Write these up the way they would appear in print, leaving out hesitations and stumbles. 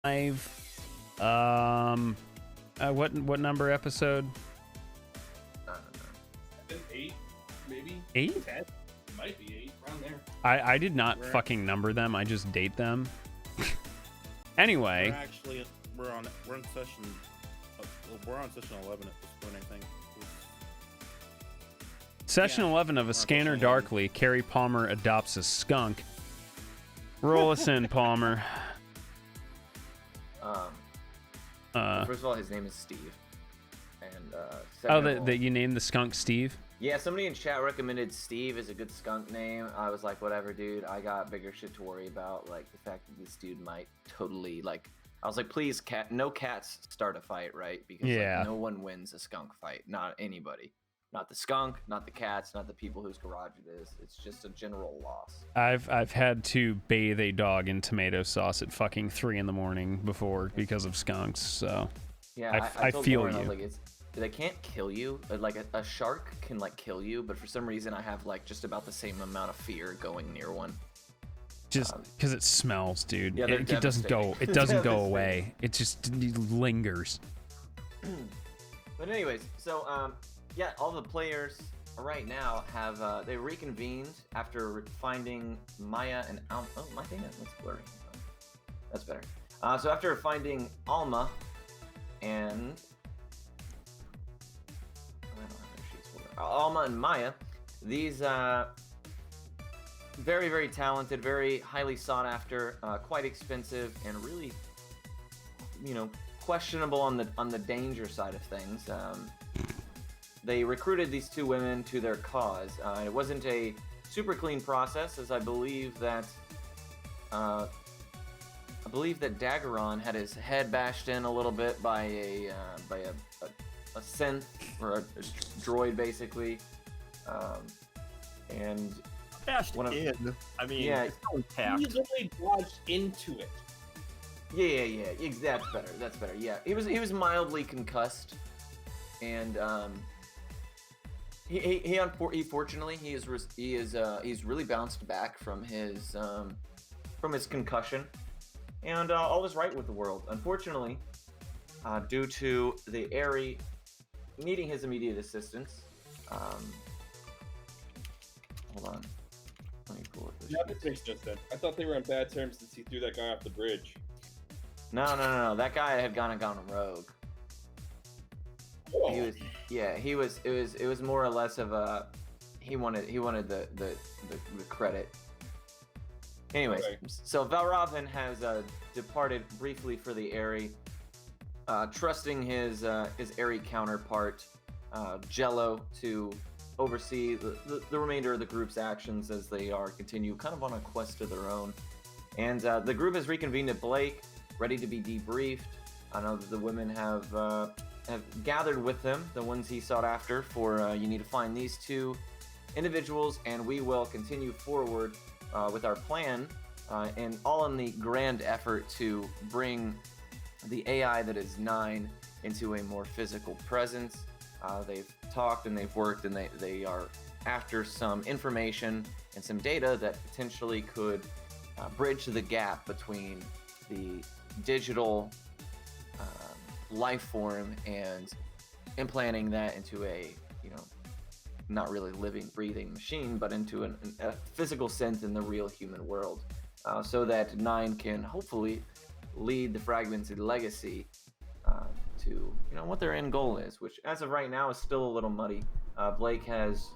What number episode? I don't know. 8, maybe 8? 10. It might be 8 around there. I did not fucking number them. I just date them. Anyway, We're on session 11 at this point, I think. Session 11 of A Scanner Darkly. Carrie Palmer adopts a skunk. Roll us in, Palmer. First of all, his name is Steve. And That you named the skunk Steve? Yeah, somebody in chat recommended Steve as a good skunk name. I was like, whatever, dude. I got bigger shit to worry about, like the fact that this dude might totally I was like, please, no cats start a fight, right? Because no one wins a skunk fight, not anybody. Not the skunk, not the cats, not the people whose garage it is. It's just a general loss. I've had to bathe a dog in tomato sauce at fucking 3 a.m. before because of skunks. So yeah, I told feel Lauren, you. I was like, they can't kill you. Like a shark can kill you, but for some reason I have just about the same amount of fear going near one. Just because it smells, dude. Yeah, it doesn't go. It doesn't go away. It just lingers. But anyways, so yeah, all the players right now have they reconvened after finding Maya and Alma. Oh, my thing looks blurry. That's better. So after finding Alma and Maya, these very, very talented, very highly sought after, quite expensive, and really, questionable on the danger side of things. They recruited these two women to their cause. It wasn't a super clean process, as I believe that Daggeron had his head bashed in a little bit by a synth or a droid, basically, and bashed in. I mean, yeah, He's only dodged into it. Yeah. That's better. Yeah, he was mildly concussed, and he fortunately he's really bounced back from his concussion, and all is right with the world. Unfortunately, due to the Aerie needing his immediate assistance, hold on, let me pull it. You have to fix this then. I thought they were on bad terms since he threw that guy off the bridge. No. That guy had gone rogue. Oh. It was more or less of a he wanted the credit. Anyways, Okay. So Valravn has departed briefly for the Aerie, trusting his Aerie counterpart Jello to oversee the remainder of the group's actions as they continue kind of on a quest of their own. And the group has reconvened at Blake, ready to be debriefed. I know that the women have gathered with him, the ones he sought after, for you need to find these two individuals, and we will continue forward with our plan, and all in the grand effort to bring the AI that is 9 into a more physical presence. They've talked and they've worked, and they are after some information and some data that potentially could bridge the gap between the digital life form and implanting that into a not really living, breathing machine, but into a physical sense in the real human world, so that 9 can hopefully lead the Fragmented Legacy to what their end goal is, which as of right now is still a little muddy. Blake has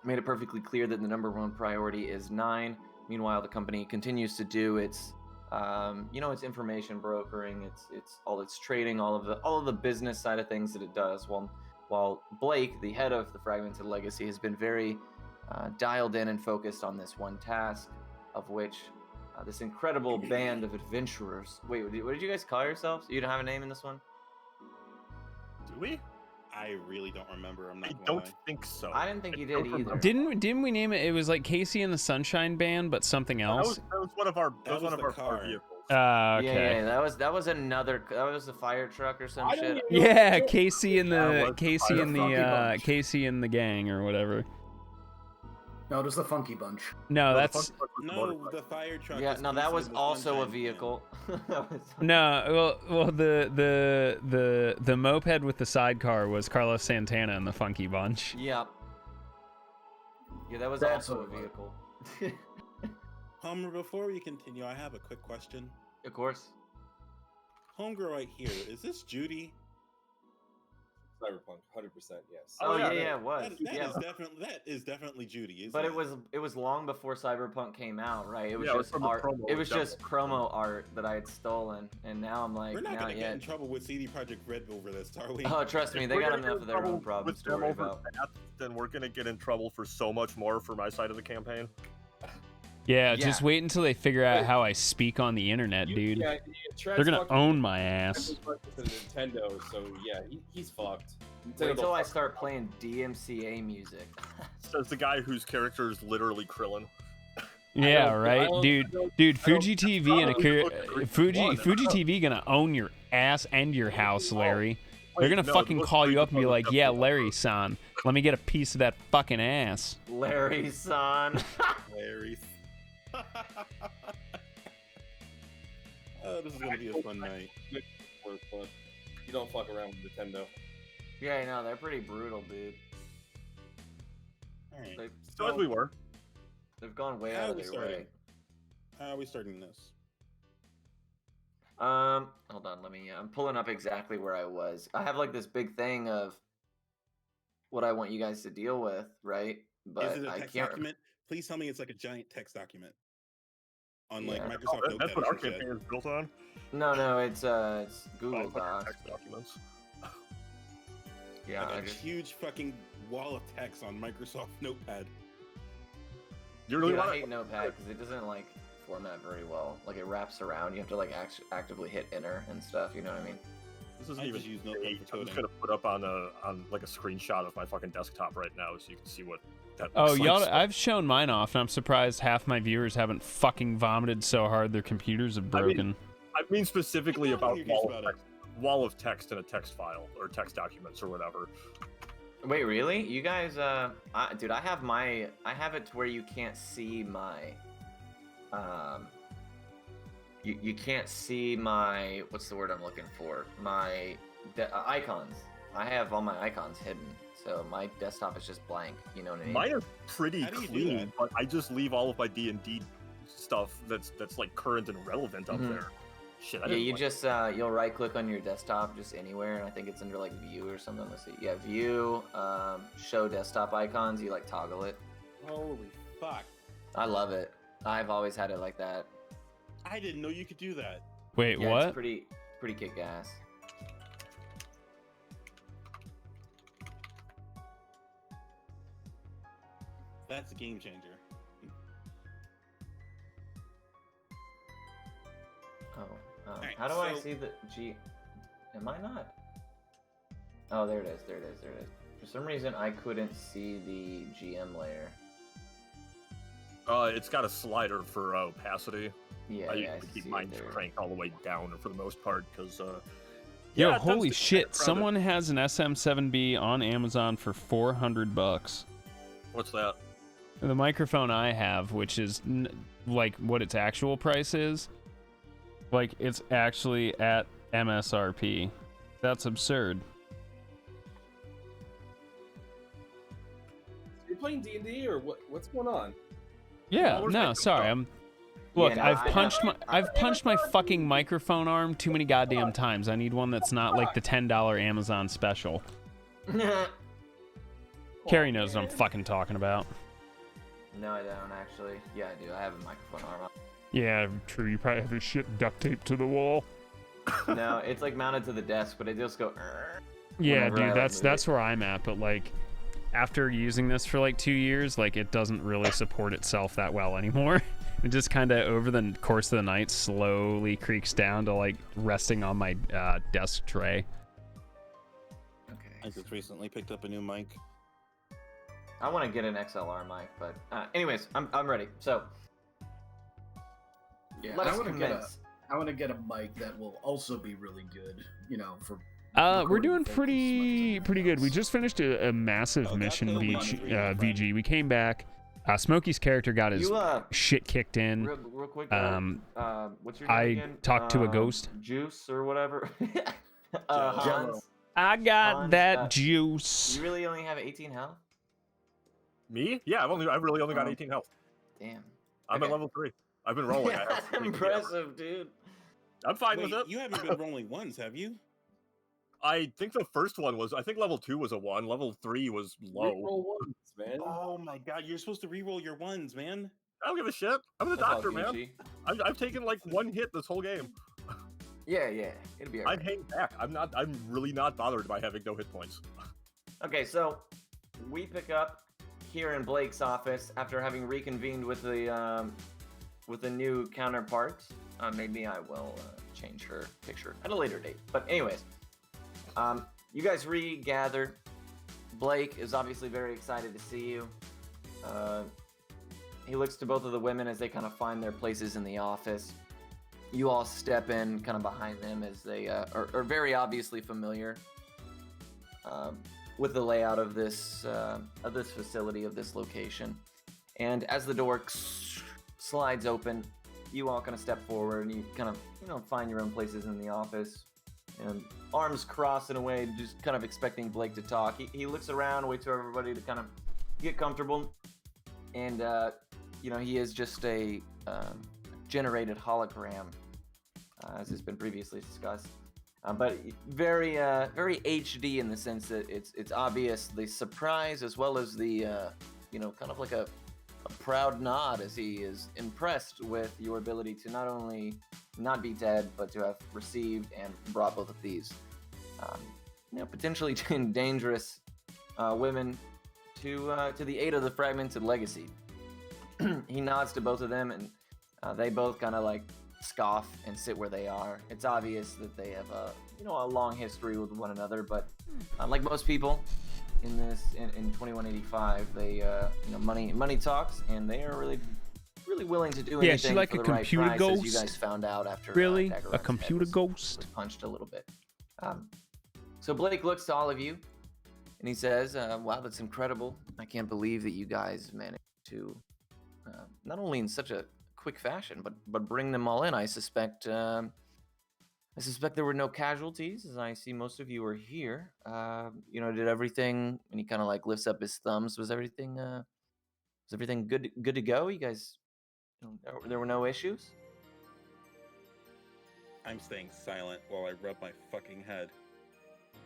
made it perfectly clear that the number one priority is 9. Meanwhile, the company continues to do its its information brokering, it's all its trading, all of the business side of things that it does. While Blake, the head of the Fragmented Legacy, has been very dialed in and focused on this one task, of which this incredible band of adventurers. Wait, what did you guys call yourselves? You don't have a name in this one? Do we? I really don't remember. I don't think so. I didn't think you did either. Didn't we name it? It was like Casey and the Sunshine Band, but something else. That was one of our car. vehicles. Okay. Yeah, that was another. That was a fire truck or some shit. Yeah, Casey and That the was Casey fire and truck. the Casey and the gang or whatever. No, just the Funky Bunch. No, the that's Funky Bunch was the No, motorcycle. the fire truck. Yeah, is no, that Casey was and the also a Sunshine Man. vehicle. That was- no. Well, the moped with the sidecar was Carlos Santana and the Funky Bunch. Yeah. Yeah, that was That's also a what it was. vehicle. Homer, before we continue, I have a quick question. Of course. Homegirl right here, is this Judy? Cyberpunk, 100%, yes. Oh, yeah, yeah, it was. That Yeah. is definitely Judy. Isn't But it it was long before Cyberpunk came out, right? It was Yeah, it was just from the art. promo, It was just definitely. promo art that I had stolen, and now I'm like, We're not not gonna get in yet. trouble with CD Projekt Red over this, are we? Oh, trust me, If they we're got gonna get enough in of their trouble own problems with to them worry over about. that, then we're gonna get in trouble for so much more for my side of the campaign. Yeah, Yeah. just wait until they figure out how I speak on the internet, dude. Yeah, They're gonna own my ass. Nintendo, so yeah, he's fucked. Wait Nintendo until I fucked. start playing DMCA music. Says the guy whose character is literally Krillin. Yeah, don't- right, I don't- dude. I don't- Dude, I don't- Fuji TV and I don't agree with one. Fuji TV gonna own your ass and your house, Larry. They're Wait, gonna no, fucking those call three you up and be are like, definitely "Yeah, not. Larry-san, let me get a piece of that fucking ass." Larry son. Larry. Oh, this is gonna be a fun night. Worth, but you don't fuck around with Nintendo. Yeah, I know, they're pretty brutal, dude. All right. They, So as we were. they've gone way How out are of we their starting? way. How are we starting this? Hold on, I'm pulling up exactly where I was. I have like this big thing of what I want you guys to deal with, right? But Is it a I text can't. document? Please tell me it's like a giant text document on like Yeah. Microsoft Notepad. That's what or our some shit. campaign is built on. No, it's Google Oh, Docs. text documents. Yeah, Like I a just huge fucking wall of text on Microsoft Notepad. You really Dude, I want hate Notepad because it doesn't like format very well. Like it wraps around. You have to like actively hit enter and stuff. You know what I mean? This isn't I even just use Notepad page. for I'm just coding. gonna put up on like a screenshot of my fucking desktop right now so you can see what that Oh, looks y'all! like. I've shown mine off, and I'm surprised half my viewers haven't fucking vomited so hard their computers have I mean, broken. I mean specifically Yeah, about you're just about it. wall of text in a text file or text documents or whatever. Wait, really? You guys, dude, I have it to where you can't see my, you can't see my, what's the word I'm looking for? My icons. I have all my icons hidden, so my desktop is just blank. You know what I mean? Mine are pretty How do you do clean, that? but I just leave all of my D&D stuff that's like current and relevant up Mhm. there. Shit, I Yeah, didn't you like- just you'll right click on your desktop just anywhere, and I think it's under like view or something. Let's see. Yeah, view, show desktop icons. You like toggle it. Holy fuck! I love it. I've always had it like that. I didn't know you could do that. Wait, Yeah, what? It's pretty kick ass. That's a game changer. Oh, Alright, how do I so- see the G? Am I not? Oh, there it is. There it is. There it is. For some reason, I couldn't see the GM layer. It's got a slider for opacity. Yeah, I yeah, I usually keep see it mine there. cranked all the way down for the most part because Yo, yeah, it tends holy to be shit! crowded. Someone has an SM7B on Amazon for $400. What's that? The microphone I have, which is like what its actual price is, like it's actually at MSRP. That's absurd. You're playing D&D or what? What's going on? Yeah, where's no, my sorry. microphone? Look, no, I've punched my fucking microphone arm too many goddamn times. I need one that's not like the $10 Amazon special. Carrie knows what I'm fucking talking about. No, I don't actually. Yeah, I do. I have a microphone arm. Yeah, true. You probably have this shit duct taped to the wall. No, it's like mounted to the desk, but it just go. Yeah, Whenever I, dude, like, that's move it. where I'm at. But like, after using this for like 2 years, like it doesn't really support itself that well anymore. It just kind of over the course of the night slowly creaks down to like resting on my desk tray. I Okay. just recently picked up a new mic. I want to get an XLR mic, but anyways, I'm ready. So Yeah, let's I want to commence. get a mic that will also be really good. You know, for We're recording doing vocals pretty as much as good. We anything just finished a massive Oh, that's mission the one VG, that's really fun. VG. We came back. Smokey's character got his You shit kicked in. real quick. What's your name I again? talked to a ghost. Juice or whatever. Jello. Hans, I got Hans, that juice. you really only have 18 health? Me? Yeah, I've really only got Oh. 18 health. Damn. I'm Okay. at level 3. I've been rolling. I That's have impressive, dude. I'm fine Wait, with it. you haven't been rolling ones, have you? I think the first one was. I think level 2 was a 1. Level 3 was low. Reroll ones, man. Oh my god, you're supposed to re-roll your ones, man. I don't give a shit. I'm the That's all doctor, man. Gucci. I've taken like 1 hit this whole game. Yeah, it'll be I alright. hang back. I'm really not bothered by having no hit points. Okay, so we pick up here in Blake's office after having reconvened with the new counterpart. Maybe I will change her picture at a later date. But anyways, you guys regather. Blake is obviously very excited to see you. He looks to both of the women as they kind of find their places in the office. You all step in kind of behind them as they are very obviously familiar with the layout of this facility, of this location. And as the door slides open, you all kind of step forward and you kind of find your own places in the office. And arms crossed in a way, just kind of expecting Blake to talk. He looks around, waits for everybody to kind of get comfortable. And he is just a generated hologram, as has been previously discussed. But very HD in the sense that it's obvious the surprise as well as the kind of like a proud nod as he is impressed with your ability to not only not be dead but to have received and brought both of these potentially dangerous women to the aid of the fragmented legacy. He nods to both of them and they both kind of like scoff and sit where they are. It's obvious that they have a long history with one another, but like most people in 2185, they money talks, and they are really willing to do anything. Yeah, she like for a the right computer price, as you ghost? guys found out after Really? Daggerrun's A head computer was ghost? punched a little bit. So Blake looks to all of you and he says, wow, that's incredible. I can't believe that you guys managed to not only in such a quick fashion, but bring them all in. I suspect there were no casualties, as I see most of you are here. Did everything? And he kind of like lifts up his thumbs. Was everything good to go? You guys, there were no issues. I'm staying silent while I rub my fucking head.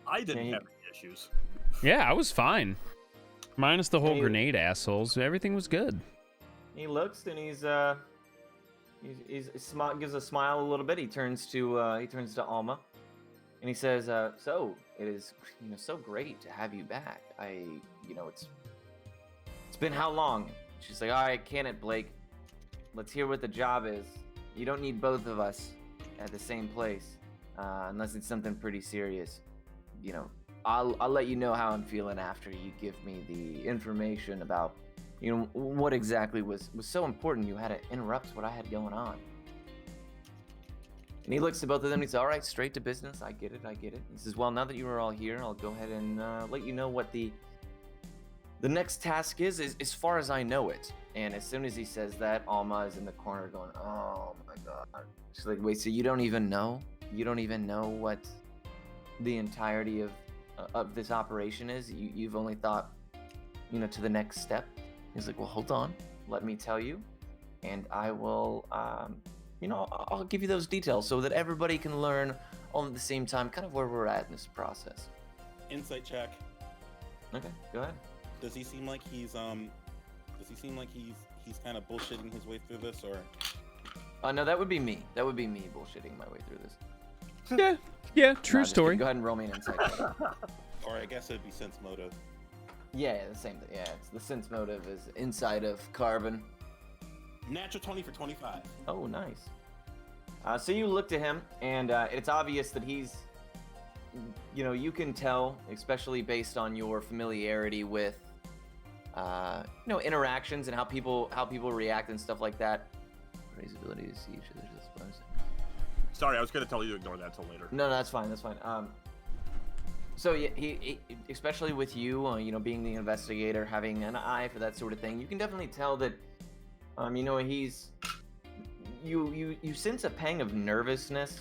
I didn't Yeah, have any issues. Yeah, I was fine. Minus the whole Hey. grenade assholes. Everything was good. He looks and he's gives a smile a little bit. He turns to Alma, and he says, "So it is, so great to have you back. It's been how long?" She's like, "All right, can it, Blake? Let's hear what the job is. You don't need both of us at the same place, unless it's something pretty serious. I'll let you know how I'm feeling after you give me the information about." What exactly was so important you had to interrupt what I had going on. And he looks to both of them and he says, all right, straight to business. I get it. He says, well, now that you are all here, I'll go ahead and let you know what the next task is as far as I know it. And as soon as he says that, Alma is in the corner going, oh my God. She's like, wait, so you don't even know? You don't even know what the entirety of this operation is? You've only thought, to the next step? He's like, well, hold on. Let me tell you. And I will, I'll give you those details so that everybody can learn all at the same time kind of where we're at in this process. Insight check. Okay, go ahead. Does he seem like he's kind of bullshitting his way through this, or? No, that would be me. That would be me bullshitting my way through this. Yeah, true No, just story. Go ahead and roll me an insight check. Or I guess it'd be sense motive. Yeah, the same thing. Yeah, it's the sense motive is inside of carbon. Natural 20 for 25. Oh, nice. So you look to him, and it's obvious that he's, you can tell, especially based on your familiarity with, interactions and how people react and stuff like that. Raise ability to see each other's response. Sorry, I was gonna tell you to ignore that till later. No, that's fine. That's fine. So yeah, he especially with you, you know, being the investigator, having an eye for that sort of thing, you can definitely tell that, you know, he's, you sense a pang of nervousness.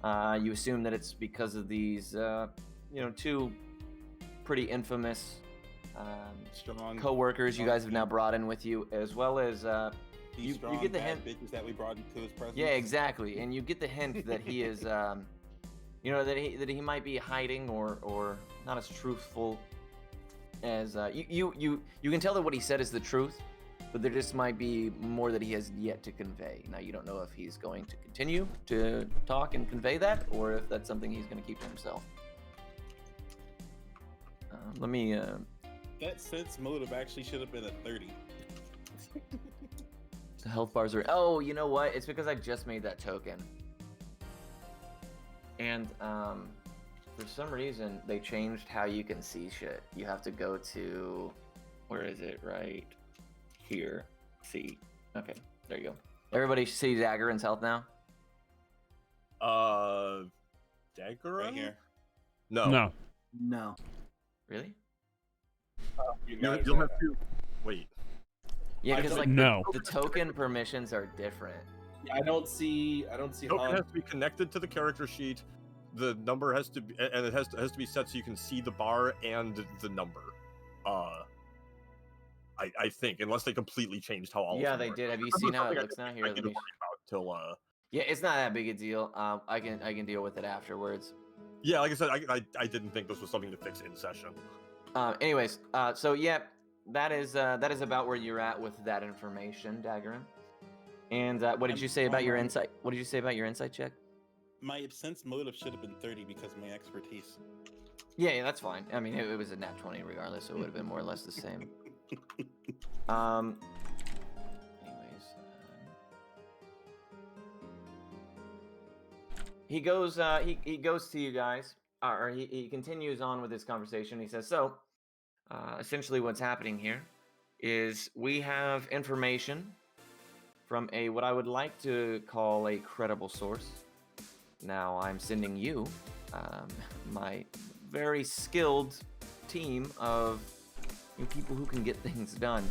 You assume that it's because of these, you know, two pretty infamous Strong co-workers you strong guys have now brought in with you, as well as these you strong get the bad hint. bitches that we brought into his presence. Yeah, exactly, and you get the hint that he is, you know, that he might be hiding or not as truthful as you can tell that what he said is the truth, but there just might be more that he has yet to convey. Now you don't know if he's going to continue to talk and convey that, or if that's something he's going to keep to himself. Let me. That sense motive actually should have been a 30. The health bars are. Oh, you know what? It's because I just made that token. And for some reason they changed how you can see shit. You have to go to, where is it? Right here. See. Okay, there you go. Everybody see Daggeron's health now? Dagger? Right here. No. No. No. Really? You'll have to wait. Yeah, I because don't- like No. the token permissions are different. I don't see Token Han. has to be connected to the character sheet. The number has to be, and it has to be set so you can see the bar and the number. I think, unless they completely changed how all. Yeah, of them they work. did. Have you This is seen how something it I looks now? didn't- Here, I let didn't me. worry about till. Yeah, it's not that big a deal. I can deal with it afterwards. Yeah, like I said, I didn't think this was something to fix in session. Anyways, so yeah, that is about where you're at with that information, Daggerin. And what did you say about your insight? What did you say about your insight check? My sense motive should have been 30 because of my expertise. Yeah, that's fine. I mean, it was a nat 20 regardless, so it would have been more or less the same. Anyways, he goes to you guys, or he continues on with this conversation. He says, so essentially what's happening here is we have information from what I would like to call a credible source. Now I'm sending you my very skilled team of people who can get things done,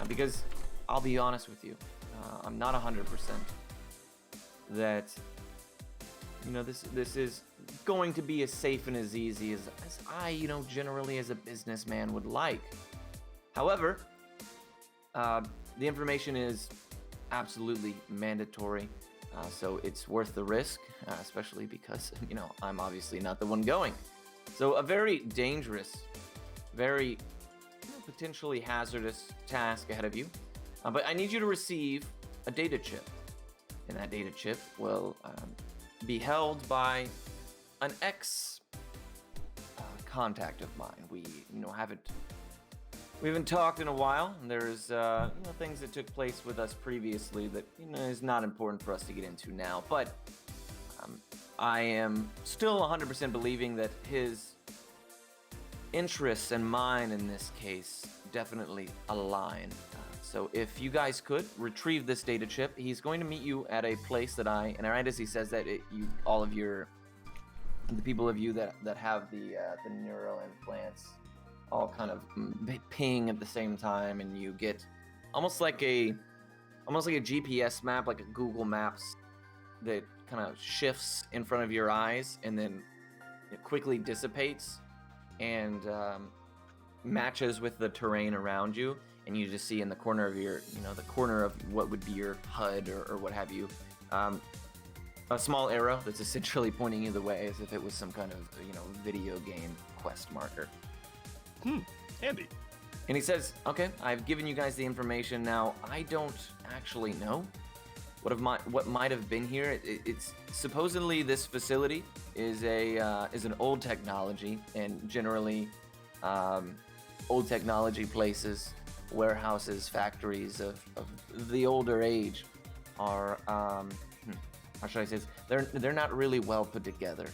because I'll be honest with you, I'm not 100% that, you know, this is going to be as safe and as easy as I, you know, generally as a businessman would like. However, the information is absolutely mandatory, so it's worth the risk, especially because, you know, I'm obviously not the one going. So a very dangerous, very, you know, potentially hazardous task ahead of you. But I need you to receive a data chip, and that data chip will be held by an ex contact of mine. We, you know, we haven't talked in a while, and there's you know, things that took place with us previously that, you know, is not important for us to get into now. But I am still 100% believing that his interests and mine in this case definitely align. So if you guys could retrieve this data chip, he's going to meet you at a place that and right as he says that, all of the people of you that have the neuro implants all kind of ping at the same time, and you get almost like a GPS map, like a Google Maps that kind of shifts in front of your eyes and then it quickly dissipates and matches with the terrain around you, and you just see in the corner of your, you know, the corner of what would be your HUD or what have you, a small arrow that's essentially pointing you the way as if it was some kind of, you know, video game quest marker. Handy. And he says, okay, I've given you guys the information. Now, I don't actually know what might have been here. It's supposedly this facility is an old technology, and generally old technology places, warehouses, factories of the older age are how should I say this? They're not really well put together.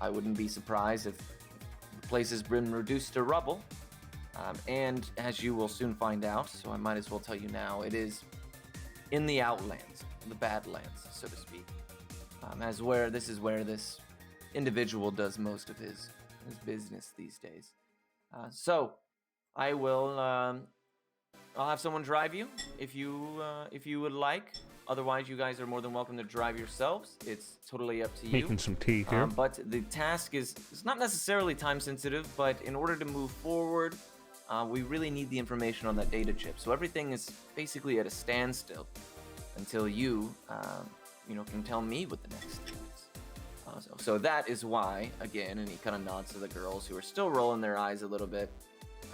I wouldn't be surprised if the place has been reduced to rubble. And as you will soon find out, so I might as well tell you now, it is in the Outlands, the Badlands, so to speak. This is where this individual does most of his business these days. So I will. I'll have someone drive you if you would like. Otherwise, you guys are more than welcome to drive yourselves. It's totally up to you. Making some tea here. But the task is it's not necessarily time sensitive, but in order to move forward, we really need the information on that data chip. So everything is basically at a standstill until you, can tell me what the next thing is. So that is why, again, and he kind of nods to the girls who are still rolling their eyes a little bit.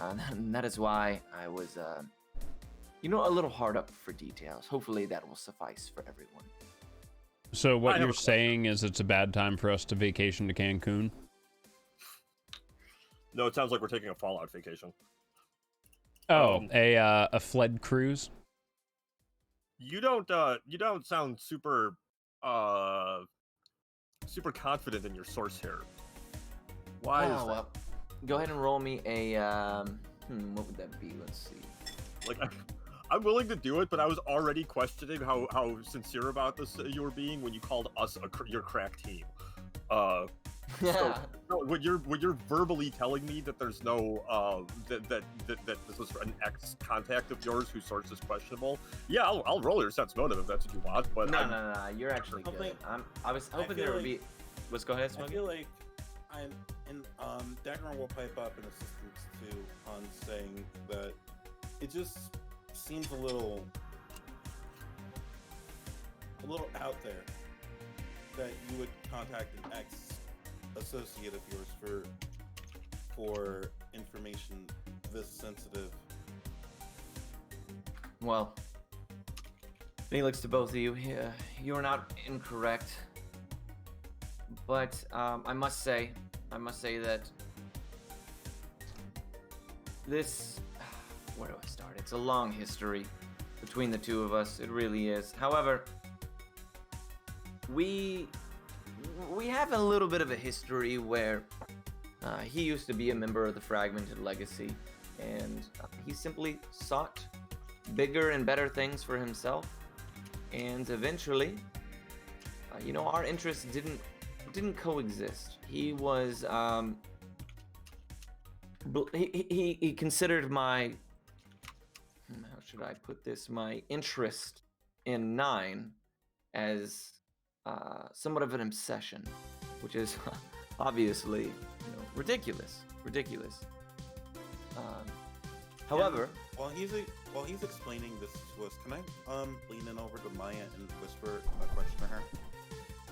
And that is why I was, a little hard up for details. Hopefully that will suffice for everyone. So what you're saying is it's a bad time for us to vacation to Cancun? No, it sounds like we're taking a Fallout vacation. Oh, a fled cruise? You don't sound super confident in your source here. Why is that? Well, go ahead and roll me a what would that be? Let's see. Like, I'm willing to do it, but I was already questioning how sincere about this you were being when you called us your crack team. Yeah. So, when you're verbally telling me that there's no that this was an ex contact of yours whose source is questionable, yeah, I'll roll your sense motive if that's what you want. But No, you're actually good. I was hoping there would be. Let's go ahead, I Smokey. feel like I'm in. Dagger will pipe up in assistance to Han, saying that it just seems a little out there that you would contact an ex-associate of yours for information this sensitive. Well, he looks to both of you. You are not incorrect, but I must say that this. Where do I start? It's a long history between the two of us. It really is. However, we have a little bit of a history where he used to be a member of the Fragmented Legacy, and he simply sought bigger and better things for himself, and eventually, our interests didn't coexist. He was he considered my, how should I put this, my interest in 9 as somewhat of an obsession, which is obviously ridiculous. However, while he's explaining this to us, can I lean in over to Maya and whisper a question to her?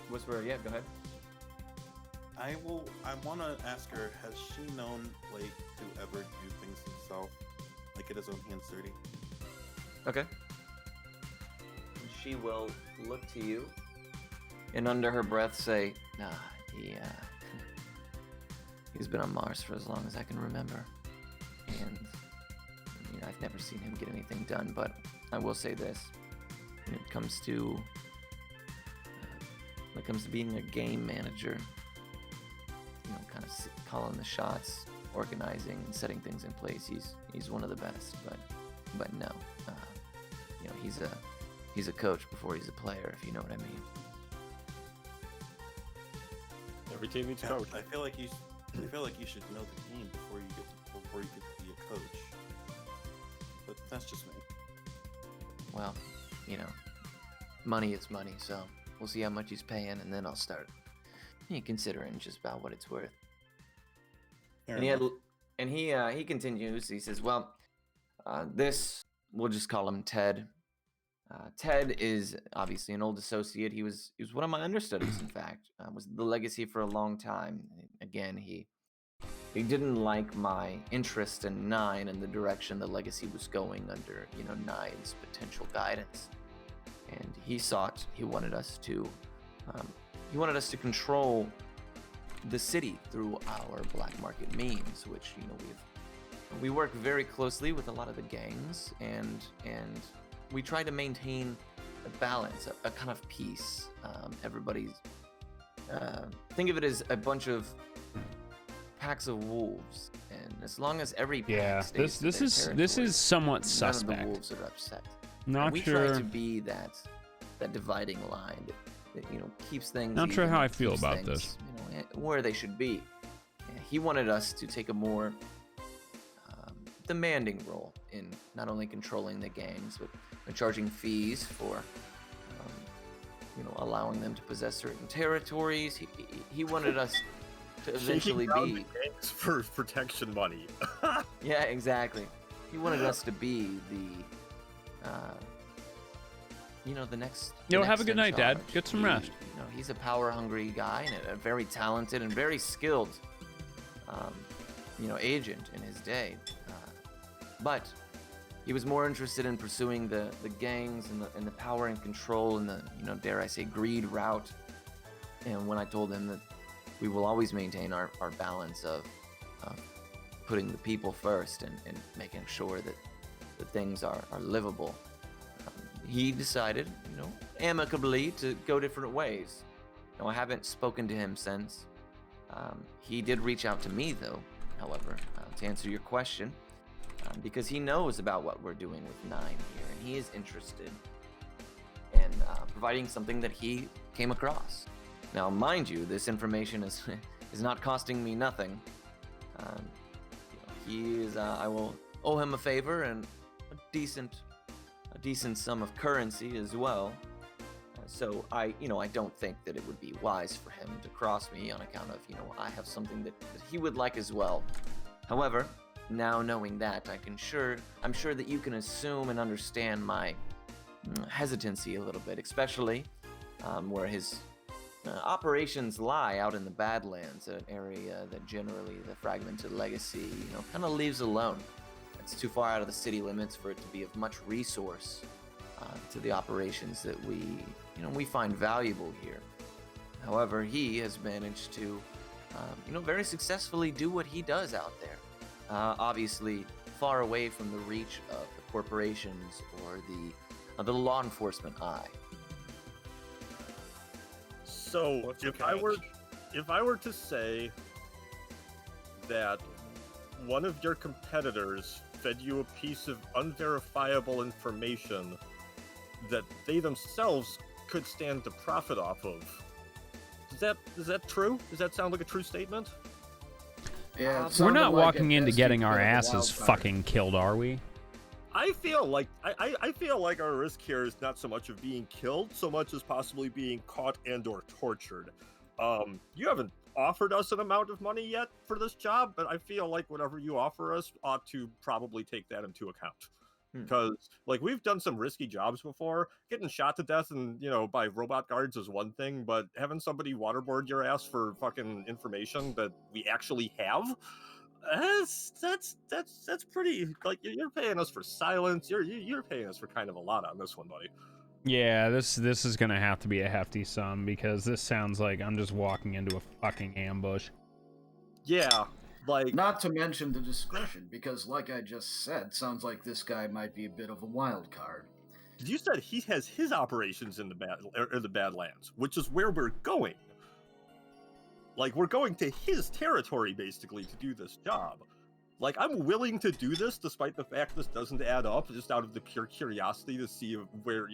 Whisper, yeah, go ahead. I want to ask her, has she known Blake to ever do things himself, like get his own hands dirty? Okay. She will look to you and under her breath say, nah, he's been on Mars for as long as I can remember. And I've never seen him get anything done, but I will say this. When it comes to being a game manager, kind of calling the shots, organizing and setting things in place, he's one of the best, but no, he's a coach before he's a player, if you know what I mean. every team needs a coach. I feel like you should know the game before you get to be a coach. But that's just me. Well, money is money, so we'll see how much he's paying, and then I'll start considering just about what it's worth. Fair And he continues. He says, "Well, this we'll just call him Ted. Ted is obviously an old associate. He was one of my understudies. In fact, was the Legacy for a long time. Again, he didn't like my interest in 9 and the direction the Legacy was going under 9's potential guidance, and he wanted us to control the city through our black market means, which we work very closely with a lot of the gangs, and we try to maintain a balance, a kind of peace. Everybody's think of it as a bunch of packs of wolves, and as long as every pack stays to their this is somewhat none suspect. of the wolves are upset. Not we sure. try to be that dividing line that keeps things. Not sure even, how I feel keeps about things, this. where they should be. he wanted us to take a more demanding role in not only controlling the gangs, but charging fees for, allowing them to possess certain territories. He wanted us to eventually Shaking down be. the gangs for protection money. Yeah, exactly. He wanted us to be the next. Yo, the have a next good in night, Dad. charge. Get some rest. He's a power-hungry guy and a very talented and very skilled, agent in his day. But he was more interested in pursuing the gangs and the power and control and the, dare I say, greed route. And when I told him that we will always maintain our balance of putting the people first and making sure that the things are livable, he decided, amicably to go different ways. I haven't spoken to him since. He did reach out to me, though, however, to answer your question, because he knows about what we're doing with Nine here, and he is interested in providing something that he came across. Now, mind you, this information is not costing me nothing. I will owe him a favor and a decent sum of currency as well. So I don't think that it would be wise for him to cross me on account of, I have something that he would like as well. However, now knowing that, I'm sure that you can assume and understand my hesitancy a little bit, especially where his operations lie out in the Badlands, an area that generally the Fragmented Legacy, kind of leaves alone. It's too far out of the city limits for it to be of much resource to the operations that we find valuable here. However, he has managed to, very successfully do what he does out there. Obviously, far away from the reach of the corporations or the law enforcement eye. So What's your if I were to say that one of your competitors fed you a piece of unverifiable information that they themselves could stand to profit off of, is that true? Does that sound like a true statement? Yeah, it We're sounded not like walking at into best getting you our could have a asses wild card. fucking killed, are we? I feel like our risk here is not so much of being killed, so much as possibly being caught and/or tortured. You haven't offered us an amount of money yet for this job, but I feel like whatever you offer us ought to probably take that into account. Because we've done some risky jobs before. Getting shot to death and by robot guards is one thing, but having somebody waterboard your ass for fucking information that we actually have. That's pretty. You're paying us for silence. You're paying us for kind of a lot on this one, buddy. Yeah, this is gonna have to be a hefty sum because this sounds like I'm just walking into a fucking ambush. Yeah, Not to mention the discretion, because like I just said, sounds like this guy might be a bit of a wild card. you said he has his operations in the Badlands, which is where we're going. We're going to his territory basically to do this job. I'm willing to do this despite the fact this doesn't add up, just out of the pure curiosity to see where,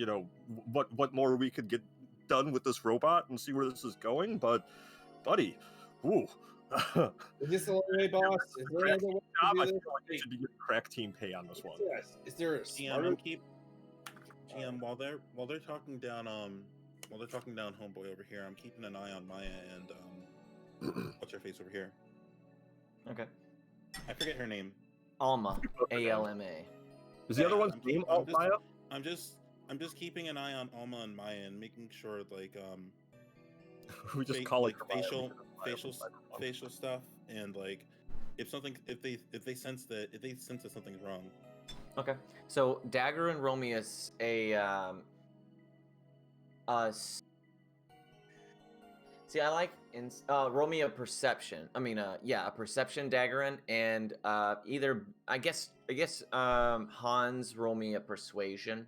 what more we could get done with this robot and see where this is going. But, buddy, ooh. Is this the only way, boss? Is there another way I to feel do like this? you should be getting crack team pay on this one. Yes. Is there a GM, smarter? GM, while they're talking down homeboy over here, I'm keeping an eye on Maya and what's her face over here? Okay. I forget her name. Alma, A-L-M-A. Is the other one's I'm name keep- I'm Maya? I'm just keeping an eye on Alma and Maya and making sure We just fa- call it like, Maya. facial stuff and if they sense that something's wrong. Okay. So Dagger and Romeus, see, I like Romeo perception. A perception, Daggerin, and either I guess Hans Romeo persuasion.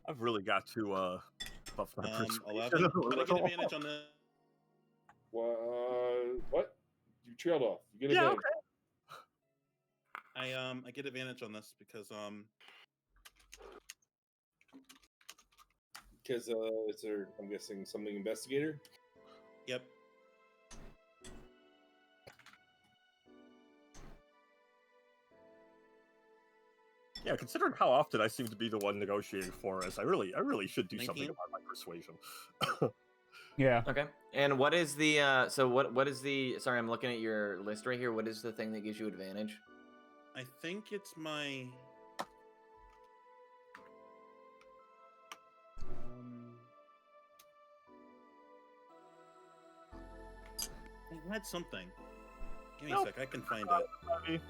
I've really got to buff my persuasion 11. a But I get little. advantage on the. What? You trailed off. You get Yeah, advantage. I get advantage on this because Because is there? I'm guessing something investigator. Yep. Yeah, considering how often I seem to be the one negotiating for us, I really should do something 19? about my persuasion. Yeah. Okay. And what is the what is the sorry, I'm looking at your list right here. What is the thing that gives you advantage? I think it's my. I had something. Give me a sec. I can find it.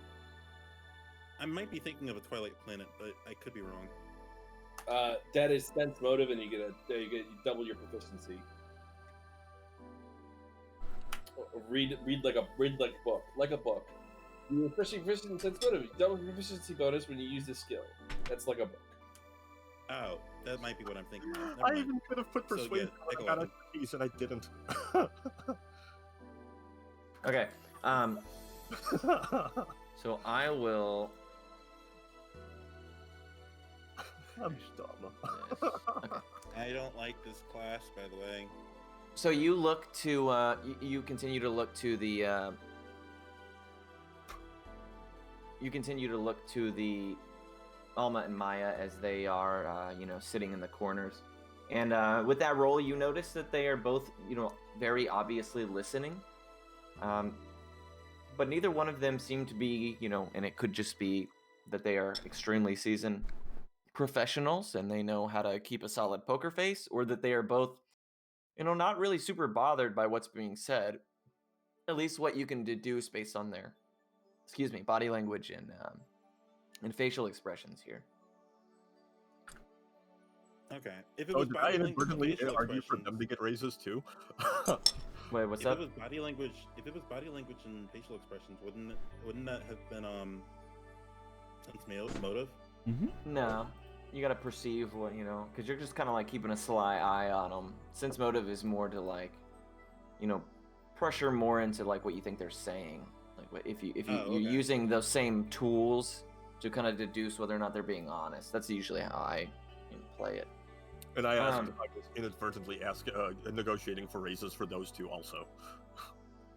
I might be thinking of a Twilight Planet, but I could be wrong. That is sense motive, and you double your proficiency. Read like a book. You're proficient in sense motive. You double your proficiency bonus when you use this skill. That's like a book. Oh, that might be what I'm thinking of. Never I mind. even could have put So, yeah, persuasion take on a that look. expertise, and I didn't. Okay. So I will. I'm dumb. I don't like this class, by the way. So you look to you continue to look to the Alma and Maya as they are sitting in the corners, and with that roll you notice that they are both very obviously listening, but neither one of them seem to be and it could just be that they are extremely seasoned professionals and they know how to keep a solid poker face, or that they are both not really super bothered by what's being said, at least what you can deduce based on their, body language and facial expressions here. Okay. If it Oh, was did I body language and inadvertently facial argue for expressions, them to get raises too? Wait, what's if up? it was body language, and facial expressions, wouldn't that have been sense motive? No, you gotta perceive what because you're just kind of like keeping a sly eye on them. Sense motive is more to like, pressure more into like what you think they're saying. Like what if you're okay. using those same tools to kind of deduce whether or not they're being honest. That's usually how I play it. And I asked if I was inadvertently negotiating for raises for those two also.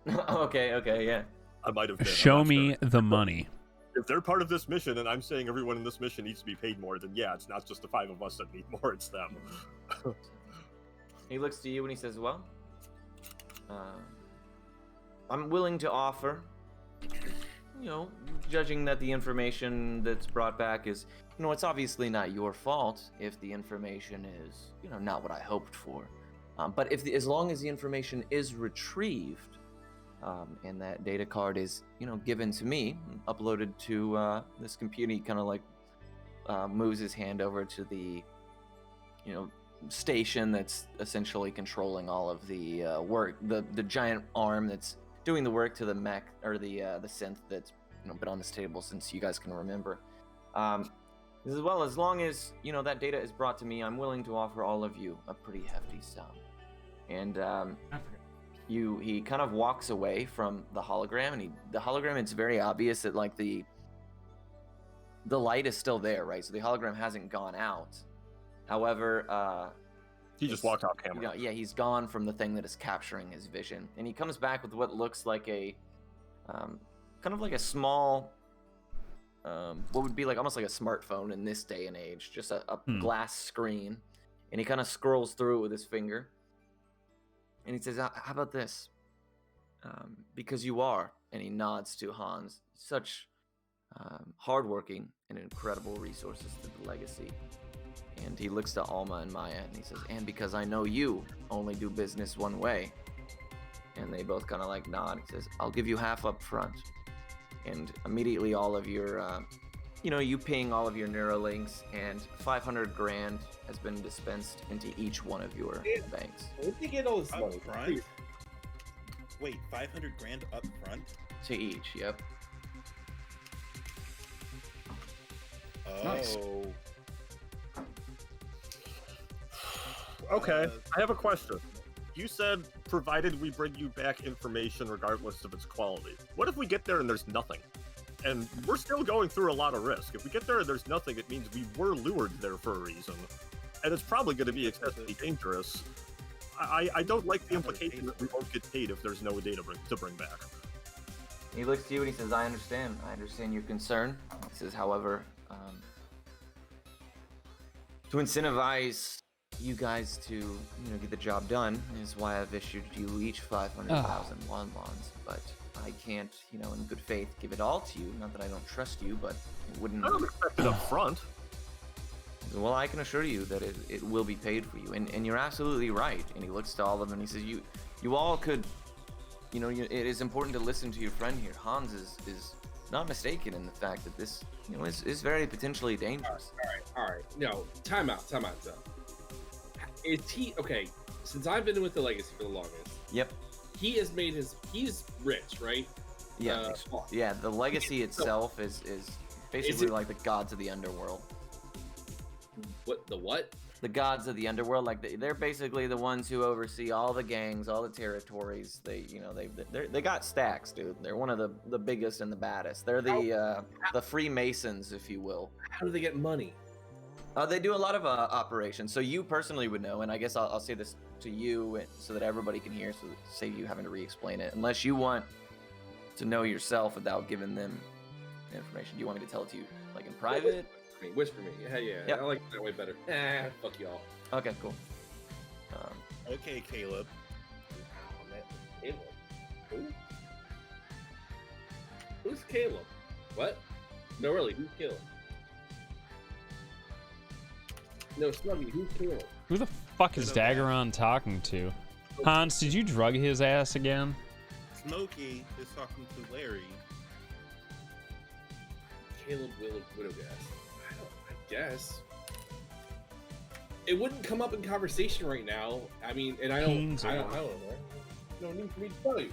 Okay, yeah. I might have been. I'm Show not me sure. the money. If they're part of this mission and I'm saying everyone in this mission needs to be paid more, then yeah, it's not just the 5 of us that need more, it's them. He looks to you and he says, well, I'm willing to offer, judging that the information that's brought back is, it's obviously not your fault if the information is, not what I hoped for. But as long as the information is retrieved, and that data card is, given to me, uploaded to this computer, he kind of like moves his hand over to the, station that's essentially controlling all of the work, the giant arm that's doing the work to the mech or the synth that's been on this table since you guys can remember. As well, as long as that data is brought to me, I'm willing to offer all of you a pretty hefty sum. And he kind of walks away from the hologram, and the hologram, it's very obvious that like the light is still there, right? So the hologram hasn't gone out. However, He just walked off camera. yeah, he's gone from the thing that is capturing his vision, and he comes back with what looks like a kind of like a small, what would be like almost like a smartphone in this day and age, just a glass screen, and he kind of scrolls through it with his finger. And he says, how about this? Because you are, and he nods to Hans, such hardworking and incredible resources to the legacy. And he looks to Alma and Maya, and he says, and because I know you only do business one way. And they both kind of like nod. He says, I'll give you half up front. And immediately all of your, you ping all of your Neuralinks, and 500 grand has been dispensed into each one of your banks. Where did you get all this Up money? front? Wait, 500 grand up front? To each, yep. Oh. Nice. Okay, I have a question. You said, provided we bring you back information regardless of its quality. What if we get there and there's nothing? And we're still going through a lot of risk. If we get there and there's nothing, it means we were lured there for a reason. And it's probably going to be excessively dangerous. I don't like the implication that we won't get paid if there's no data to bring back. He looks to you and he says, I understand your concern. He says, however, to incentivize you guys to, get the job done is why I've issued you each 500,000 bonds. But I can't, in good faith, give it all to you. Not that I don't trust you, but it wouldn't. I don't expect it up front. Well, I can assure you that it will be paid for you, and you're absolutely right. And he looks to all of them and he says, you all could, it is important to listen to your friend here. Hans is not mistaken in the fact that this, is very potentially dangerous. All right. No, time out. Though. Is he okay? Since I've been with the Legacy for the longest, Yep. he has made he's rich, right? Yeah. Yeah. The legacy itself is basically like the gods of the underworld. What the what? The gods of the underworld, like they're basically the ones who oversee all the gangs, all the territories. They got stacks, dude. They're one of the biggest and the baddest. They're the Freemasons, if you will. How do they get money? They do a lot of operations. So you personally would know, and I guess I'll say this to you so that everybody can hear, so that save you having to re-explain it. Unless you want to know yourself without giving them information. Do you want me to tell it to you, like in private? Whisper me. Yeah. Yep. I like it that way better. Fuck y'all. Okay, cool. Okay, Caleb. Oh, man. Caleb. Who's Caleb? What? No, really, who's Caleb? No, Snuggy, who's Caleb? Who the fuck is Daggeron talking to? Hans, did you drug his ass again? Smokey is talking to Larry. Caleb Widowgast. I guess. It wouldn't come up in conversation right now. I mean, and I don't know. No need for me to tell you.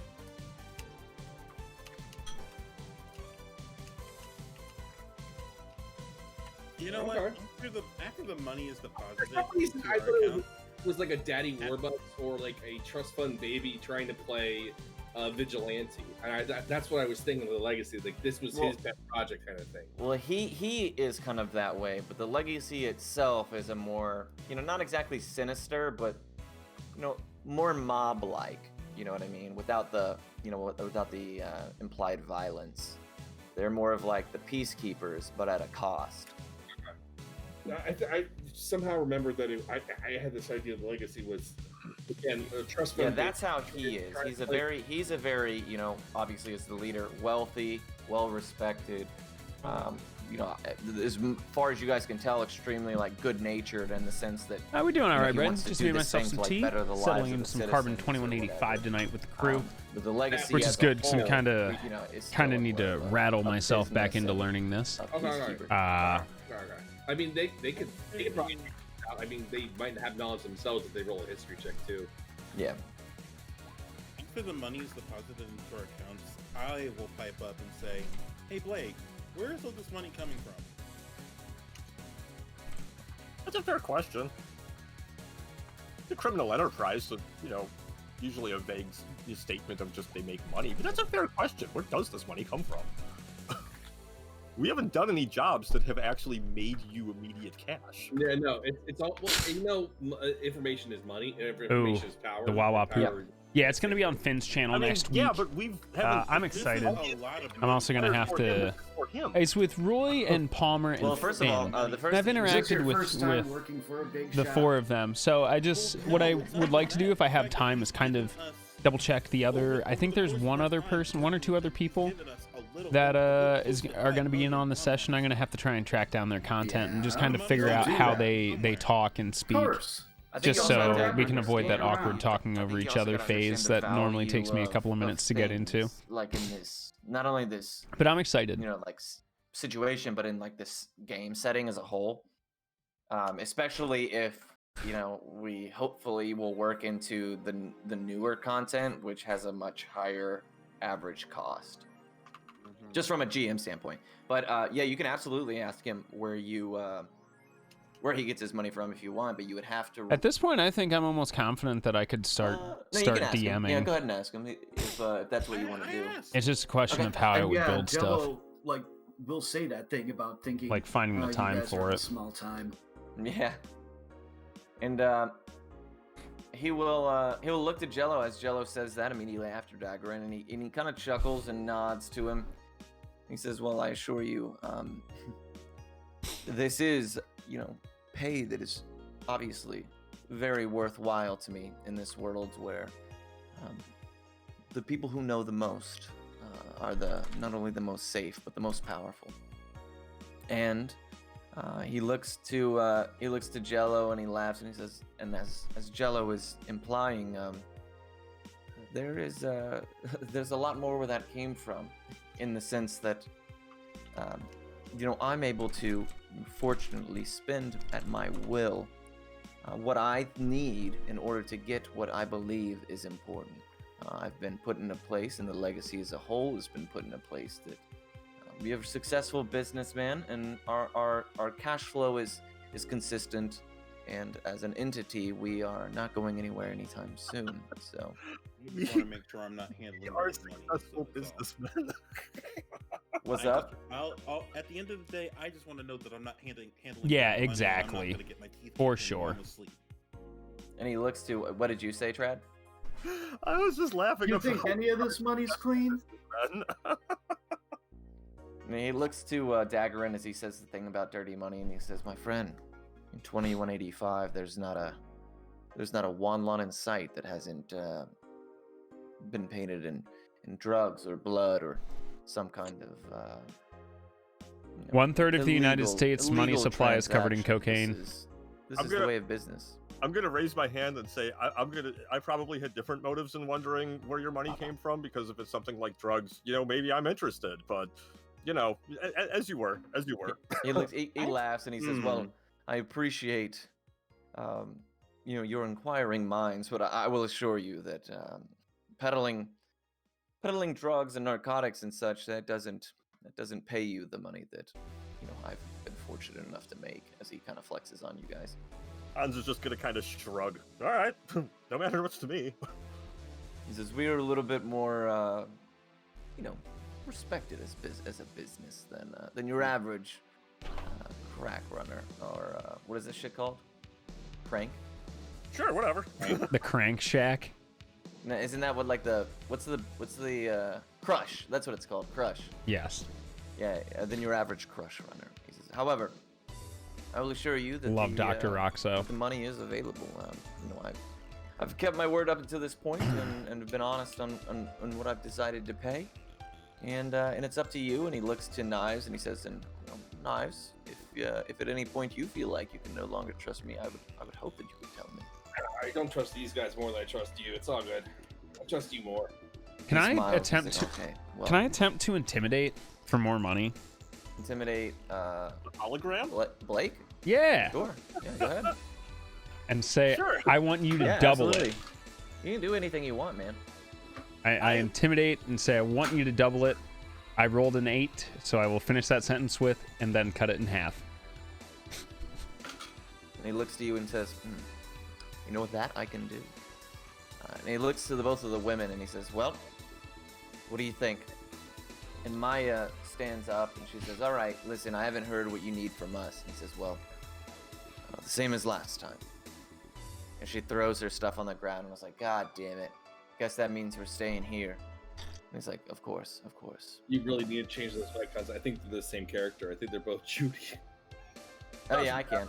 You know Okay. what? After the money is deposited For some reason, into I our thought it account, was like a Daddy Warbucks or like a trust fund baby trying to play vigilante. And that's what I was thinking of the Legacy. Like this was his pet project kind of thing. Well, he is kind of that way, but the legacy itself is a more, not exactly sinister, but more mob-like. You know what I mean? Without the, without the implied violence. They're more of like the peacekeepers, but at a cost. I somehow remembered that I had this idea the Legacy was again a trust fund. Yeah, that's how he is. He's a very, obviously as the leader, wealthy, well respected. As far as you guys can tell, extremely like good natured in the sense that. How we doing? All right, he Brent. wants to Just do made this myself thing some to, like, tea. better the lives Settling of in the some citizens carbon or 2185 whatever. tonight with the crew, But the legacy, which is as a good because I'm whole, kind of is still need to more of rattle a myself back business into and learning this. a Okay. peacekeeper. Okay. I mean, they could probably. I mean, they might have knowledge themselves if they roll a history check too. Yeah. after the money is deposited into our accounts, I will pipe up and say, "Hey Blake, where is all this money coming from?" That's a fair question. The criminal enterprise, so, usually a vague statement of just they make money, but that's a fair question. Where does this money come from? We haven't done any jobs that have actually made you immediate cash. Yeah, no, it's all well. Information is money. And information is power. the Wawa Power- poop. Yeah, it's gonna be on Finn's channel next week. Yeah, but we've haven't. I'm This is excited. a lot of I'm also gonna money. have for to. him. It's with Roy and Palmer and Well, first Finn. of all, the first I've thing you Is this interacted your with first time working for a big the shop? four of them. So what I would like to do if I have time is kind of double check the other. I think there's one other person, one or two other people that are going to be in on the session. I'm going to have to try and track down their content and just kind of figure out how they talk and Of speak, course. I think just you also have so to we can avoid that understand- awkward talking I over think you each also other gotta phase understand that the normally value takes me a couple of minutes to get into. things, like in this, not only this, But I'm excited. situation, but in like this game setting as a whole. Especially if we hopefully will work into the newer content, which has a much higher average cost, just from a GM standpoint. But yeah, you can absolutely ask him where he gets his money from if you want, but you would have to. At this point, I think I'm almost confident that I could start No, you can ask him. DMing. Yeah, go ahead and ask him if that's what you want to do. It's just a question Okay. of how I And would yeah, build stuff. Jello, like, will say that thing about thinking, Like finding the you time guys for are it. Small time. Yeah. And he'll look to Jello as Jello says that immediately after Daggerin, and he kind of chuckles and nods to him. He says, "Well, I assure you, this is, pay that is obviously very worthwhile to me in this world where the people who know the most are not only the most safe but the most powerful. And he looks to Jello and he laughs and he says, and as Jello is implying, there's a lot more where that came from, in the sense that I'm able to fortunately spend at my will what I need in order to get what I believe is important. I've been put in a place, and the legacy as a whole has been put in a place that we have a successful businessman, and our cash flow is consistent, and as an entity, we are not going anywhere anytime soon. So, I just want to make sure I'm not handling You are a the money. successful That's all. businessman. what's I up? I'll, at the end of the day, I just want to know that I'm not handling. Yeah, the money, and I'm not exactly. gonna get my teeth For kicked in while sure. I'm asleep. And he looks to, what did you say, Trad? I was just laughing. Do you think any of this money's clean? And he looks to Daggerin as he says the thing about dirty money, and he says, "My friend, in 2185, there's not a Wanlon in sight that hasn't been painted in drugs or blood or some kind of 1/3 of the United illegal- States money illegal supply is covered in transaction. cocaine. This I'm is gonna- the way of business. I'm gonna raise my hand and say I probably had different motives in wondering where your money came from, because if it's something like drugs, maybe I'm interested, but as you were. He looks, he laughs, and he says, "Well, I appreciate, your inquiring minds, but I will assure you that peddling drugs and narcotics and such that doesn't pay you the money that I've been fortunate enough to make." As he kind of flexes on you guys. Hans is just gonna kind of shrug. All right, no matter what's to me. He says, "We are a little bit more, respected as a business than your average crack runner, or what is this shit called? Crank? Sure, whatever. The Crank Shack. No, isn't that what what's the crush? That's what it's called, crush. Yes. Yeah, than your average crush runner." He says, "However, I will assure you that Love Dr. Roxo. the money is available. I've kept my word up until this point, and have been honest on what I've decided to pay, and it's up to you." And he looks to Knives and he says, "And Knives, if at any point you feel like you can no longer trust me, I would hope that you would tell me." I don't trust these guys more than I trust you. It's all good. I trust you more. Can He I smiles, he's attempt like, to? "Okay, well, Can I attempt to intimidate for more money? intimidate Hologram? Blake? Yeah. Sure. Yeah, go ahead. And say, Sure. I want you to Yeah, double absolutely. it. You can do anything you want, man. I intimidate and say, I want you to double it. I rolled an 8, so I will finish that sentence with, and then cut it in half. And he looks to you and says, "You know what that I can do?" And he looks to both of the women and he says, "Well, what do you think?" And Maya stands up and she says, "All right, listen, I haven't heard what you need from us." And he says, "Well, the same as last time." And she throws her stuff on the ground and was like, "God damn it. Guess that means we're staying here." And he's like, Of course. You really need to change this fight because I think they're the same character. I think they're both Judy. Oh, yeah, I can.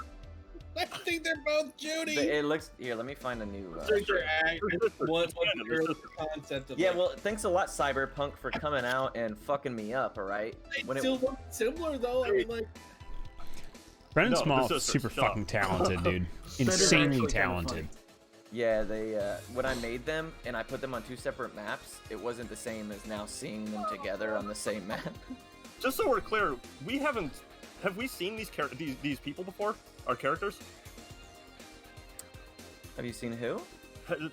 I think they're both Judy. It looks... Here, let me find a new... What's the early concept of Yeah, well, thanks a lot, Cyberpunk, for coming out and fucking me up, all right? They still look similar though. I mean, like, Brennan No, Small the is sisters, super shut up. fucking talented, dude. That is Insanely actually kinda talented. Yeah, they when I made them and I put them on 2 separate maps, it wasn't the same as now seeing them together on the same map. Just so we're clear, have we seen these people before? Our characters? Have you seen who?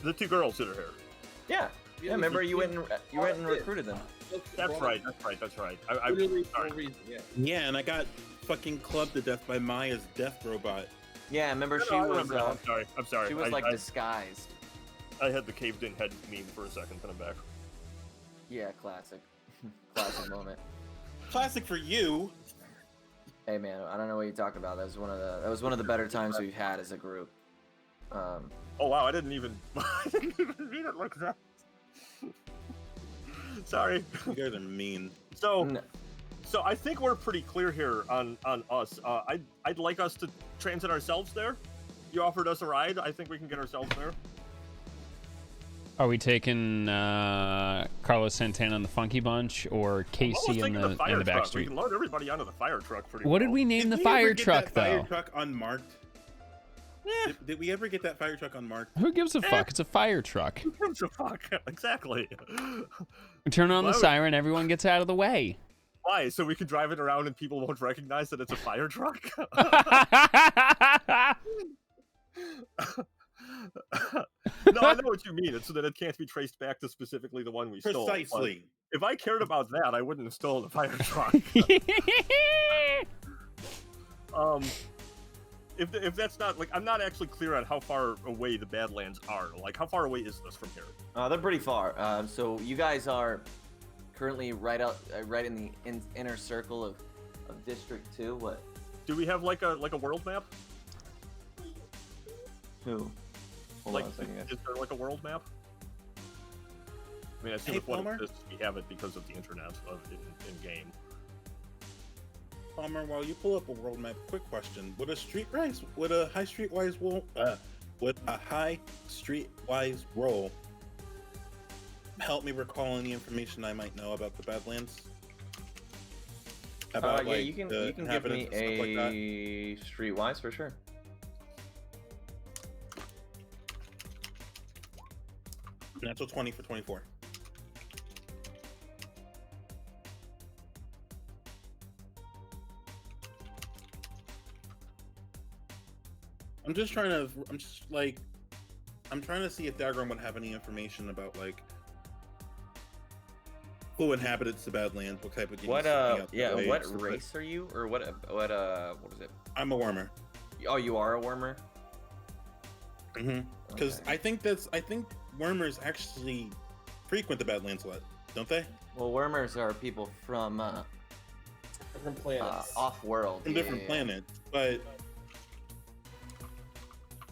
The 2 girls that are here. Yeah. Yeah, remember you went and recruited them. That's right. I literally sorry. no reason. Yeah. Yeah, and I got fucking clubbed to death by Maya's death robot. Yeah, remember No, she I was remember that. I'm sorry. she was like I disguised. had the caved-in head meme for a second, but I'm back. Yeah, classic. Classic moment. Classic for you. Hey man, I don't know what you're talking about. That was one of the better times we've had as a group. Oh wow, I didn't even read it like that. Sorry. You guys are mean. So No. I think we're pretty clear here on us. I'd like us to transit ourselves there. You offered us a ride. I think we can get ourselves there. Are we taking Carlos Santana and the Funky Bunch, or Casey and the We Backstreet? can load everybody onto the fire truck pretty What well. did we name the we fire ever get truck that though? Fire truck unmarked? Yeah. Did we ever get that fire truck unmarked? Who gives a fuck? It's a fire truck. Who gives a fuck? Exactly. We turn on the Why would- siren, everyone gets out of the way. Why? So we can drive it around and people won't recognize that it's a fire truck? No, I know what you mean. It's so that it can't be traced back to specifically the one we stole. But Precisely. if I cared about that, I wouldn't have stolen a fire truck. If that's not, like, I'm not actually clear on how far away the Badlands are. Like, how far away is this from here? They're pretty far. So you guys are currently right in the inner circle of District 2. What? Do we have like a world map? Who? Hold Like, on a second, guys. is there like a world map? I mean, I assume Hey, if one Palmer? exists, we have it because of the internet in game. Palmer, while you pull up a world map, quick question: would a high streetwise roll help me recall any information I might know about the Badlands? Yeah, like, you can the give me inhabitants and stuff like that? a streetwise for sure. Natural 20 for 24. I'm trying to see if Dagron would have any information about like who inhabits the Badlands, what type of games. What what stuff like- race are you, or what what is it? I'm a wormer. Oh, you are a wormer. Because Okay. I think wormers actually frequent the Badlands a lot, don't they? Well, wormers are people from Different planets. off-world. From different planets, but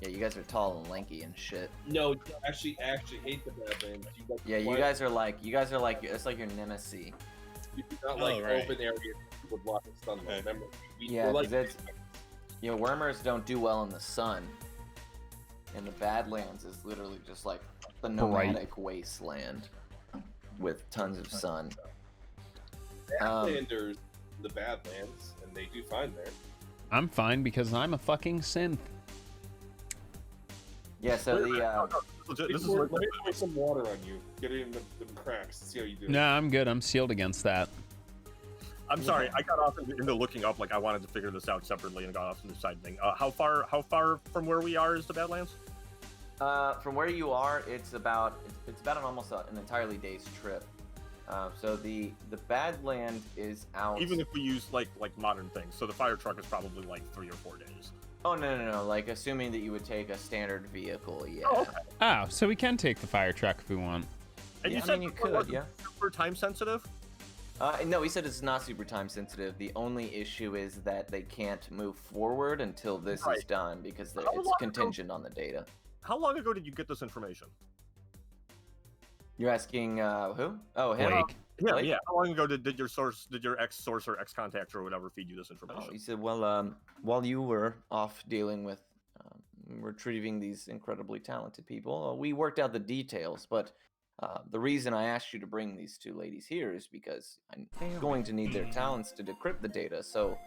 Yeah, you guys are tall and lanky and shit. No, you actually hate the Badlands. Yeah, you guys are like it's like your nemesis. You do not Oh, like right. open areas with lots of sunlight. Okay. Remember? Yeah, we're like 'cause it's wormers don't do well in the sun, and the Badlands is literally just like the nomadic wasteland with tons of sun. Badlanders, the Badlands, and they do fine there. I'm fine because I'm a fucking synth. Yeah, so the This is Let me pour some water on you. Get it in the cracks. See how you do. No, I'm good. I'm sealed against that. I'm sorry, I got off into looking up. Like, I wanted to figure this out separately and got off into the side thing. How far from where we are is the Badlands? from where you are, it's about an entirely day's trip. So the Badland is out. Even if we use like modern things, so the fire truck is probably like 3 or 4 days. Oh no! Like assuming that you would take a standard vehicle, yeah. Oh, okay. Oh, so we can take the fire truck if we want. And Yeah, you I said mean, you before it could, wasn't yeah. super time sensitive. No, he said it's not super time sensitive. The only issue is that they can't move forward until this is Right. done because How it's long ago- contingent on the data. How long ago did you get this information? You're asking who? Oh, him. Blake. Yeah, Blake? yeah. How long ago did your ex source or ex contact or whatever feed you this Oh, information? he said, well, while you were off dealing with retrieving these incredibly talented people, we worked out the details. But the reason I asked you to bring these two ladies here is because I'm going to need their talents to decrypt the data. So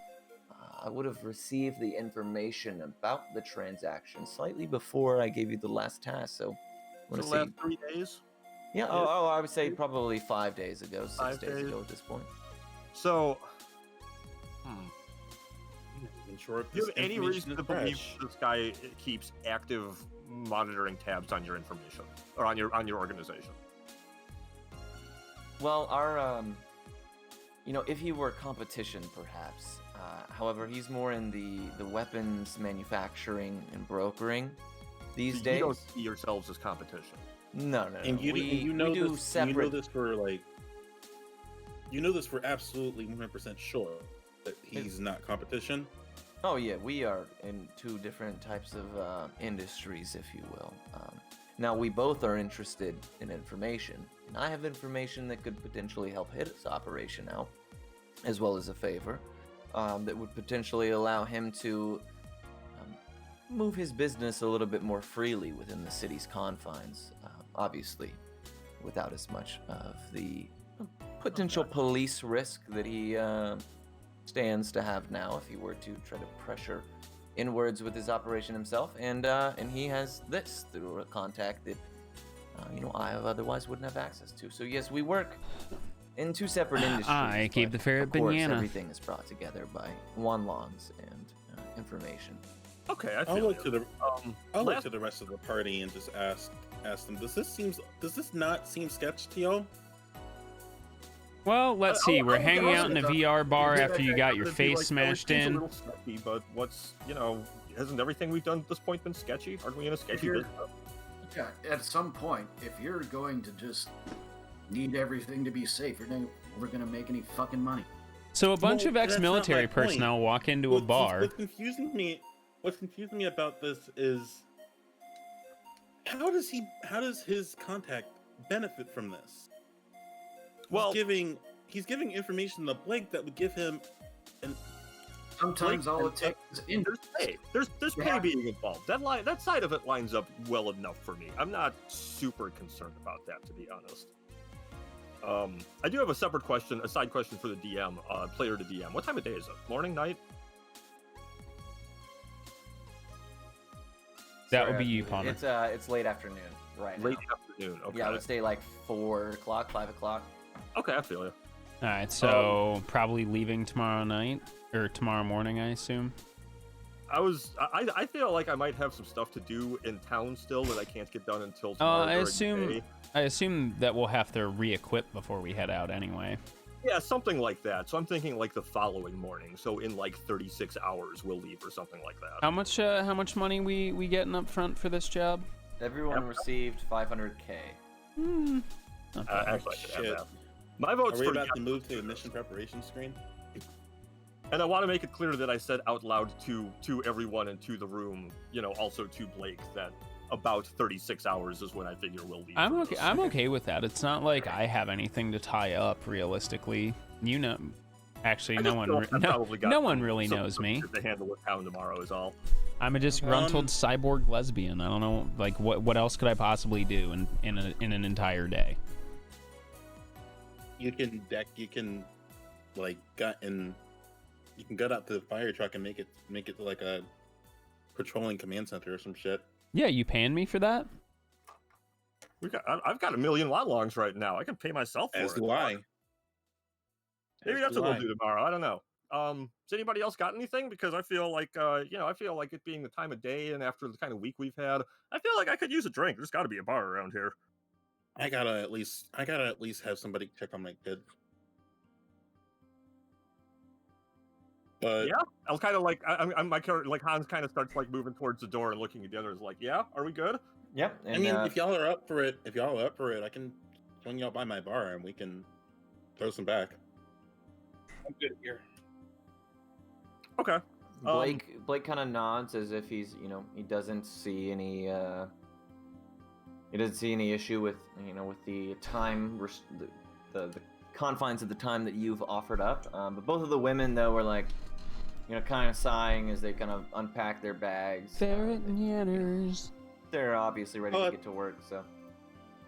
I would have received the information about the transaction slightly before I gave you the last task. So I want So to the see. last 3 days. Yeah. Oh, I would say probably 5 days ago, 6 5 days days. ago at this point. So, I'm sure if do you this have any information reason is to believe fresh. this guy keeps active monitoring tabs on your information or on your organization? Well, our, if he were competition, perhaps. However, he's more in the weapons manufacturing and brokering these So days. you don't see yourselves as competition. No. And you, we, and you know we do this, separate. You know this for like. You know this for absolutely 100% sure that he's not competition. Oh yeah, we are in two different types of industries, if you will. Now we both are interested in information, and I have information that could potentially help his operation out, as well as a favor that would potentially allow him to move his business a little bit more freely within the city's confines. Obviously, without as much of the potential police risk that he stands to have now if he were to try to pressure inwards with his operation himself. And he has this through a contact that I otherwise wouldn't have access to. So yes, we work in two separate industries. I gave the ferret of course, banana. everything is brought together by wanlongs and information. Okay, I I'll feel look to the I'll look last- to the rest of the party and just ask them. Does this not seem sketch to y'all? Well, let's see. We're hanging out in a VR bar Yeah, after you got your it'd be face like, smashed seems a in. little sketchy, but hasn't everything we've done at this point been sketchy? Aren't we in a sketchy you're- business? Yeah, at some point, if you're going to just need everything to be safe, you're never going to make any fucking money. So a bunch Well, of that's not ex-military my point. personnel walk into a bar. What's confusing me about this is how does his contact benefit from this? Well- he's giving information to Blake that would give him an Sometimes all it takes is There's pay. There's pay Yeah. being involved. That side of it lines up well enough for me. I'm not super concerned about that, to be honest. I do have a separate question, a side question for the DM, player to DM. What time of day is it? Morning, night? That would be you, Palmer. It's late afternoon right Late now. afternoon. Okay. Yeah, I would say like 4 o'clock, 5 o'clock. Okay, I feel you. All right, so probably leaving tomorrow night or tomorrow morning, I assume. I feel like I might have some stuff to do in town still that I can't get done until tomorrow. during the day. I assume that we'll have to re-equip before we head out anyway. Yeah, something like that. So I'm thinking like the following morning. So in like 36 hours we'll leave or something like that. How much money we getting up front for this job? Everyone received 500k. Not bad. Actually, I should have Shit. that. My Are vote's we for about yes. to move to the mission preparation screen? And I want to make it clear that I said out loud to everyone and to the room, also to Blake, that about 36 hours is when I figure we'll leave. I'm for okay. this. I'm okay with that. It's not like I have anything to tie up realistically. Actually, I no just one, feel re- like I've no, probably got no one really some knows me. shit to handle with town tomorrow is all. I'm a disgruntled cyborg lesbian. I don't know, like what else could I possibly do in an entire day? You can gut out to the fire truck and make it like a patrolling command center or some shit. Yeah, you paying me for that? I've got 1 million longs right now. I can pay myself for As it. do I. Maybe As that's do what I. we'll do tomorrow. I don't know. Has anybody else got anything? Because I feel like, I feel like it being the time of day and after the kind of week we've had, I feel like I could use a drink. There's got to be a bar around here. I gotta at least have somebody check on my kid. But Yeah, I was kind of like, my character, like Hans, kind of starts like moving towards the door and looking at the others, like, "Yeah, are we good?" Yep. And, I mean, if y'all are up for it, I can join y'all by my bar and we can throw some back. I'm good here. Okay. Blake kind of nods as if he doesn't see any issue with with the time the confines of the time that you've offered up. But both of the women though were like kind of sighing as they kind of unpack their bags. Ferret and Yanners. They're obviously ready to get to work. So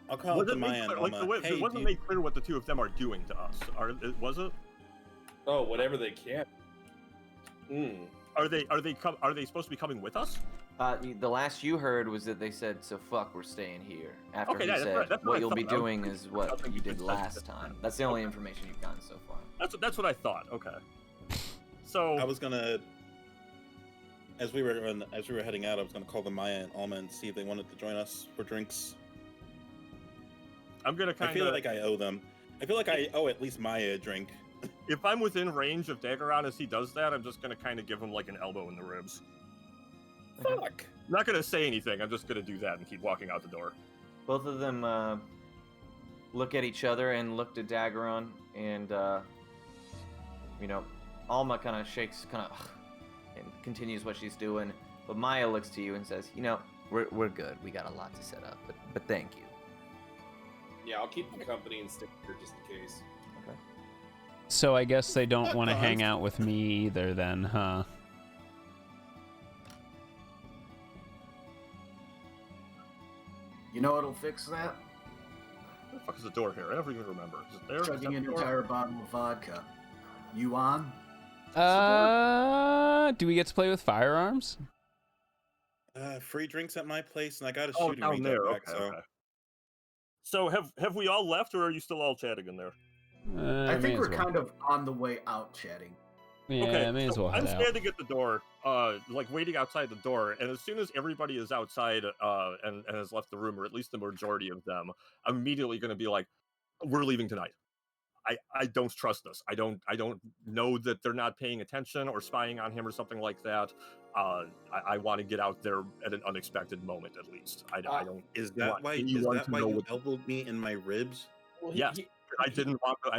I'll call Was up it to made Maya and clear- like, Alma. it Hey, wasn't made clear what the two of them are doing to us. Was it? Oh, whatever they can. Are they supposed to be coming with us? the last you heard was that they said, "So fuck, we're staying here." After Okay, he yeah, that's said, right, that's what "What I you'll be thought. I was doing is what thinking you you did said last that. time." That's the only information you've gotten so far. That's what I thought. Okay. So I was gonna, as we were heading out, I was gonna call them Maya and Alma and see if they wanted to join us for drinks. I'm gonna I kind feel of. like I owe them. I feel like I owe at least Maya a drink. If I'm within range of Daggeron as he does that, I'm just gonna kind of give him like an elbow in the ribs. Fuck. I'm not gonna say anything. I'm just gonna do that and keep walking out the door. Both of them look at each other and look to Daggeron, and Alma kind of shakes, and continues what she's doing. But Maya looks to you and says, we're good. We got a lot to set up, but thank you. Yeah, I'll keep them company and stick here just in case. So I guess they don't want to hang out with me either then, huh? You know what'll fix that? Where the fuck is the door here? I never even remember. Is it there? Is Chugging that an the door? entire bottle of vodka. You on? Do we get to play with firearms? Free drinks at my place, and I got a Oh, shooting down range there. out back, Okay, so okay. So have we all left, or are you still all chatting in there? I may think as we're well. kind of on the way out chatting. Yeah, Okay, may as so well I'm head out. standing at the door, like waiting outside the door, and as soon as everybody is outside and has left the room, or at least the majority of them, I'm immediately going to be like, "We're leaving tonight." I don't trust this. I don't know that they're not paying attention or spying on him or something like that. I want to get out there at an unexpected moment, at least. I don't. is want that why anyone to know you what- elbowed me in my ribs? Well, Yes. I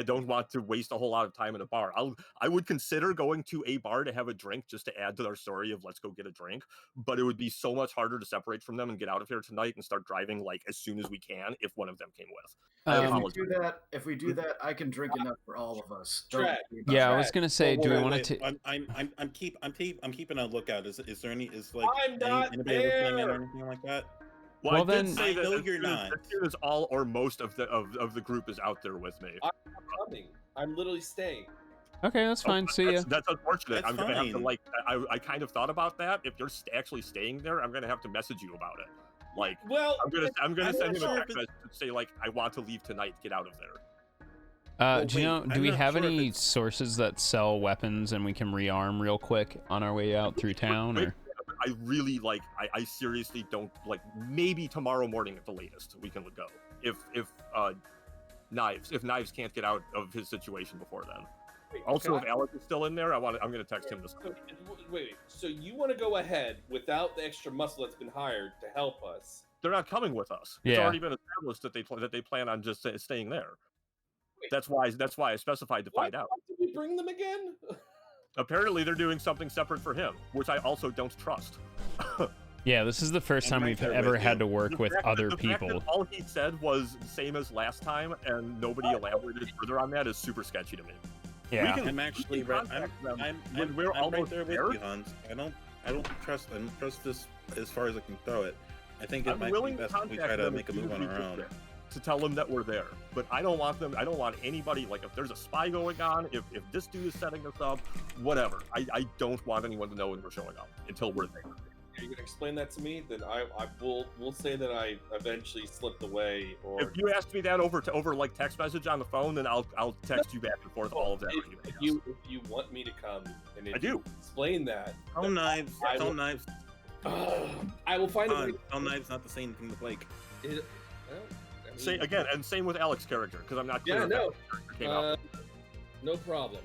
don't want to waste a whole lot of time in a bar. I would consider going to a bar to have a drink just to add to our story of let's go get a drink, but it would be so much harder to separate from them and get out of here tonight and start driving like as soon as we can if one of them came with. I apologize. If we do that, I can drink enough for all of us. Trek. worry about Yeah, it. I was gonna say, do we want to? I'm keeping a lookout. Is there any? Is like I'm not anybody listening in there. or anything like that? Well, Well, I did then- say I that know as you're soon as- not. as soon as all or most of the group is out there with me. Coming. I'm literally staying. Okay, that's fine. See ya. That's unfortunate. That's I'm gonna have to fine. like. I kind of thought about that. If you're actually staying there, I'm gonna have to message you about it. Like, Well, I'm gonna I'm send not him a sure text if message and say like, I want to leave tonight. Get out of there. Well, Do you wait, know? Do I'm we not have sure if any it's- sources that sell weapons and we can rearm real quick on our way out through town? Wait, Or I really like. I seriously don't like. Maybe tomorrow morning at the latest we can go. If Knives can't get out of his situation before then. Also, if Alec is still in there, I'm gonna text him this. Wait. So you want to go ahead without the extra muscle that's been hired to help us? They're not coming with us. It's Yeah. already been established that they plan on just staying there. That's why I specified to find out. Why did we bring them again? Apparently, they're doing something separate for him, which I also don't trust. yeah, this is the first I'm time right we've there ever with had you. to work The with fact other that- the fact that people. all he said was the same as last time, and nobody elaborated further on that is super sketchy to me. Yeah. can- I'm actually we can right. contact them I'm when we're right almost there with there. you, Hans. I don't trust this as far as I can throw it. I think it I'm might be willing to best if we contact try to them make a as soon move as on we our get own. there to tell them that we're there. But I don't want anybody, like, if there's a spy going on, if this dude is setting us up, whatever. I don't want anyone to know when we're showing up until we're there. Are you gonna explain that to me? Then we'll say that I eventually slipped away, or If you ask me that over like text message on the phone, then I'll text you back and forth all of that. if you want me to come and if I do. you explain that, Tell Knives. I Tell will- Knives. I will find a way. Hans, tell Knives not the same thing to Blake. Well, I mean, Say again, and same with Alex's character, because I'm not clear Yeah, if no. Alex's character came out. No problem.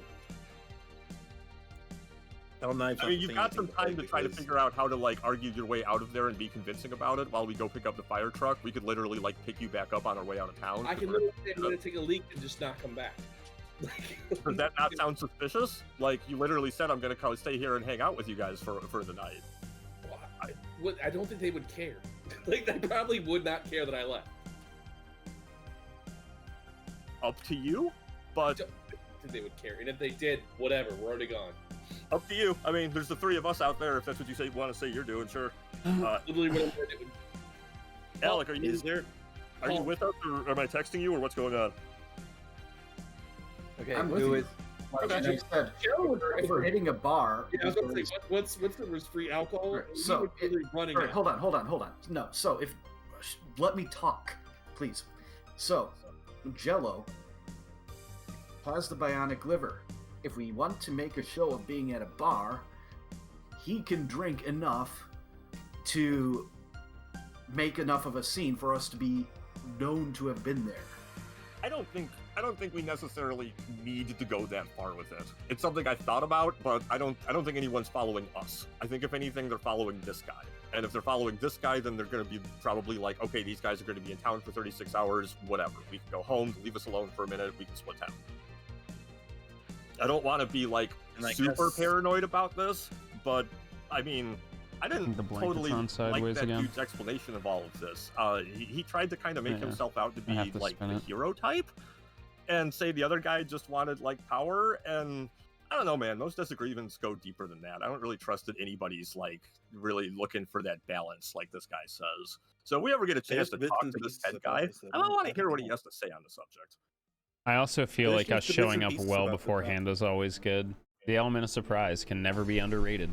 Tell Knives. I not mean, to you've say got some anything to Blake time to try to because- figure out how to like argue your way out of there and be convincing about it while we go pick up the fire truck. We could literally like pick you back up on our way out of town. I can literally say I'm gonna take a leak and just not come back. Does that not sound suspicious? Like you literally said, I'm gonna come stay here and hang out with you guys for the night. I don't think they would care. Like they probably would not care that I left. Up to you, but I don't think they would care. And if they did, whatever, we're already gone. up to you. I mean, there's the three of us out there. If that's what you want to say you're doing, sure. Literally, what I'm gonna do. Alec, are you Is there? with us, or am I texting you, or what's going on? Okay, I'm with who you. is? Like Okay. you said, we're hitting a bar. Yeah, I was gonna say, what's the was free alcohol? Right, He so was literally running. All right, it. hold on. No, so if let me talk, please. So, Jello has the bionic liver. If we want to make a show of being at a bar, he can drink enough to make enough of a scene for us to be known to have been there. I don't think we necessarily need to go that far with it. It's something I thought about, but I don't think anyone's following us. I think if anything, they're following this guy. And if they're following this guy, then they're going to be probably like, okay, these guys are going to be in town for 36 hours, whatever. We can go home, leave us alone for a minute, we can split town. I don't want to be like And I super guess- paranoid about this, but I mean, I didn't The blanket's totally on like sideways that again. dude's explanation of all of this. He tried to kind of make Yeah. himself out to I have be to like spin the it. hero type, and say the other guy just wanted like power. And I don't know, man. Most disagreements go deeper than that. I don't really trust that anybody's like really looking for that balance, like this guy says. So if we ever get a chance There's to talk bits to and this pieces head about guy, this that I don't we want to haven't hear what he told. has to say on the subject. I also feel There's like us just the bits showing and up pieces well about the beforehand is always good. The element of surprise can never be underrated.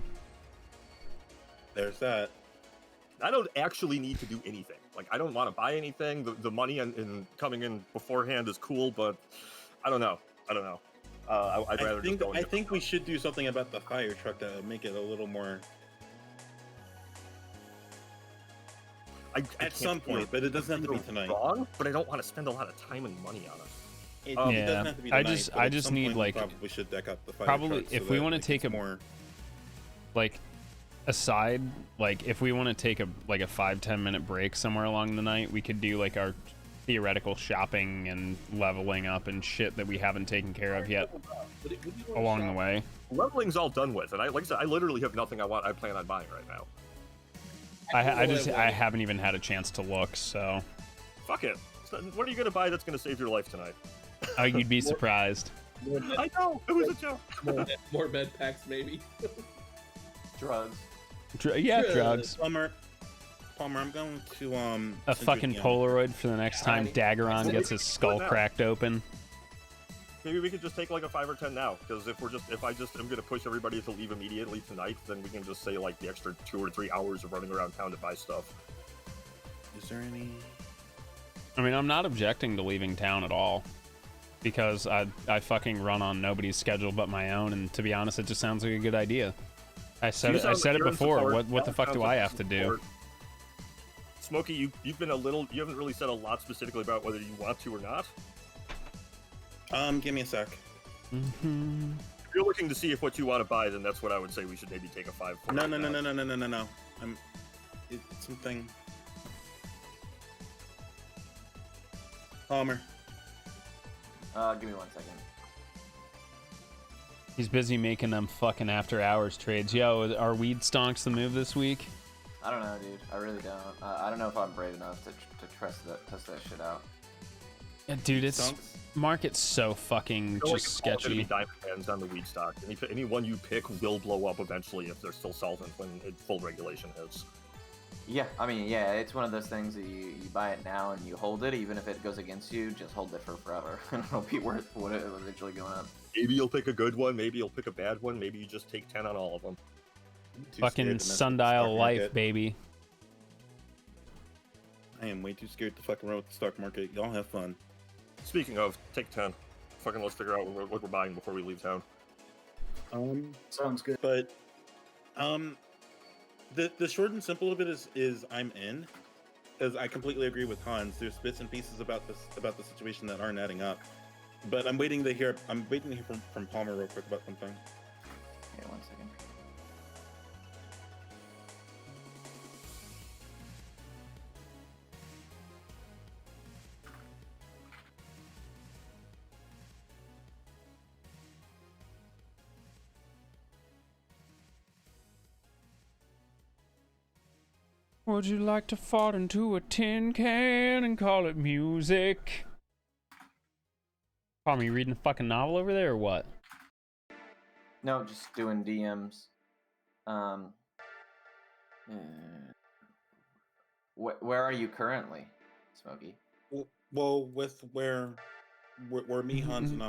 There's that. I don't actually need to do anything. Like, I don't want to buy anything. The money and coming in beforehand is cool, but I don't know. I'd rather just go. I think we should do something about the fire truck to make it a little more at some point, but it doesn't have to be tonight. Wrong, but I don't want to spend a lot of time and money on it. It Yeah, doesn't have to be I tonight, just- but I at just some need, point we like- probably should deck up the fire Probably, truck so if we that want to it take gets a more. like aside, like if we want to take a 5-10 minute break somewhere along the night, we could do like our theoretical shopping and leveling up and shit that we haven't taken care of yet along the way. Leveling's all done with, and like I said, I literally have nothing I plan on buying right now. I haven't even had a chance to look, so Fuck it. What are you gonna buy that's gonna save your life tonight? you'd be surprised. I know it was a joke. More med packs, maybe. Drugs. Drugs. Palmer, I'm going to A send you fucking DM. Polaroid for the next time Daggeron gets his skull cracked open. Maybe we could just take like a 5 or 10 now, because if I just am gonna push everybody to leave immediately tonight, then we can just say like the extra 2 or 3 hours of running around town to buy stuff. Is there any? I mean, I'm not objecting to leaving town at all, because I fucking run on nobody's schedule but my own, and to be honest, it just sounds like a good idea. I said it before. What the fuck do I have to do? Smokey, you haven't really said a lot specifically about whether you want to or not. Give me a sec. Mm-hmm. If you're looking to see if what you want to buy, then that's what I would say we should maybe take a 5. No. It's something. Palmer. Give me 1 second. He's busy making them fucking after hours trades. Yo, are weed stonks the move this week? I don't know, dude. I really don't. I don't know if I'm brave enough to test that shit out. Yeah, dude, it's Stonks? market's so fucking I feel like just it's all gonna be sketchy. diamond hands on the weed stock. Any one you pick will blow up eventually if they're still solvent when full regulation hits. Yeah, I mean, yeah, it's one of those things that you buy it now and you hold it, even if it goes against you, just hold it for forever. It'll be worth what it will eventually go up. Maybe you'll pick a good one, maybe you'll pick a bad one, maybe you just take 10 on all of them. Too Fucking scared to mess with the sundial stock life, market. baby. I am way too scared to fucking around with the stock market. Y'all have fun. Speaking of, take 10. Fucking let's figure out what we're buying before we leave town. Sounds good. But the short and simple of it is I'm in, because I completely agree with Hans. There's bits and pieces about the situation that aren't adding up. But I'm waiting to hear from Palmer real quick about something. Yeah, 1 second. Would you like to fall into a tin can and call it music? Palmer, you reading a fucking novel over there or what? No, just doing DMs. Where are you currently, Smokey? Well, with where me, Hans, and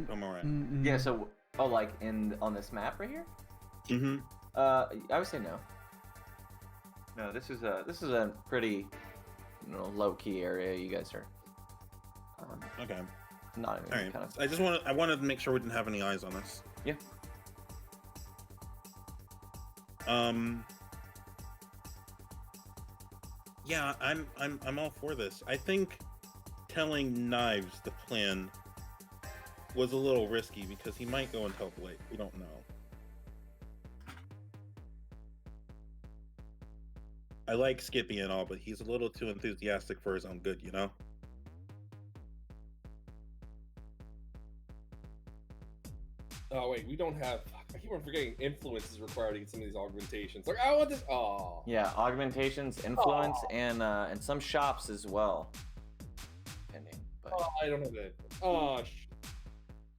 Palmer at. Yeah, so like on this map right here? Mm-hmm. I would say no. No, this is a pretty, low key area. You guys are Okay. not All even right. kind of. I wanted to make sure we didn't have any eyes on us. Yeah. Yeah, I'm all for this. I think telling Knives the plan was a little risky because he might go and tell Blake. We don't know. I like Skippy and all, but he's a little too enthusiastic for his own good, you know? Oh wait, we don't have. I keep on forgetting influence is required to get some of these augmentations. Like I want this. Oh. Yeah, augmentations, influence, and some shops as well. Depending, but Oh, I don't have that. Oh. I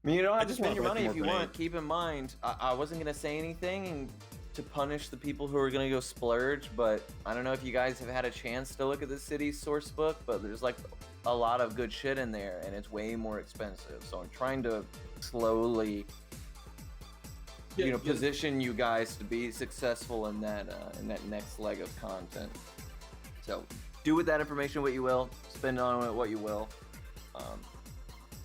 mean, you don't have to just spend want your to buy money some if you more want. Keep in mind, I wasn't gonna say anything to punish the people who are gonna go splurge, but I don't know if you guys have had a chance to look at the city's source book, but there's like a lot of good shit in there, and it's way more expensive. So I'm trying to slowly, position you guys to be successful in that next leg of content. So do with that information what you will, spend on it what you will.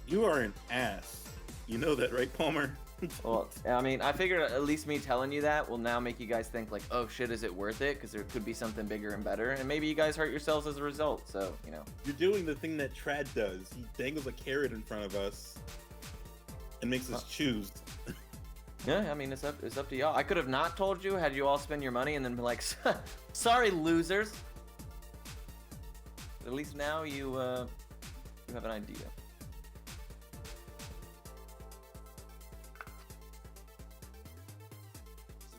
You are an ass. You know that, right, Palmer? Well, I mean, I figured at least me telling you that will now make you guys think like, oh shit, is it worth it? Because there could be something bigger and better, and maybe you guys hurt yourselves as a result. So, You're doing the thing that Trad does. He dangles a carrot in front of us and makes us choose. Yeah, I mean, it's up to y'all. I could have not told you had you all spend your money and then be like, sorry, losers. But at least now you have an idea.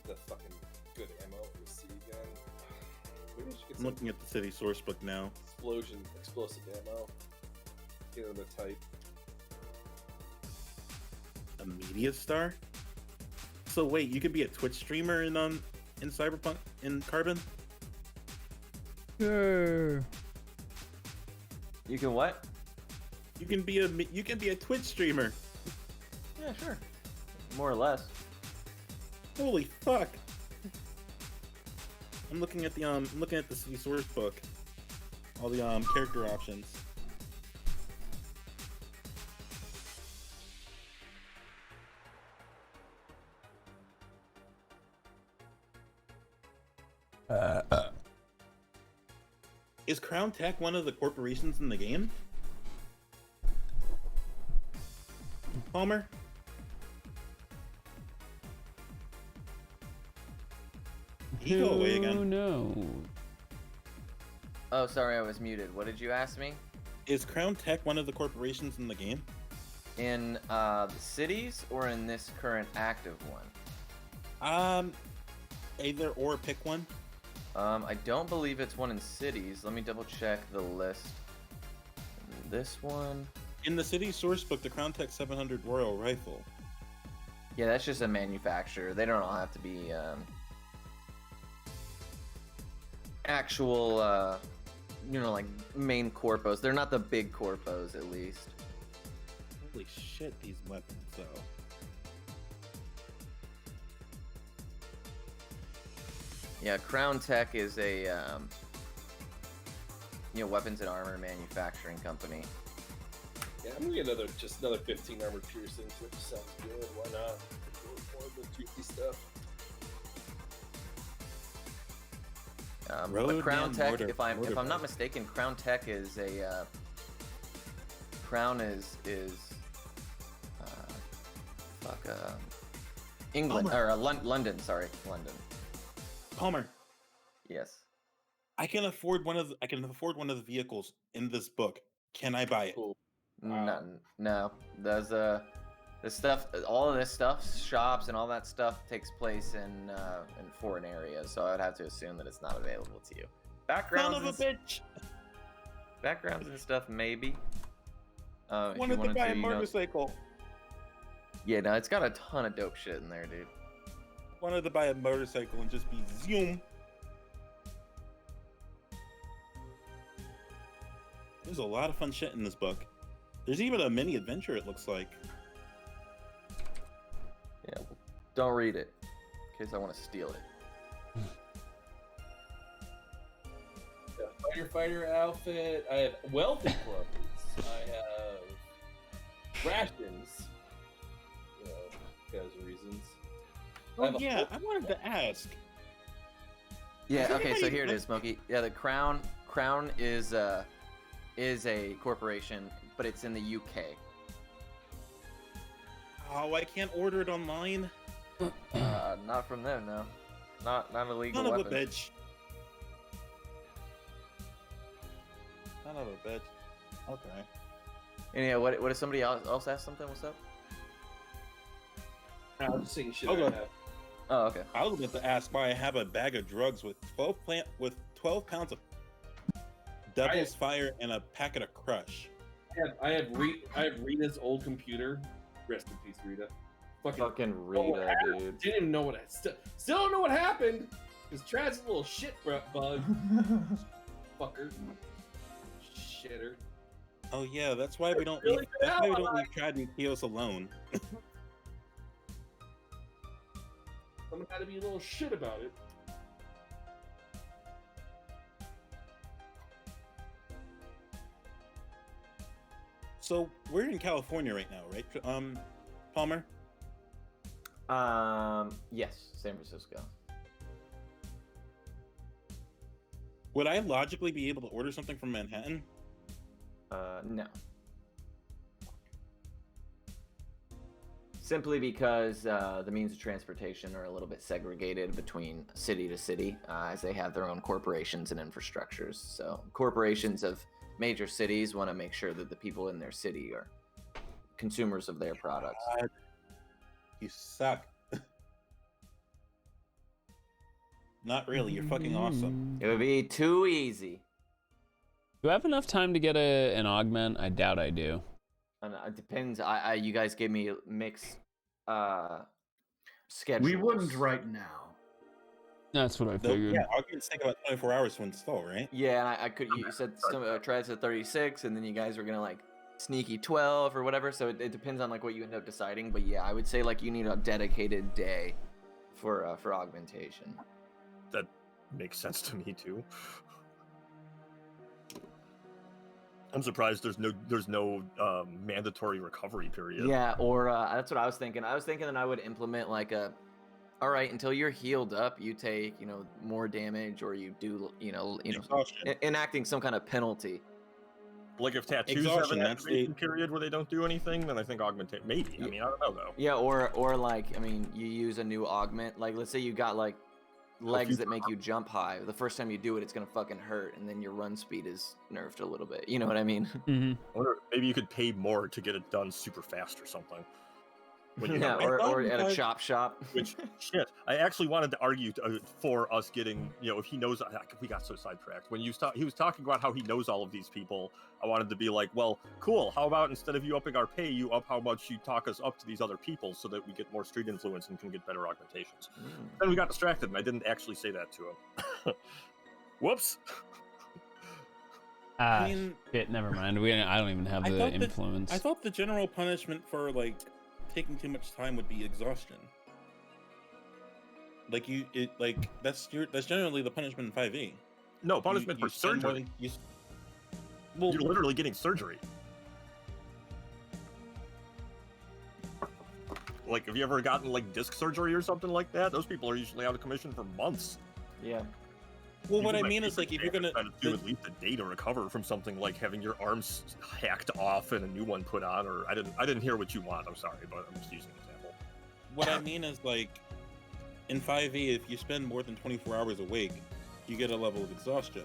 The fucking good ammo we see again. Maybe we should get I'm some looking at the city source book now. explosive ammo. Get them to type. A media star? So wait, you could be a Twitch streamer in Cyberpunk in Carbon? Yeah. You can what? You can be a Twitch streamer. Yeah, sure. More or less. Holy fuck! I'm looking at the city source book. All the character options. Is Crown Tech one of the corporations in the game? Palmer? He go away Oh again. no. Oh, sorry, I was muted. What did you ask me? Is Crown Tech one of the corporations in the game? In the cities or in this current active one? Either or, pick one. I don't believe it's one in cities. Let me double check the list. This one. In the city source book, the Crown Tech 700 Royal Rifle. Yeah, that's just a manufacturer. They don't all have to be actual, like main corpos. They're not the big corpos, at least. Holy shit, these weapons, though. Yeah, Crown Tech is a weapons and armor manufacturing company. Yeah, I'm gonna get another 15 armor piercings, which sounds good. Why not? More of the juicy stuff. But Crown Roadman Tech, mortar- if I'm mortar not bow. mistaken, Crown Tech is a Crown is England Palmer. or London. Sorry, London. Palmer, Yes. I can afford one of the vehicles in this book. Can I buy it? Cool. Wow. No. There's this stuff. All of this stuff, shops and all that stuff, takes place in foreign areas. So I'd have to assume that it's not available to you. Son Backgrounds, of a bitch! backgrounds and stuff, maybe. If you Wanted to buy a you know- motorcycle. Yeah, no, it's got a ton of dope shit in there, dude. Wanted to buy a motorcycle and just be zoom. There's a lot of fun shit in this book. There's even a mini adventure, it looks like. Yeah, don't read it, in case I want to steal it. Firefighter outfit. I have wealthy clothes. I have rations. Because of reasons. I have a Yeah, full- I wanted to ask. Yeah, Is okay, so anybody- here it is, Smokey. Yeah, the Crown is a corporation, but it's in the UK. Oh, I can't order it online? Not from them, no. Not illegal Son of a weapon. bitch. Son of a bitch. Okay. Anyhow, what if somebody else asked something? What's up? I'm just saying shit. Okay. I have. Oh, okay. I was about to ask why I have a bag of drugs with 12 pounds of Devil's Fire and a packet of Crush. I have Rita's old computer. Rest in peace, Rita. Fucking know what Rita, happened. dude. Didn't even know what still don't know what happened. Cause Trad's a little shit bug. Fucker. Shitter. Oh yeah, that's why we don't Really leave. good That's why we ally. don't leave Trad and Kios alone. Someone had to be a little shit about it. So we're in California right now, right? Palmer. Yes, San Francisco. Would I logically be able to order something from Manhattan? No. Simply because the means of transportation are a little bit segregated between city to city, as they have their own corporations and infrastructures. So corporations of major cities want to make sure that the people in their city are consumers of their products. You suck. Not really. You're fucking awesome. It would be too easy. Do I have enough time to get an augment? I doubt I do. And it depends. You guys gave me mixed schedules. We wouldn't right now. That's what I figured. Yeah, augments take about 24 hours to install, right? Yeah, and I could. You said try to 36, and then you guys were gonna like sneaky 12 or whatever. So it depends on like what you end up deciding. But yeah, I would say like you need a dedicated day for augmentation. That makes sense to me too. I'm surprised there's no mandatory recovery period. Yeah, or that's what I was thinking. I was thinking that I would implement like all right, until you're healed up, you take more damage, or you do Exhaustion. enacting some kind of penalty. Like if tattoos Exhaustion, have an that's activation period where they don't do anything, then I think augmentation maybe. I mean, I don't know though. Yeah, or like you use a new augment. Like let's say you got like legs that make you jump high. The first time you do it, it's gonna fucking hurt, and then your run speed is nerfed a little bit. You know what I mean? Mm-hmm. I wonder, maybe you could pay more to get it done super fast or something. When you Yeah, have- or at a chop shop. Which shit, I actually wanted to argue for us getting, if he knows, we got so sidetracked. When he was talking about how he knows all of these people, I wanted to be like, well, cool. How about instead of you upping our pay, you up how much you talk us up to these other people so that we get more street influence and can get better augmentations. Then we got distracted, and I didn't actually say that to him. Whoops. I mean, shit, never mind. I don't even have the influence. I thought the general punishment for like taking too much time would be exhaustion. Like that's generally the punishment in 5e. No, punishment for surgery. You're literally getting surgery. Like, have you ever gotten like disc surgery or something like that? Those people are usually out of commission for months. Yeah. Well, what I mean is like if you're gonna do at least a day to recover from something like having your arms hacked off and a new one put on, or I didn't hear what you want. I'm sorry, but I'm just using an example. What I mean is like in 5e, if you spend more than 24 hours awake, you get a level of exhaustion,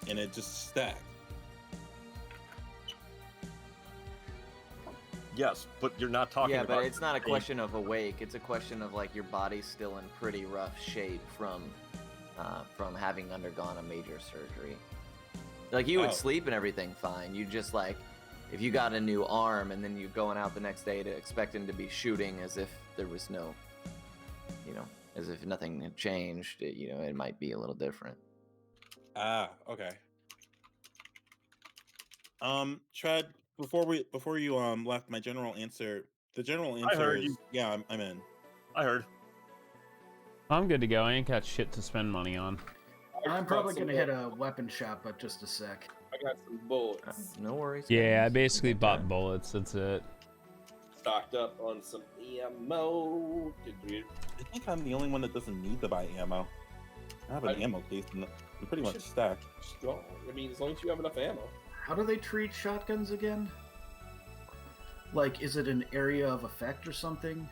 and it just stacks. Yes, but you're not talking about... Yeah, but it's not a question of awake. It's a question of, like, your body's still in pretty rough shape from having undergone a major surgery. Like, you would sleep and everything fine. You just, like, if you got a new arm and then you're going out the next day to expecting to be shooting as if there was no, as if nothing had changed, it might be a little different. Ah, okay. Tread, before you left, my general answer. The general answer is yeah, I'm in. I heard. I'm good to go. I ain't got shit to spend money on. I'm probably gonna hit a weapon shop, but just a sec. I got some bullets. No worries. Yeah, I basically bought bullets. That's it. Stocked up on some ammo. I think I'm the only one that doesn't need to buy ammo. I have an ammo case and I'm pretty much stacked. Strong. I mean, as long as you have enough ammo. How do they treat shotguns again? Like, is it an area of effect or something?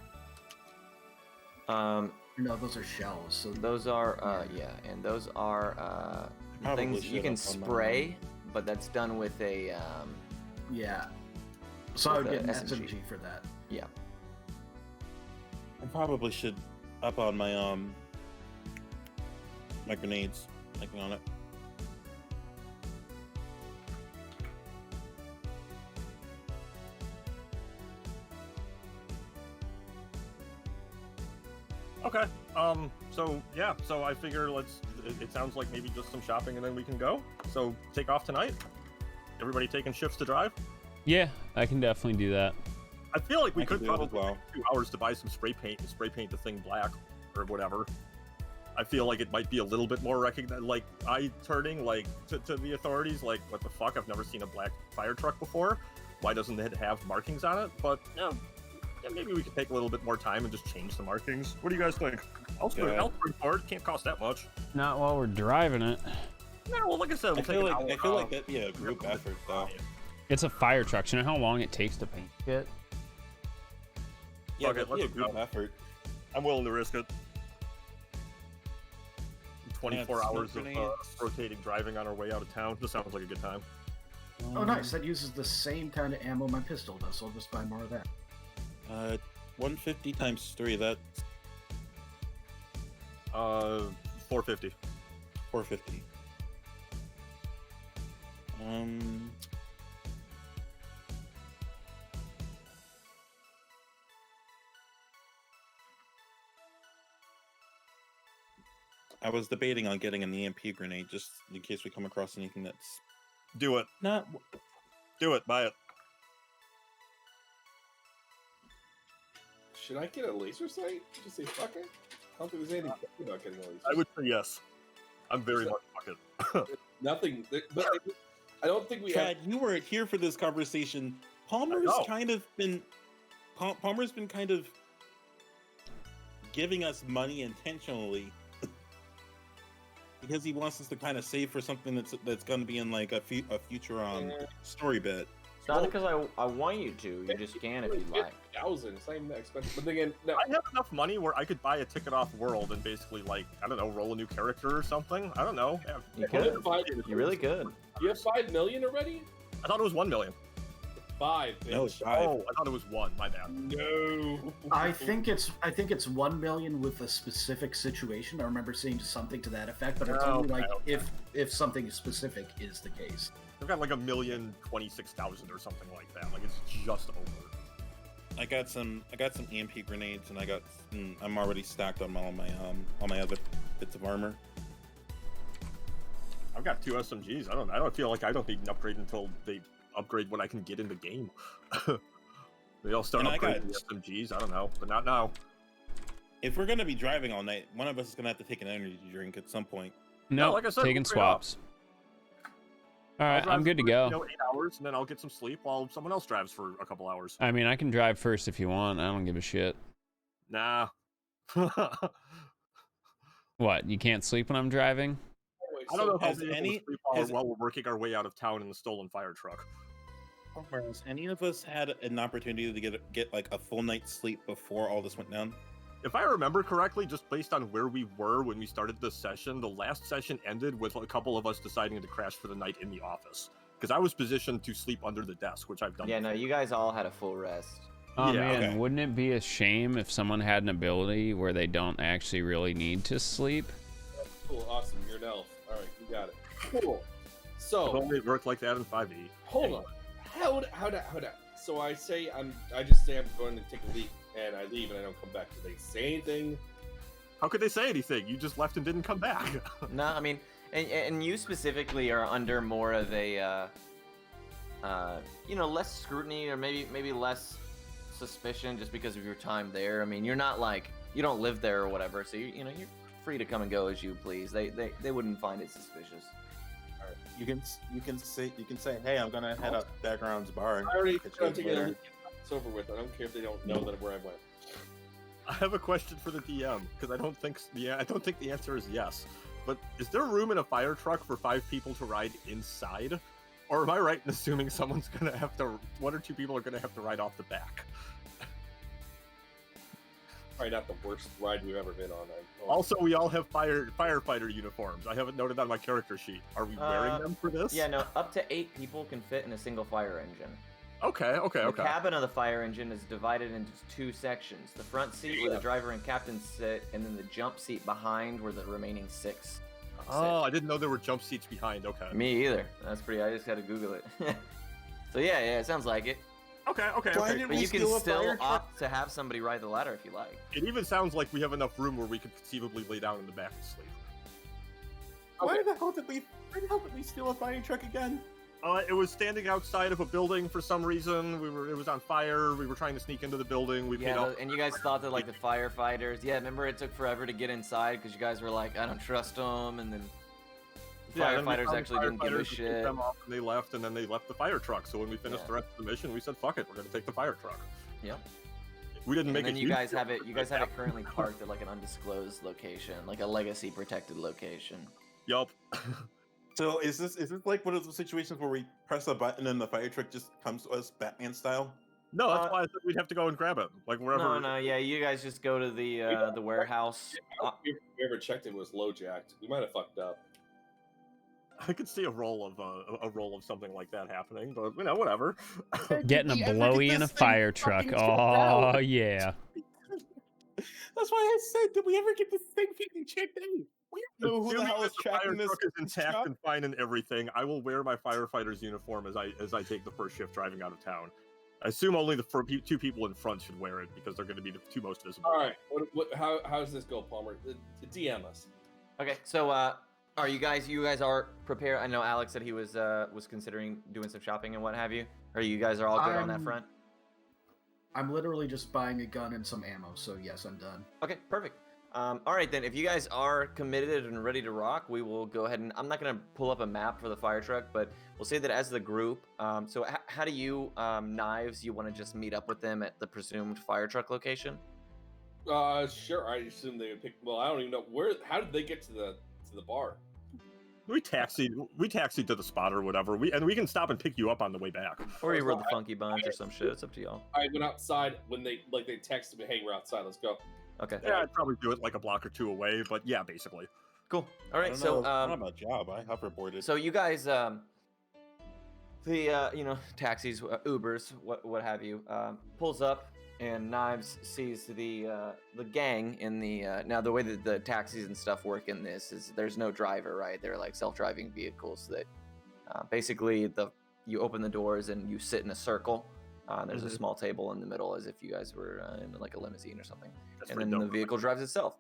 No, those are shells. So those are and those are things you can spray, but that's done with a yeah. So I would get an SMG. SMG for that. Yeah. I probably should up on my my grenades. Thinking on it. Okay. So yeah. So I figure it sounds like maybe just some shopping and then we can go. So take off tonight. Everybody taking shifts to drive. Yeah, I can definitely do that. I feel like we I can could do it as probably well. take 2 hours to buy some spray paint and spray paint the thing black or whatever. I feel like it might be a little bit more like eye-turning, like to the authorities. Like, what the fuck? I've never seen a black fire truck before. Why doesn't it have markings on it? But yeah, maybe we could take a little bit more time and just change the markings. What do you guys think? I'll spring for it. Can't cost that much. Not while we're driving it. No, well, like I said, I feel like that'd be a group effort, though. It's a fire truck. Do you know how long it takes to paint it? Yeah, Fuck it, that'd be a let's group go. effort. I'm willing to risk it. 24 Yeah, hours smoke of grenades. rotating driving on our way out of town. This sounds like a good time. Oh, nice. That uses the same kind of ammo my pistol does, so I'll just buy more of that. 150 times 3, that's 450. 450. I was debating on getting an EMP grenade just in case we come across anything that's Do it. not. Do it. Buy it. Should I get a laser sight? Just say fuck it. I don't think there's anything bad about getting a laser. I would say yes. I'm very much fuck it. Nothing. But I don't think we Chad, you weren't here for this conversation. Palmer's know. kind of been. Palmer's been kind of giving us money intentionally because he wants us to kind of save for something that's going to be in like a future story bit. It's not because I want you to. You just can if you like. 1,000. It's not even that expensive. But then again, no. I have enough money where I could buy a ticket off World and basically, like, I don't know, roll a new character or something. I don't know. Yeah. You could. You really could. You have 5 million already? I thought it was 1 million. 5. No, bitch. 5. Oh, I thought it was 1. My bad. No. I think it's 1 million with a specific situation. I remember seeing something to that effect, but it's only like if something specific is the case. I've got like 1,026,000 or something like that. Like it's just over. I got some EMP grenades, and I'm already stacked on all my other bits of armor. I've got 2 SMGs. I don't feel like I don't need an upgrade until they upgrade what I can get in the game. They all start And I upgrading the SMGs. I don't know, but not now. If we're gonna be driving all night, one of us is gonna have to take an energy drink at some point. No, like I said, taking we'll trade off. swaps. All right, I'll drive I'm good to for, go. 8 hours, and then I'll get some sleep while someone else drives for a couple hours. I mean, I can drive first if you want. I don't give a shit. Nah. What? You can't sleep when I'm driving? I don't know how has we'll be able any- to sleep has- while we're working our way out of town in the stolen fire truck. Has any of us had an opportunity to get like a full night's sleep before all this went down? If I remember correctly, just based on where we were when we started this session, the last session ended with a couple of us deciding to crash for the night in the office. Because I was positioned to sleep under the desk, which I've done. Yeah, no, before. you guys all had a full rest. Oh Yeah, man, okay. wouldn't it be a shame if someone had an ability where they don't actually really need to sleep? Cool, awesome. You're an elf. All right, you got it. Cool. If So, only it worked like that in 5e. hold on. Hold on. So I say I just say I'm going to take a leak, and I leave, and I don't come back. Do they say anything? How could they say anything? You just left and didn't come back. No, I mean, and you specifically are under more of a, less scrutiny or maybe less suspicion just because of your time there. I mean, you're not like you don't live there or whatever, so you're free to come and go as you please. They wouldn't find it suspicious. You can say, hey, I'm gonna head up Background's bar. I already Catch I'm you taking a later. leak. It's over with. I don't care if they don't know that where I went. I have a question for the DM because I don't think the answer is yes. But is there room in a fire truck for 5 people to ride inside? Or am I right in assuming one or two people are gonna have to ride off the back? Probably not the worst ride we've ever been on. Also, we all have firefighter uniforms. I haven't noted on my character sheet. Are we wearing them for this? Yeah, no, up to 8 people can fit in a single fire engine. Okay. The cabin of the fire engine is divided into 2 sections. The front seat where the driver and captain sit, and then the jump seat behind where the remaining 6 Oh, I didn't know there were jump seats behind. Okay. Me either. That's pretty. I just had to Google it. So yeah, it sounds like it. Okay. Why didn't But we you can steal a still fire truck? opt to have somebody ride the ladder if you like. It even sounds like we have enough room where we could conceivably lay down in the back and sleep. Why the hell did we steal a fire truck again? It was standing outside of a building for some reason. It was on fire. We were trying to sneak into the building. We paid Yeah, off. and you guys thought that like the firefighters. Yeah, remember it took forever to get inside because you guys were like, I don't trust them, and then the Then we firefighters found actually didn't give a firefighters, we picked shit. them up, and they left, and then they left the fire truck. So when we finished Yeah. the rest of the mission, we said, "Fuck it, we're gonna take the fire truck." Yep. We didn't And make then it. you guys have it. You guys have it currently parked at like an undisclosed location, like a legacy protected location. Yup. So is this like one of those situations where we press a button and the fire truck just comes to us Batman style? No, that's why I said we'd have to go and grab it, like wherever. No, yeah, you guys just go to the warehouse. I don't think if we ever checked it was low jacked. We might have fucked up. I could see a roll of something like that happening, but whatever. Getting a blowy in a fire truck. Oh yeah. That's why I said, did we ever get this thing fucking checked out? We don't know who the Assuming hell that is the fire tracking this. truck is intact truck. and fine and everything, I will wear my firefighter's uniform as I take the first shift driving out of town. I assume only the two people in front should wear it because they're going to be the two most visible. All right. How does this go, Palmer? DM us. Okay, so are you guys are prepared? I know Alex said he was considering doing some shopping and what have you. Or you guys are all good on that front? I'm literally just buying a gun and some ammo, so yes, I'm done. Okay, perfect. All right then, if you guys are committed and ready to rock, we will go ahead and I'm not gonna pull up a map for the fire truck, but we'll say that as the group. So how do you, Knives? You want to just meet up with them at the presumed fire truck location? Sure. I assume they would pick. Well, I don't even know where. How did they get to the bar? We taxied to the spot or whatever. We can stop and pick you up on the way back. Or you rode the Funky Bunch or some shit. It's up to y'all. I went outside when they texted me, "Hey, we're outside. Let's go." Okay. Yeah, I'd probably do it like a block or two away, but yeah, basically. Cool. All I right. don't So know, it's not my job. I hoverboarded. So you guys, taxis, Ubers, what have you, pulls up, and Knives sees the gang in the. Now the way that the taxis and stuff work in this is there's no driver, right? They're like self-driving vehicles that basically you open the doors and you sit in a circle. There's a small table in the middle as if you guys were in like a limousine or something, and then the vehicle drives itself.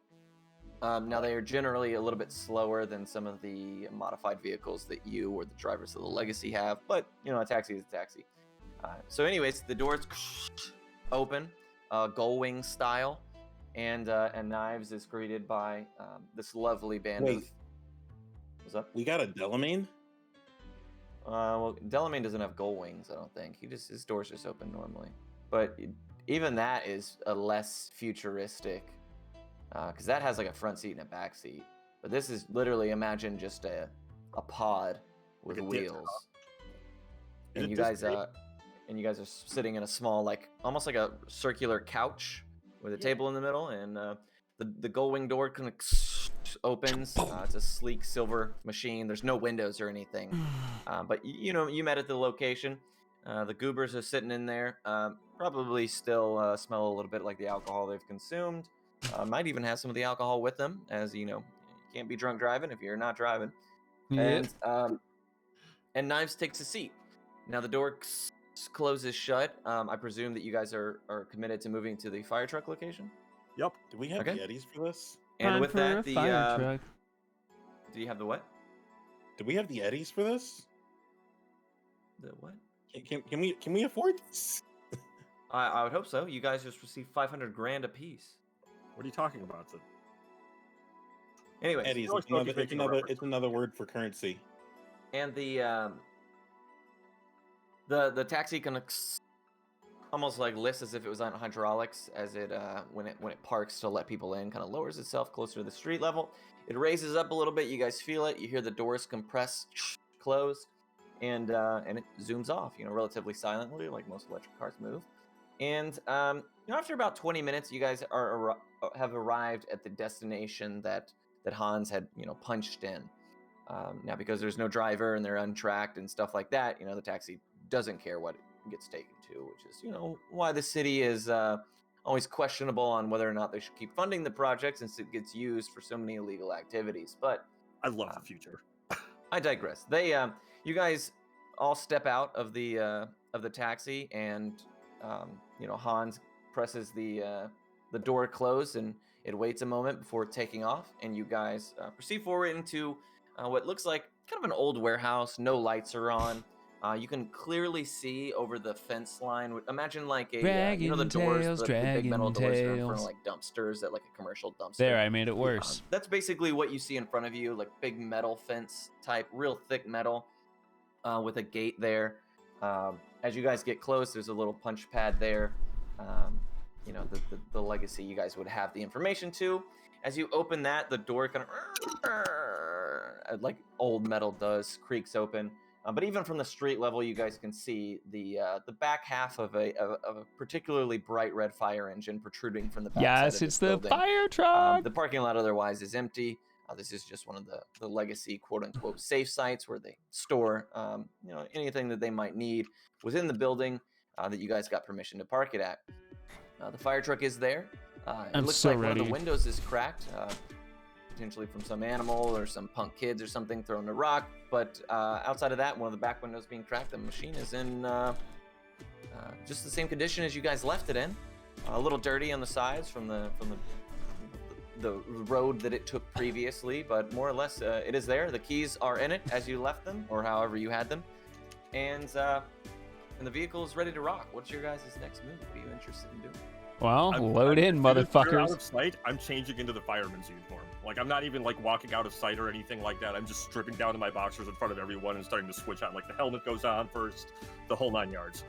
Now they are generally a little bit slower than some of the modified vehicles that you or the drivers of the Legacy have, but a taxi is a taxi. So anyways, the doors open, Gullwing style, and Knives is greeted by this lovely band of... What's up? We got a Delamain? Well, Delamain doesn't have gull wings, I don't think. His doors just open normally. But even that is a less futuristic, because that has like a front seat and a back seat. But this is literally, imagine just a pod with Like a wheels. Is And it you this guys are sitting in a small, like almost like a circular couch with a table in the middle, and the gull wing door kind of opens. It's a sleek silver machine. There's no windows or anything. But you met at the location. The goobers are sitting in there. Probably still smell a little bit like the alcohol they've consumed. Might even have some of the alcohol with them, as you can't be drunk driving if you're not driving. And Knives takes a seat. Now the door closes shut. I presume that you guys are committed to moving to the fire truck location. Yep. Do we have Okay. Yetis for this? And with that, the fire truck. do you have the what? Do we have the Eddies for this? The what? Can we afford this? I would hope so. You guys just received 500 grand apiece. What are you talking about? Anyway, Eddies. always feel like you're making a reference. It's another word for currency. and the taxi kind of almost like lifts as if it was on hydraulics as it when it parks to let people in, kind of lowers itself closer to the street level. It raises up a little bit. You guys feel it. You hear the doors compress, close, and it zooms off. Relatively silently, like most electric cars move. And after about 20 minutes, you guys have arrived at the destination that Hans had punched in. Now, because there's no driver and they're untracked and stuff like that, the taxi doesn't care what it gets taken to, which is why the city is always questionable on whether or not they should keep funding the project since it gets used for so many illegal activities. But I love the future. I digress. You guys all step out of the taxi, and Hans presses the door closed, and it waits a moment before taking off, and you guys proceed forward into what looks like kind of an old warehouse. No lights are on. You can clearly see over the fence line. Imagine like a the doors, the big metal doors that are in front of like dumpsters at like a commercial dumpster. There, I made it worse. That's basically what you see in front of you, like big metal fence type, real thick metal, with a gate there. As you guys get close, there's a little punch pad there. The legacy you guys would have the information to. As you open that, the door kind of like old metal does creaks open. But even from the street level, you guys can see the back half of a particularly bright red fire engine protruding from the back. Yes, it's the fire truck. The parking lot otherwise is empty. This is just one of the legacy quote unquote safe sites where they store anything that they might need within the building that you guys got permission to park it at. The fire truck is there. It looks so like ready. One of the windows is cracked. Potentially from some animal or some punk kids or something throwing a rock, but outside of that, one of the back windows being cracked, the machine is in just the same condition as you guys left it in. A little dirty on the sides from the road that it took previously, but more or less it is there. The keys are in it as you left them, or however you had them, and the vehicle is ready to rock. What's your guys' next move? What are you interested in doing? Well, load in, motherfuckers. Out of sight, I'm changing into the fireman's uniform. Like, I'm not even, like, walking out of sight or anything like that. I'm just stripping down to my boxers in front of everyone and starting to switch out. Like, the helmet goes on first, the whole 9 yards.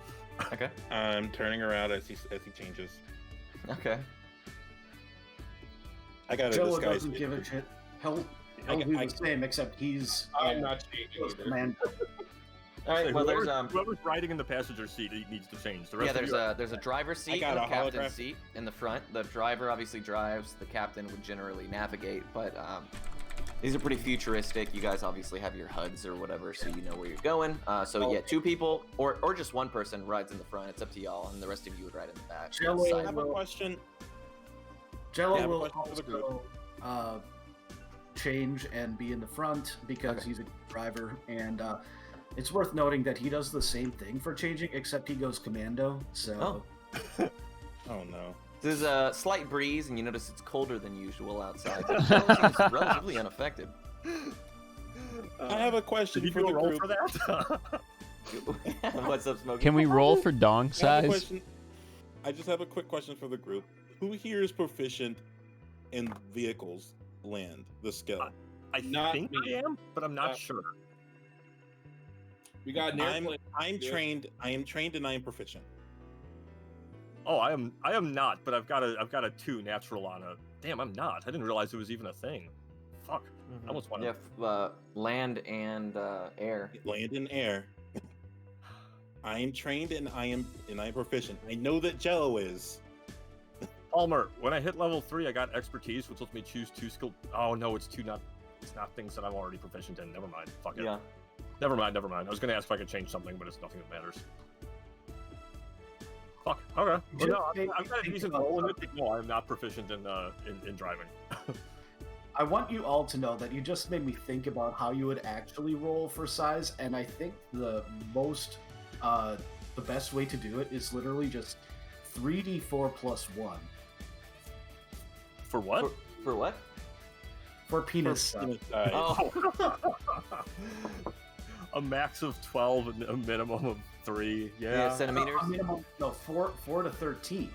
Okay. I'm turning around as he changes. Okay. I got a Joe disguise. doesn't give a shit. He'll do the same, except he's I'm not changing either. man. All right. Well, there's whoever's riding in the passenger seat needs to change. The rest there's a driver's seat and a captain's seat in the front. The driver obviously drives. The captain would generally navigate, but these are pretty futuristic. You guys obviously have your HUDs or whatever, so you know where you're going. So 2 people or just 1 person rides in the front. It's up to y'all, and the rest of you would ride in the back. Jello, I have a question. Jello will also change and be in the front because he's a driver, and it's worth noting that he does the same thing for changing, except he goes commando. So, Oh no. There's a slight breeze, and you notice it's colder than usual outside. But Jello seems relatively unaffected. I have a question for the roll group. for that? What's up, Smokey? Can we roll for dong size? I just have a quick question for the group. Who here is proficient in vehicles, land, the skill? I think I am, but I'm not sure. We got an airplane. I am trained and I am proficient. Oh, I am not, but I've got a 2 natural on a. Damn, I'm not. I didn't realize it was even a thing. Fuck. I almost wanted. Yeah, land and air. Land and air. I am trained and I am proficient. I know that Jello is. Palmer, when I hit level 3, I got expertise, which lets me choose 2 skill. Oh no, it's not things that I'm already proficient in. Never mind. Fuck it. Yeah. Never mind. I was gonna ask if I could change something, but it's nothing that matters. Fuck. Okay. Well, no, I've got a decent roll in it, but no, I'm not proficient in driving. I want you all to know that you just made me think about how you would actually roll for size, and I think the best way to do it is literally just 3d4 plus 1. For what? For what? For penis size. Oh. A max of 12 and a minimum of 3. Yeah, centimeters. A minimum, no, 4 to 13.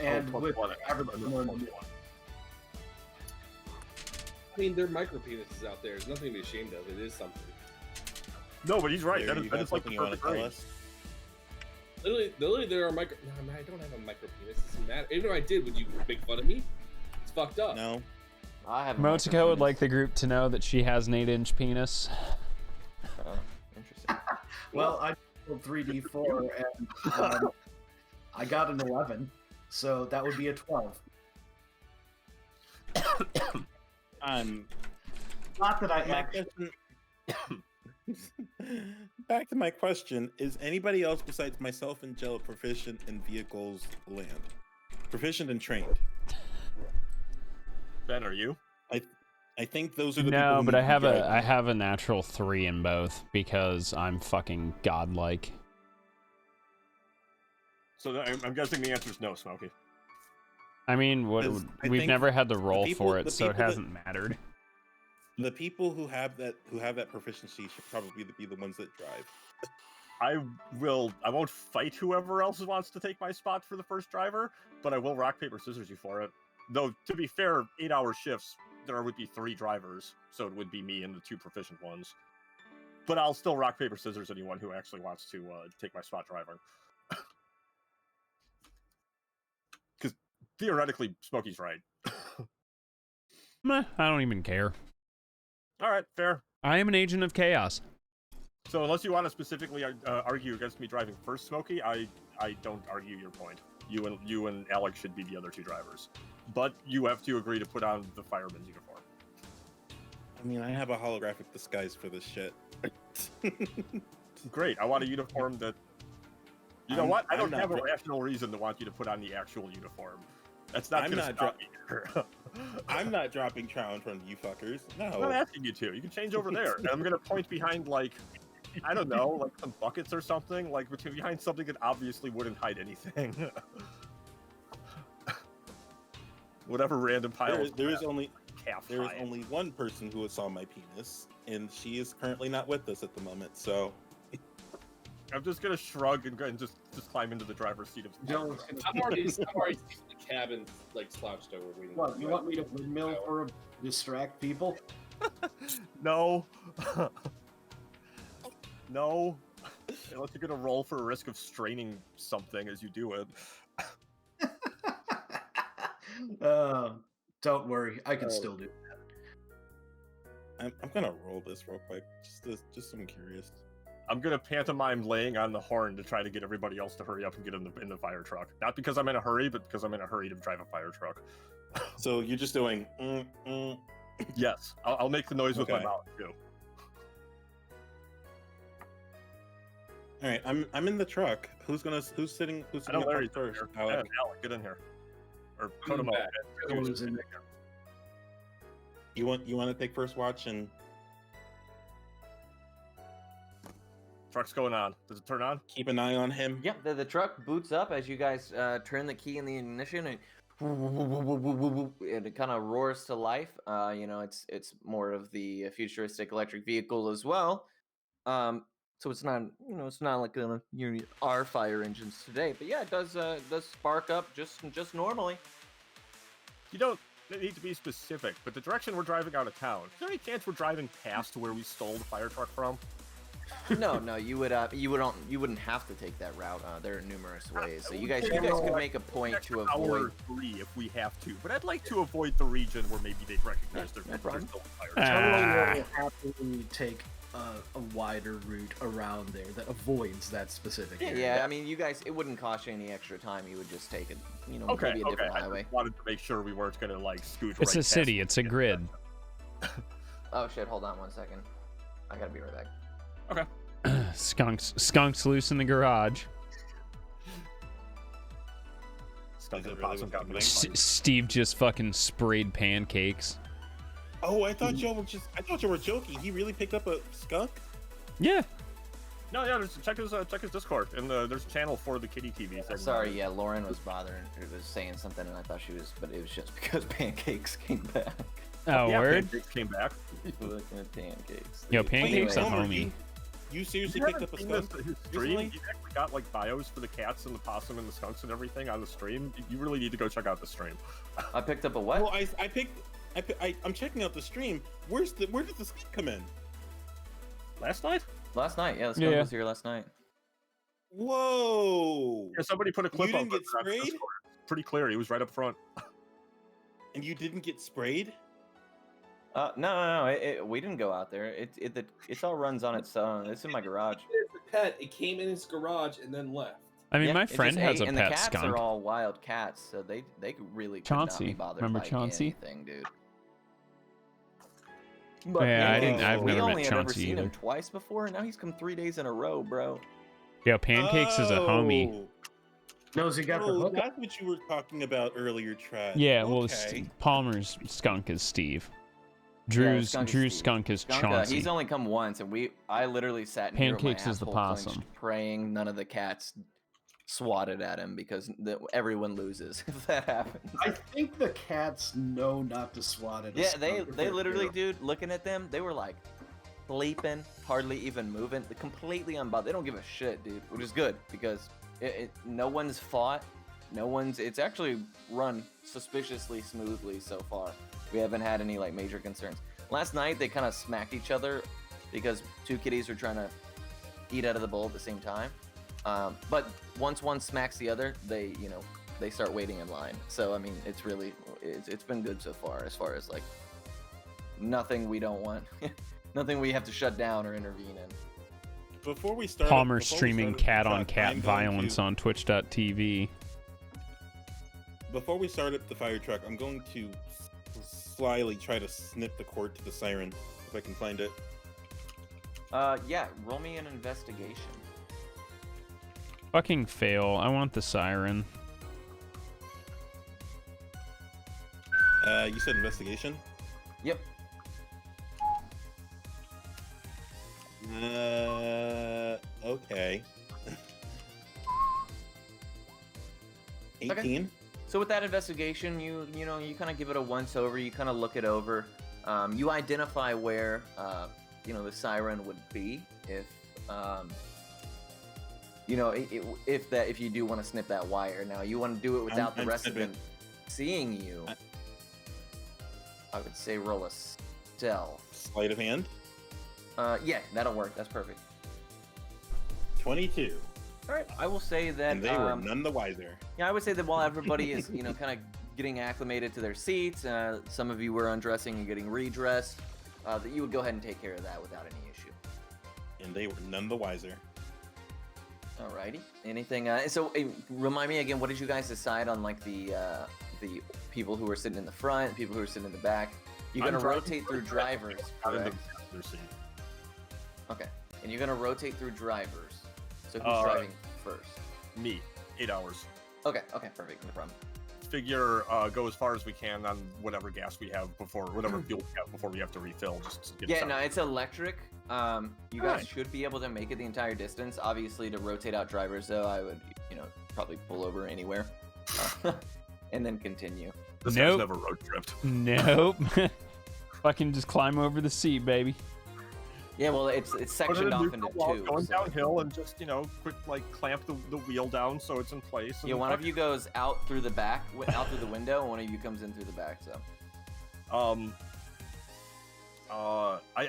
And with average more than 1. I mean, there are micro penises out there. There's nothing to be ashamed of. It is something. No, but he's right. There, That is like the you want to perfect tell range. us? Literally, there are micro. No, man, I don't have a micro penis. It doesn't matter. Even if I did, would you make fun of me? It's fucked up. No. I have. Motoko would like the group to know that she has an 8-inch penis. Interesting. Well, I rolled 3d4 and I got an 11, so that would be a 12. Not that I actually. Back to my question: is anybody else besides myself and Jello proficient in vehicles, land? Proficient and trained? Ben, are you? I think those are the people. No, who but need I to guide me. have a natural 3 in both because I'm fucking godlike. So I'm guessing the answer is no, Smokey. I mean, Because I we've think never had the the roll people- for it, the so it people that- hasn't mattered. The people who have that proficiency should probably be the ones that drive. I won't fight whoever else wants to take my spot for the first driver, but I will rock, paper, scissors you for it. Though, to be fair, 8-hour shifts, there would be 3 drivers, so it would be me and the 2 proficient ones. But I'll still rock, paper, scissors anyone who actually wants to take my spot driving. Because theoretically, Smokey's right. Meh, I don't even care. All right, fair. I am an agent of chaos. So unless you want to specifically argue against me driving first, Smokey, I don't argue your point. You and Alex should be the other 2 drivers, but you have to agree to put on the fireman's uniform. I mean, I have a holographic disguise for this shit. Great. I want a uniform that. You know what? I don't I'm have a not rational reason to want you to put on the actual uniform. That's not I'm going to not stop me here. I'm not dropping trow in front of you fuckers. I'm not No. asking you to. You can change over there, and I'm going to point behind like. I don't know, like some buckets or something, like behind something that obviously wouldn't hide anything. Whatever random pile. There is only calf there is hide. only one person who saw my penis, and she is currently not with us at the moment. So I'm just gonna shrug and just climb into the driver's seat of. Joe, I'm already sitting in the cabin, like slouched over waiting. what, you want me to windmill or distract people? No. No. Unless you're gonna roll for a risk of straining something as you do it. Don't worry, I can still do that. I'm gonna roll this real quick, just so I'm curious. I'm gonna pantomime laying on the horn to try to get everybody else to hurry up and get in the fire truck. Not because I'm in a hurry, but because I'm in a hurry to drive a fire truck. So you're just doing. Yes, I'll make the noise with my Okay. mouth too. All right, I'm in the truck. Who's sitting I know up Larry's first? here. Alec? Yeah, Alec, get in here. Or Kodomo. back. Kodomo's in there. You want to take first watch and Truck's going on. Does it turn on? Keep an eye on him. Yep, the truck boots up as you guys turn the key in the ignition, and it kind of roars to life. You know, it's more of the futuristic electric vehicle as well. So it's not, you know, it's not like our fire engines today, but yeah, it does spark up just normally. You don't need to be specific, but the direction we're driving out of town, is there any chance we're driving past where we stole the fire truck from? No, you wouldn't have to take that route. There are numerous ways. So you guys could make a point to avoid. Hour 3 if we have to, but I'd like to avoid the region where maybe they'd recognize their no problem. stolen fire truck. Totally will happily take a wider route around there that avoids that specific area. Yeah, I mean, you guys, it wouldn't cost you any extra time. You would just take it, you know, Okay, maybe a different I highway. just wanted to make sure we weren't gonna like scoot. It's right a past city. it. It's a grid. Oh shit! Hold on one second. I gotta be right back. Okay. Skunks loose in the garage. Skunk Is and it the really possum what's got happening? mixed. Steve just fucking sprayed pancakes. Oh, I thought y'all were joking. He really picked up a skunk? Yeah. No, yeah, check his Discord, and there's a channel for the kitty TV. segment. Sorry, yeah, Lauren was bothering. She was saying something, and I thought she was, but it was just because pancakes came back. Oh, yeah, word. Pancakes came back. Looking at pancakes. Yo, Pancake's Anyway, a Homer, homie. You seriously You picked haven't up a seen skunk? his stream? recently? He actually got like bios for the cats and the possum and the skunks and everything on the stream. You really need to go check out the stream. I picked up a what? Well, I'm checking out the stream. Where did the skunk come in? Last night? Last night, yeah, the skunk Yeah. was here last night. Whoa! Yeah, somebody put a clip You up didn't get on sprayed? Discord. Pretty clear. He was right up front. And you didn't get sprayed? No, we didn't go out there. It all runs on its own. It's in my garage. It's a pet. It came in his garage and then left. I mean, Yeah, my it just friend has ate, a and pet the cats skunk. are all wild cats, so they really could not be Chauncey. bothered Remember by Chauncey? anything, dude. Yeah, I've we never only met had ever Chauncey seen him either. twice before, and now he's come 3 days in a row, bro. Yo, Pancakes is a homie. Oh. Knows he got the Oh, hook. that's what you were talking about earlier, Trad. Yeah, well, Okay. Palmer's skunk is Steve. Yeah, Drew's skunk is Drew's Steve. skunk is Skunk, Chauncey. he's only come once, and I literally sat in here with my Pancakes is the asshole clenched, possum. praying none of the cats swatted at him because everyone loses if that happens. I think the cats know not to swat at. Yeah, they literally, dude. Looking at them, they were like sleeping, hardly even moving, completely unbothered. They don't give a shit, dude, which is good because no one's fought, It's actually run suspiciously smoothly so far. We haven't had any like major concerns. Last night they kind of smacked each other because two kitties were trying to eat out of the bowl at the same time. But once one smacks the other, they start waiting in line. So I mean, it's been good so far as like nothing we don't want, nothing we have to shut down or intervene in. Before we start, Palmer streaming cat-on-cat violence on Twitch.tv. Before we start up the fire truck, I'm going to slyly try to snip the cord to the siren if I can find it. Yeah, roll me an investigation. Fucking fail. I want the siren. You said investigation? Yep. Okay. 18. Okay. So with that investigation, you kind of give it a once over. You kind of look it over. You identify where the siren would be if if you do want to snip that wire. Now you want to do it without the rest of them seeing you. I would say roll a stealth. Sleight of hand? Yeah, that'll work. That's perfect. 22. All right, I will say that. And they were none the wiser. Yeah, I would say that while everybody is, kind of getting acclimated to their seats, some of you were undressing and getting redressed, that you would go ahead and take care of that without any issue. And they were none the wiser. Alrighty. Anything? So remind me again. What did you guys decide on, like the people who were sitting in the front, people who were sitting in the back? You're gonna rotate through drivers, correct? Okay. And you're gonna rotate through drivers. So who's driving first? Me. 8 hours. Okay. Okay. Perfect. No problem. Figure go as far as we can on whatever gas we have whatever fuel we have before we have to refill. Just to get yeah, no, it's electric. You guys should be able to make it the entire distance. Obviously, to rotate out drivers, though, I would, probably pull over anywhere, and then continue. This guy's never road tripped. Nope. Fucking just climb over the seat, baby. Yeah, well, it's sectioned off into two. Going downhill and just quick clamp the wheel down so it's in place. Yeah, one of you goes out through the back, out through the window, and one of you comes in through the back. So.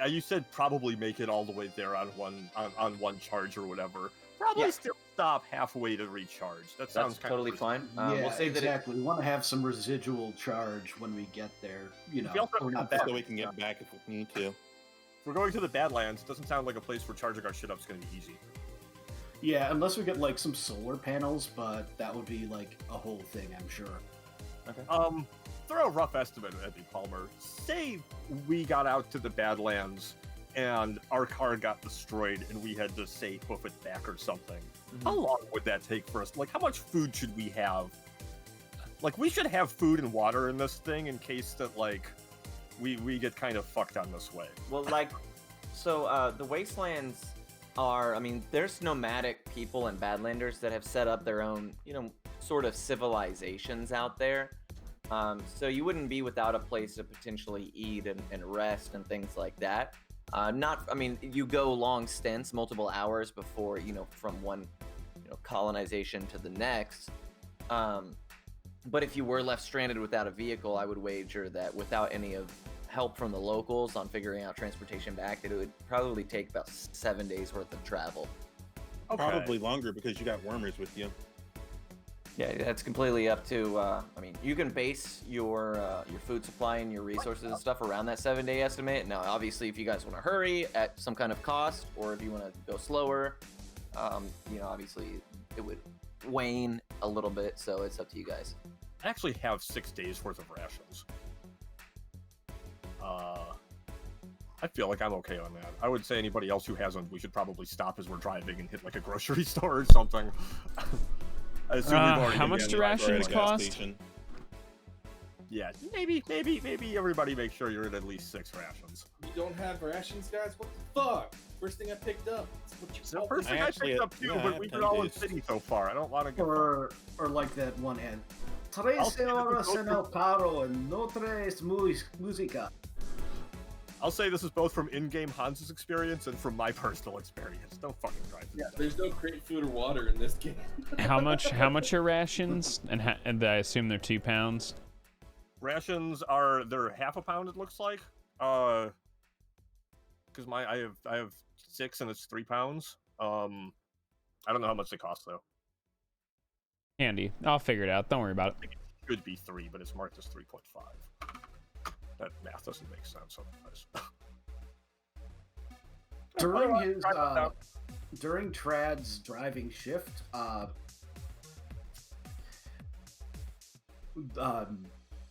You said probably make it all the way there on one charge or whatever. Probably still stop halfway to recharge. That's totally fine. We'll say exactly. We want to have some residual charge when we get there. We're not so we can get back if we need to. If we're going to the Badlands, it doesn't sound like a place where charging our shit up is going to be easy. Yeah, unless we get some solar panels, but that would be a whole thing, I'm sure. Okay. Throw a rough estimate at me, Palmer. Say we got out to the Badlands and our car got destroyed and we had to, say, hoof it back or something. Mm-hmm. How long would that take for us? How much food should we have? We should have food and water in this thing in case that, we get kind of fucked on this way. Well, the Wastelands are, there's nomadic people and Badlanders that have set up their own, sort of civilizations out there. So you wouldn't be without a place to potentially eat and rest and things like that. You go long stints, multiple hours before, from one, colonization to the next. But if you were left stranded without a vehicle, I would wager that without any of help from the locals on figuring out transportation back, it would probably take about 7 days worth of travel. Okay. Probably longer because you got wormers with you. Yeah, that's completely up to. You can base your food supply and your resources and stuff around that 7-day estimate. Now, obviously, if you guys want to hurry at some kind of cost, or if you want to go slower, obviously it would wane a little bit. So it's up to you guys. I actually have 6 days worth of rations. I feel like I'm okay on that. I would say anybody else who hasn't, we should probably stop as we're driving and hit a grocery store or something. I assume how much do rations cost? Yeah, maybe everybody make sure you're at least 6 rations. You don't have rations, guys? What the fuck? first thing I picked up. It's what you It's the call first me. thing I Actually, picked up too, yeah, but we've been all in city so far. I don't want to get. Or like that one ad. I'll Tres say that horas we en go el paro and no tres música. I'll say this is both from in-game Hans's experience and from my personal experience. Don't fucking try this. Yeah, there's no crate food or water in this game. How much are rations? And I assume they're 2 pounds. Rations they're half a pound. It looks like. Because I have 6 and it's 3 pounds. I don't know how much they cost though. Handy. I'll figure it out. Don't worry about it. It should be 3, but it's marked as 3.5. That math doesn't make sense otherwise. During his during Trad's driving shift,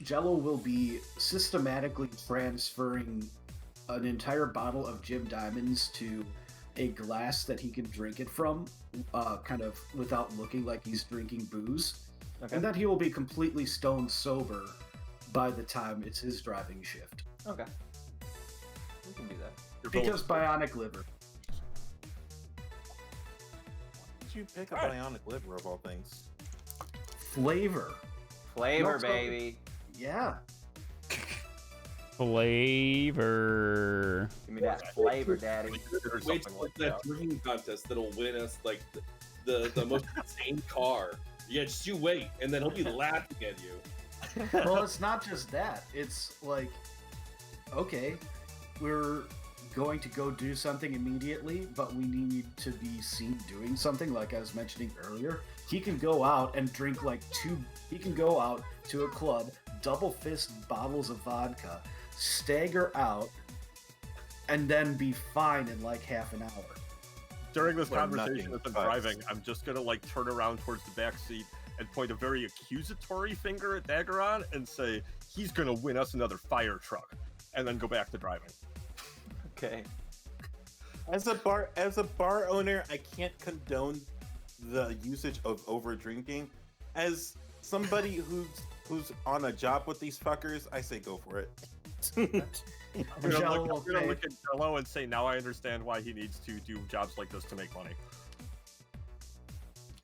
Jello will be systematically transferring an entire bottle of Jim Diamonds to a glass that he can drink it from, kind of without looking like he's drinking booze, Okay. and that he will be completely stone sober by the time it's his driving shift. Okay. We can do that. Because bionic liver. Did you pick a bionic liver of all things? Flavor. Flavor, Let's go. baby. Yeah. Flavor. Give me that flavor, daddy. Or Wait something till like that that. drinking contest that'll win us like the most insane car. Yeah, just you wait, and then he'll be laughing at you. Well, it's not just that. It's like, okay, we're going to go do something immediately, but we need to be seen doing something, like I was mentioning earlier. He can go out and drink he can go out to a club, double fist bottles of vodka, stagger out, and then be fine in like half an hour. During this Where conversation nothing as I'm cuts. driving, I'm just gonna like turn around towards the back seat and point a very accusatory finger at Daggeron and say, he's gonna win us another fire truck, and then go back to driving. Okay. As a bar owner, I can't condone the usage of over drinking. As somebody who's on a job with these fuckers, I say go for it. I'm gonna Jello will look pay. at Jello and say, now I understand why he needs to do jobs like this to make money.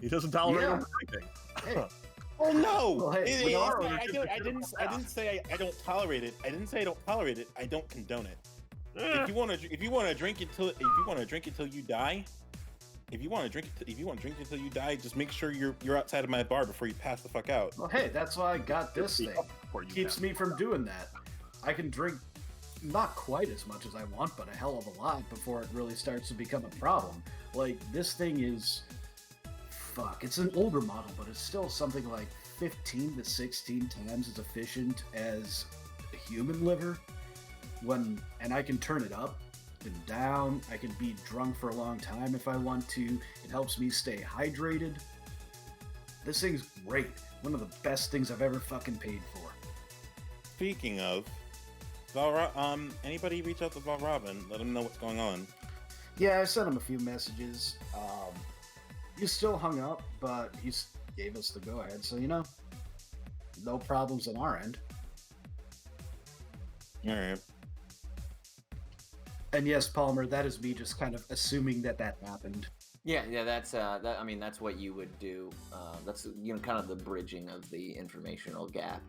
He doesn't tolerate Yeah. overdrinking. Hey, Oh no! Well, hey, It- we it's are not- ownership I of didn't say I don't tolerate it. I didn't say I don't tolerate it. I don't condone it. If you want to drink until you die, if you want to drink until you die, just make sure you're outside of my bar before you pass the fuck out. well, hey, that's why I got this thing. Before you Keeps pass. me from doing that. I can drink not quite as much as I want, but a hell of a lot before it really starts to become a problem. Like, this thing is... Fuck, it's an older model, but it's still something like 15 to 16 times as efficient as a human liver. And I can turn it up and down. I can be drunk for a long time if I want to. It helps me stay hydrated. This thing's great. One of the best things I've ever fucking paid for. Speaking of, anybody reach out to Valrobin? Let him know what's going on. Yeah, I sent him a few messages. He's still hung up, but he gave us the go-ahead, so, no problems on our end. All right. And yes, Palmer, that is me just kind of assuming that happened. Yeah, that's that's what you would do. That's kind of the bridging of the informational gap.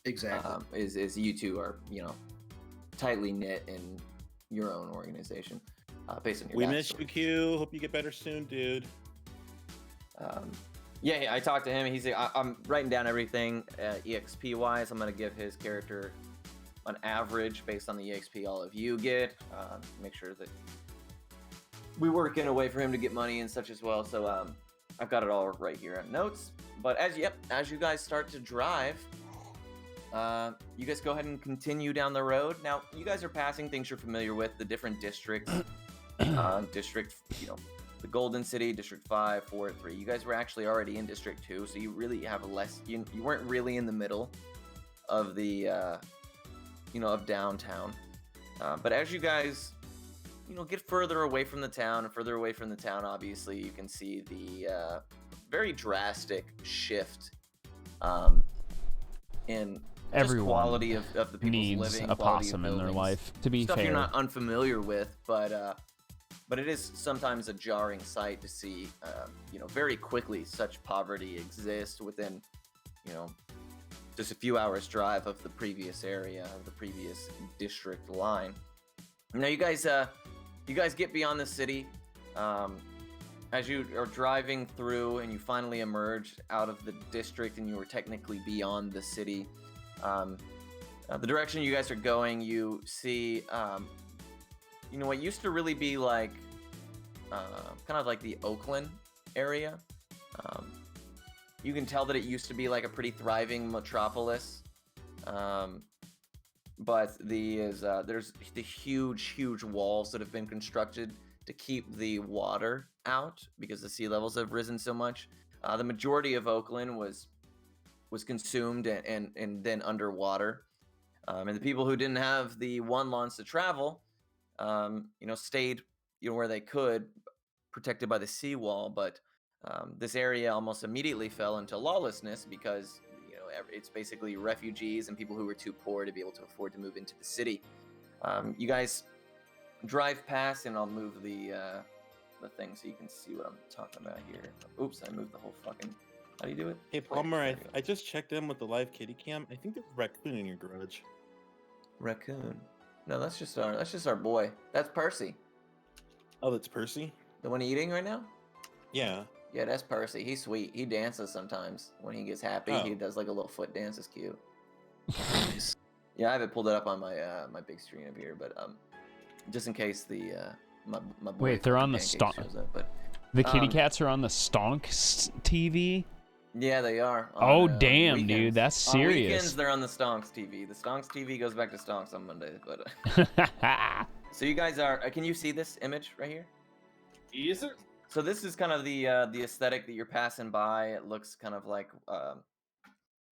Exactly. Is you two are tightly knit in your own organization, based on your We miss backstory. you, Q. Hope you get better soon, dude. Yeah, I talked to him. He's like, I'm writing down everything EXP wise. I'm gonna give his character an average based on the EXP all of you get. Make sure that we work in a way for him to get money and such as well. So I've got it all right here on notes. But as you guys start to drive, you guys go ahead and continue down the road. Now you guys are passing things you're familiar with, the different districts, district, the Golden City, District 5, 4, 3. You guys were actually already in District 2, so you really have you weren't really in the middle of the of downtown. But as you guys get further away from the town and further away from the town, obviously you can see the very drastic shift in just Everyone quality of the people's Needs living, a quality of possum in their buildings. life. To be Stuff fair, you're not unfamiliar with, but but it is sometimes a jarring sight to see, very quickly such poverty exist within, just a few hours drive of the previous area, of the previous district line. Now you guys get beyond the city. As you are driving through and you finally emerge out of the district and you are technically beyond the city, the direction you guys are going, you see, what used to really be like, kind of like the Oakland area. You can tell that it used to be like a pretty thriving metropolis. But there's the huge walls that have been constructed to keep the water out because the sea levels have risen so much. The majority of Oakland was consumed and then underwater. And the people who didn't have the one launch to travel, stayed, where they could, protected by the seawall. But this area almost immediately fell into lawlessness because, it's basically refugees and people who were too poor to be able to afford to move into the city. You guys drive past, and I'll move the thing so you can see what I'm talking about here. Oops, I moved the whole fucking. How do you do it? Hey Palmer, I just checked in with the live kitty cam. I think there's a raccoon in your garage. Raccoon? No, that's just our boy. That's Percy. Oh, that's Percy? The one eating right now? Yeah. Yeah, that's Percy. He's sweet. He dances sometimes when he gets happy. Oh. He does like a little foot dance. It's cute. Yeah, I haven't pulled it up on my my big screen up here, but just in case the my boy. Wait, they're on the Pancake stonk. shows up, but The kitty cats are on the Stonk TV. yeah, they are. Oh on, damn, weekends. dude, that's On weekends, serious. they're on the Stonks TV. The Stonks TV goes back to Stonks on Monday. But so you guys are. Can you see this image right here? Yes, sir. So this is kind of the aesthetic that you're passing by. It looks kind of like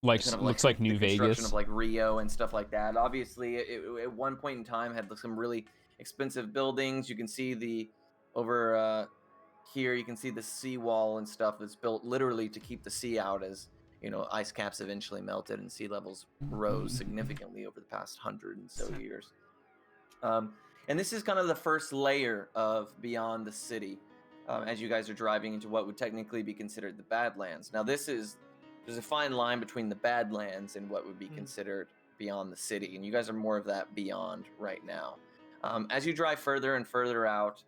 looks like New the construction Vegas. of like Rio and stuff like that. Obviously, it at one point in time had some really expensive buildings. You can see the over here. You can see the seawall and stuff that's built literally to keep the sea out, as ice caps eventually melted and sea levels rose significantly over the past 100 and so years. And this is kind of the first layer of beyond the city. As you guys are driving into what would technically be considered the Badlands. Now, there's a fine line between the Badlands and what would be considered beyond the city, and you guys are more of that beyond right now. As you drive further and further out,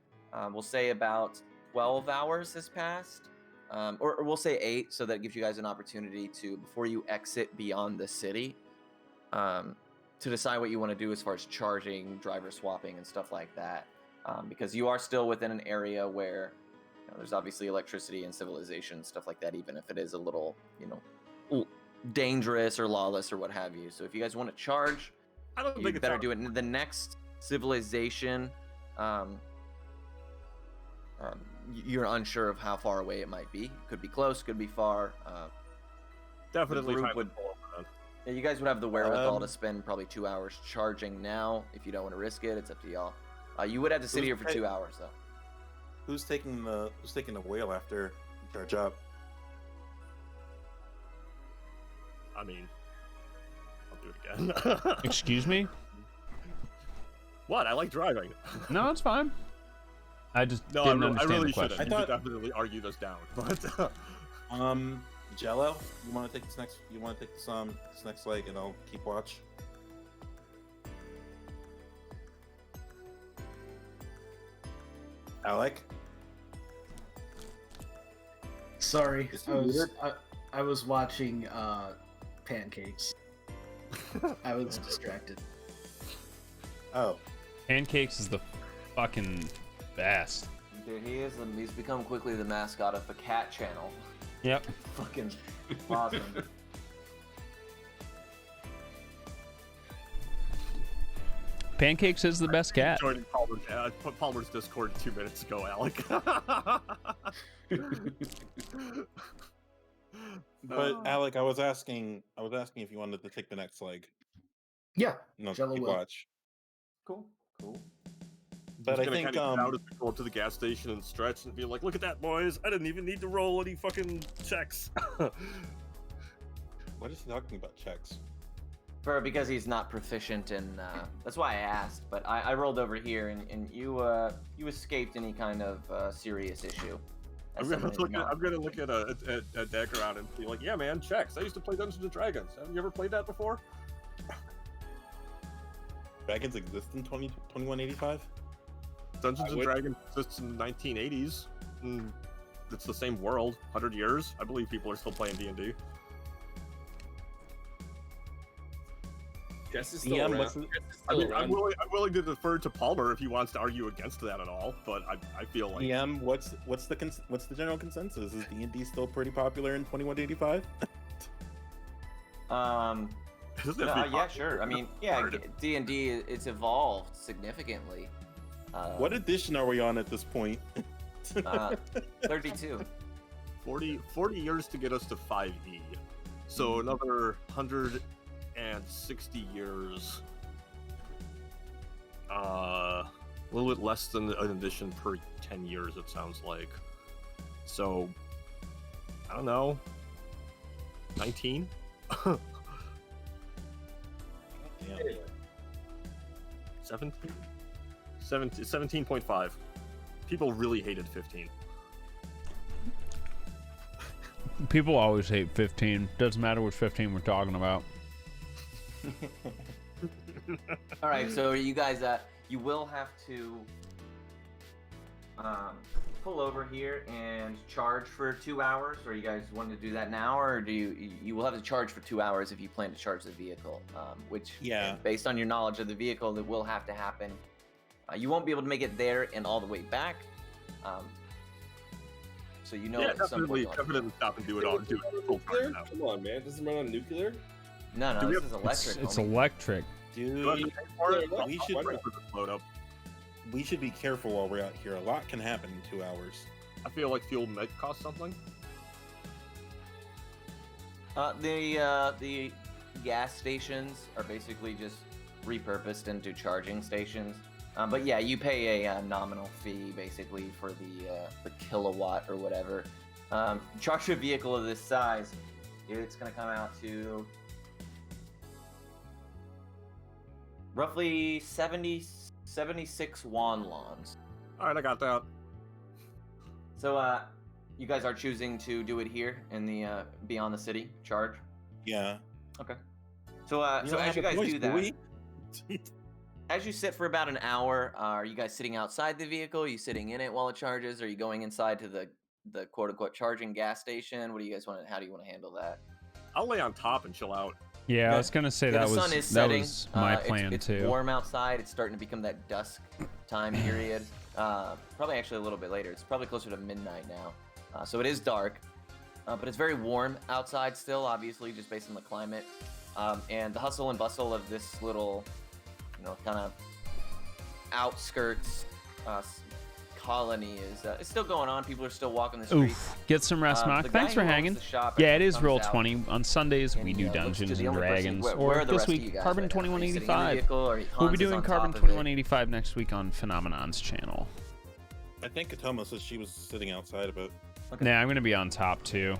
we'll say about 12 hours has passed, or we'll say 8, so that gives you guys an opportunity to, before you exit beyond the city, to decide what you want to do as far as charging, driver swapping, and stuff like that. Because you are still within an area where there's obviously electricity and civilization, stuff like that, even if it is a little, dangerous or lawless or what have you. So if you guys want to charge, I don't you think it's better do it in the next civilization. You're unsure of how far away it might be. Could be close, could be far. definitely group time would- to pull up, man. Yeah, you guys would have the wherewithal to spend probably 2 hours charging now. If you don't want to risk it, it's up to y'all. You would have to sit here for 2 hours, though. Who's taking the whale after you charge up? I mean, I'll do it again. Excuse me? What? I like driving. No, it's fine. I just No, didn't I understand really the shouldn't. question. You could definitely argue this down, but Jello, you want to take this next? You want to take this next leg, and I'll keep watch. Alec, Sorry, Is he weird? I was watching Pancakes. I was distracted. oh, Pancakes is the fucking best. Dude, he's become quickly the mascot of the Cat Channel. Yep. Fucking awesome. Pancakes is the best cat. joining Palmer's Discord 2 minutes ago, Alec. but Alec, I was asking if you wanted to take the next leg. Yeah, No, Jello keep will. watch. Cool. But I think kind of out as we go up to the gas station and stretch and be like, "Look at that, boys! I didn't even need to roll any fucking checks." what is he talking about? Checks. because he's not proficient in. That's why I asked. But I rolled over here, and you escaped any kind of serious issue. I'm gonna look at Daggeron and be like, yeah, man, checks. I used to play Dungeons and Dragons. Have you ever played that before? Dragons exist in 2185? Dungeons and Dragons exists in the 1980s. It's the same world, 100 years. I believe people are still playing D&D. Guess is still around. I'm willing to defer to Palmer if he wants to argue against that at all, but I feel like What's the general consensus? Is D&D still pretty popular in 2185? Yeah, sure. I mean, yeah, D&D it's evolved significantly. What edition are we on at this point? 32. 40 years to get us to 5e. So another 160 years. A little bit less than an edition per 10 years, it sounds like. So, I don't know. 19? Yeah. 17? 17.5. People really hated 15. People always hate 15. Doesn't matter what 15 we're talking about. All right, so you guys, you will have to pull over here and charge for 2 hours. Or you guys want to do that now, or do you will have to charge for 2 hours if you plan to charge the vehicle? Which, based on your knowledge of the vehicle, it will have to happen. You won't be able to make it there and all the way back. So you know, definitely stop and do it all. Do it full time now. Come on, man! Doesn't run on nuclear? No, this is electric. It's electric. Dude, we should be careful while we're out here. A lot can happen in 2 hours. I feel like fuel might cost something. The gas stations are basically just repurposed into charging stations. But yeah, you pay a nominal fee basically for the kilowatt or whatever. Charge a vehicle of this size, it's gonna come out to roughly 76 wonlons. All right, I got that. So you guys are choosing to do it here in the beyond the city charge? Yeah. Okay. So as you guys do that, as you sit for about an hour, are you guys sitting outside the vehicle? Are you sitting in it while it charges? Are you going inside to the quote unquote charging gas station? What do you guys want? How do you want to handle that? I'll lay on top and chill out. Yeah, Okay. I was gonna say Yeah, that the was sun is setting. my plan it's too. warm outside. It's starting to become that dusk time period. Probably actually a little bit later. It's probably closer to midnight now. So it is dark, but it's very warm outside still, obviously, just based on the climate. And the hustle and bustle of this little, kind of outskirts colony is still going on. People are still walking the streets. Oof. Get some rest, Mock. The guy Thanks for who owns hanging. the shop Yeah, it is comes Roll out 20. On Sundays, we and, do looks to Dungeons the and only person- Dragons. where are Or the this rest of you week, guys Carbon right now? Are you sitting in the 2185. vehicle, or We'll Hans be is doing on Carbon top of it? 2185 next week on Phenomenon's channel. I think Katoma says she was sitting outside of it. Okay. Nah, I'm gonna be on top too.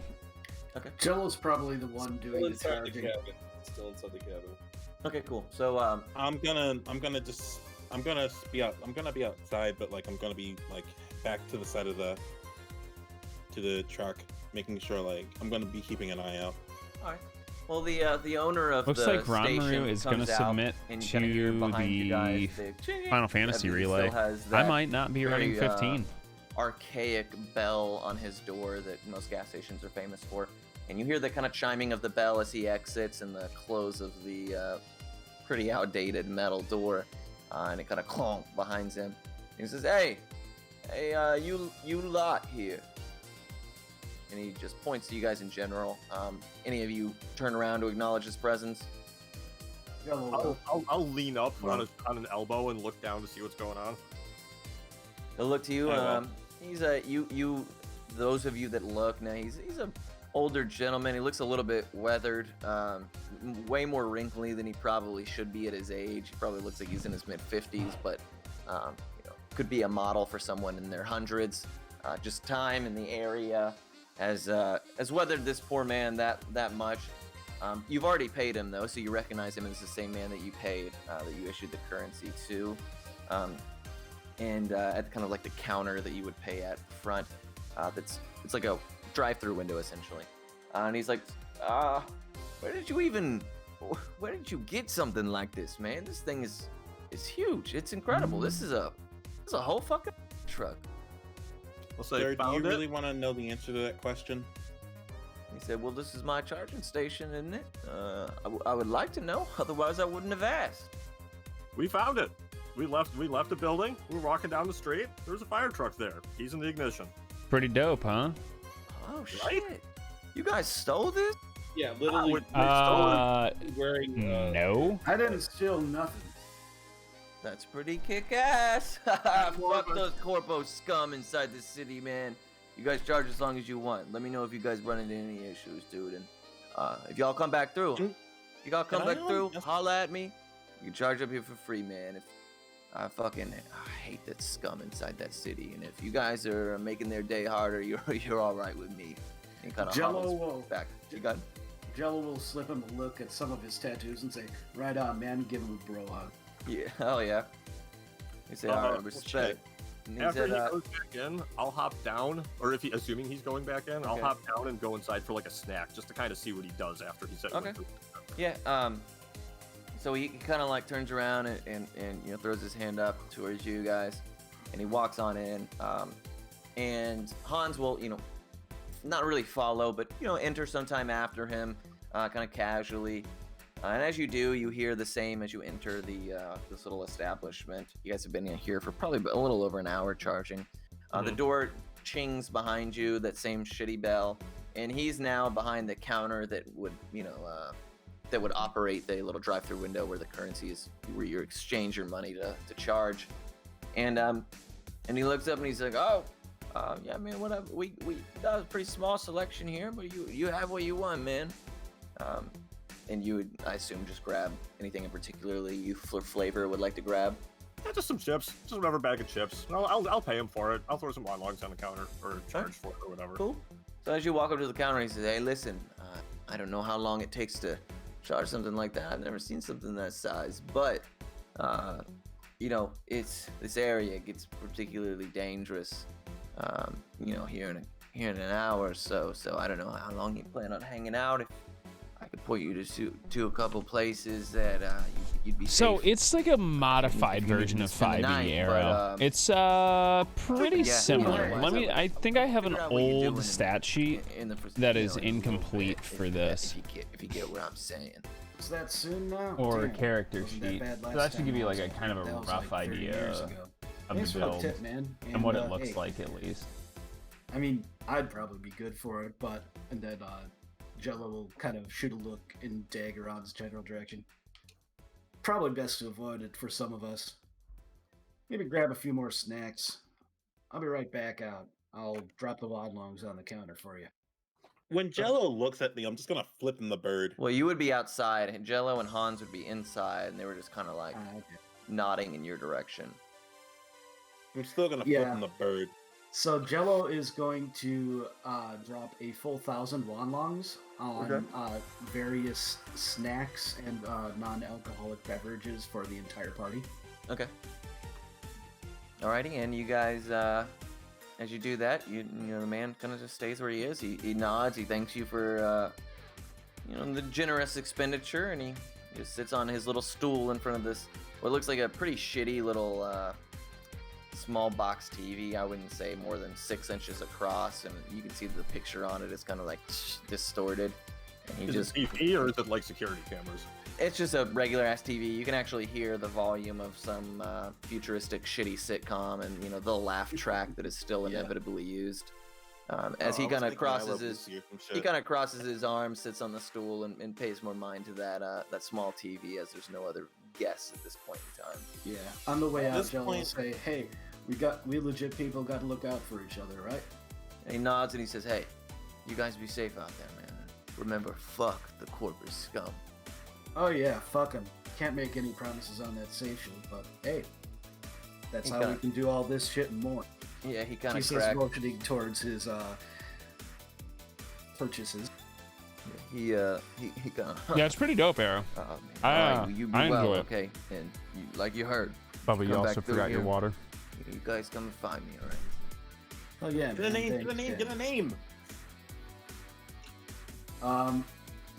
Okay. Jello's probably the one Still doing the inside the charging. cabin. Still inside the cabin. Okay, cool. So I'm gonna be outside, but like I'm gonna be like back to the side of the truck, making sure like I'm gonna be keeping an eye out. all right. Well, the owner of Looks the like Ranmaru station is gonna comes out, submit and you kinda hear to behind you guys the ching, Final Fantasy as he Relay. still has I that might not be running very, 15. archaic bell on his door that most gas stations are famous for, and you hear the kind of chiming of the bell as he exits and the close of the pretty outdated metal door, and it kind of clonk behind him. He says, "Hey, you lot here." And he just points to you guys in general. Any of you turn around to acknowledge his presence? Jello, I'll lean up on an elbow and look down to see what's going on. He'll look to you. I will. He's you. Those of you that look now, he's a older gentleman. He looks a little bit weathered, way more wrinkly than he probably should be at his age. He probably looks like he's in his mid-50s, but could be a model for someone in their hundreds. Just time in the area has weathered this poor man that much. You've already paid him though, so you recognize him as the same man that you paid, that you issued the currency to. And at kind of like the counter that you would pay at front, it's like a drive-through window essentially. And he's like, where did you get something like this, man? This thing is huge. It's incredible. This is a whole fucking truck. We'll say, Sir, do you found it. really want to know the answer to that question? He said, well, this is my charging station, isn't it? I would like to know, otherwise I wouldn't have asked. We found it. We left the building. We were walking down the street. There was a fire truck there. Keys in the ignition. Pretty dope, huh? Oh, shit. You guys stole this? Yeah, literally wearing. No. I didn't steal nothing. That's pretty kick-ass. Fuck those corpo scum inside the city, man. You guys charge as long as you want. Let me know if you guys run into any issues, dude. And if y'all come back through, holla at me. You can charge up here for free, man. If I hate that scum inside that city, and if you guys are making their day harder, you're all right with me. And kind of Jello back. You got? Jello will slip him a look at some of his tattoos and say, "Right on, man. Give him a bro hug." Yeah. Hell yeah. He said, "All right, respect." And he After said, he goes back in, I'll hop down, or assuming he's going back in, I'll Okay. hop down and go inside for like a snack, just to kind of see what he does after he said. Okay. Yeah. So he kind of like turns around and throws his hand up towards you guys, and he walks on in. And Hans will not really follow, but enter sometime after him, kind of casually. And as you do, you hear the same as you enter this little establishment. You guys have been in here for probably a little over an hour charging. The door chings behind you, that same shitty bell, and he's now behind the counter that would operate the little drive-through window where the currency is, where you exchange your money to charge. And he looks up and he's like, yeah, man, whatever. We got a pretty small selection here, but you have what you want, man. And you would, I assume, just grab anything in particularly you for flavor would like to grab. Yeah, just some chips, just whatever bag of chips. I'll pay him for it. I'll throw some logs on the counter or charge for it or whatever. Cool. So as you walk up to the counter, he says, "Hey, listen, I don't know how long it takes to charge something like that. I've never seen something that size, but it's this area gets particularly dangerous. Here in an hour or so. So I don't know how long you plan on hanging out. If I could point you to a couple places that you'd be So safe. it's like a modified version of spend the 5e night, Arrow. but, it's pretty yeah, similar. yeah, I think I have an figure out what you're doing old stat sheet in the that is in a little incomplete bit, for if this. you get what I'm saying. Is that soon now? Or a Damn, character wasn't that sheet. bad So last that should time give you I like was a kind of a That was rough like 30 years idea ago. of Thanks the for build tip, man. and what it hey, looks like at least. I mean, I'd probably be good for it, and then Jello will kind of shoot a look in Daggeron's general direction. Probably best to avoid it for some of us. Maybe grab a few more snacks. I'll be right back out. I'll drop the longs on the counter for you. When Jello looks at me, I'm just gonna flip him the bird. Well, you would be outside, and Jello and Hans would be inside, and they were just kind of like Okay. nodding in your direction. I'm still gonna flip Yeah. him the bird. So Jello is going to drop a full 1,000 longs on various snacks and non-alcoholic beverages for the entire party. Okay. Alrighty, and you guys, as you do that, the man kind of just stays where he is. He nods. He thanks you for, the generous expenditure, and he just sits on his little stool in front of this, what looks like a pretty shitty little small box TV. I wouldn't say more than 6 inches across, and you can see the picture on it is kind of like distorted. And he Is just it TV or is it like security cameras? It's just a regular ass TV. You can actually hear the volume of some futuristic shitty sitcom, and the laugh track that is still inevitably used. As he kind of crosses his arms, sits on the stool, and pays more mind to that small TV, as there's no other guests at this point in time. Yeah. On the way At out, this Jello will point- say, "Hey, we legit people got to look out for each other, right?" And he nods and he says, "Hey, you guys be safe out there, man. Remember, fuck the corporate scum." Oh yeah, fuck 'em. Can't make any promises on that safe shit, but hey, that's how we can do all this shit and more. Yeah, he kind He of says cracks. motioning towards his purchases. He got. Yeah, it's pretty dope, Arrow. You be I well, enjoy it. okay? And like you heard, Bubba, you come also back through forgot your here. water. You guys come and find me, all right? Oh yeah, Get a man, name. Get a thanks, name. Dan. Get a name.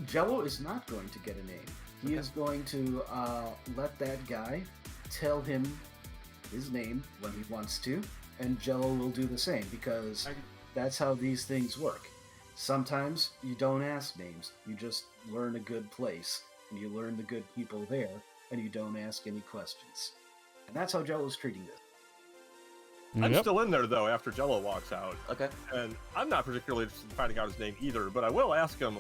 Jello is not going to get a name. He is going to let that guy tell him his name when he wants to, and Jello will do the same because that's how these things work. Sometimes you don't ask names, you just learn a good place, and you learn the good people there, and you don't ask any questions. And that's how Jello's treating this. I'm Yep. still in there though after Jello walks out, Okay. and I'm not particularly interested in finding out his name either. But I will ask him,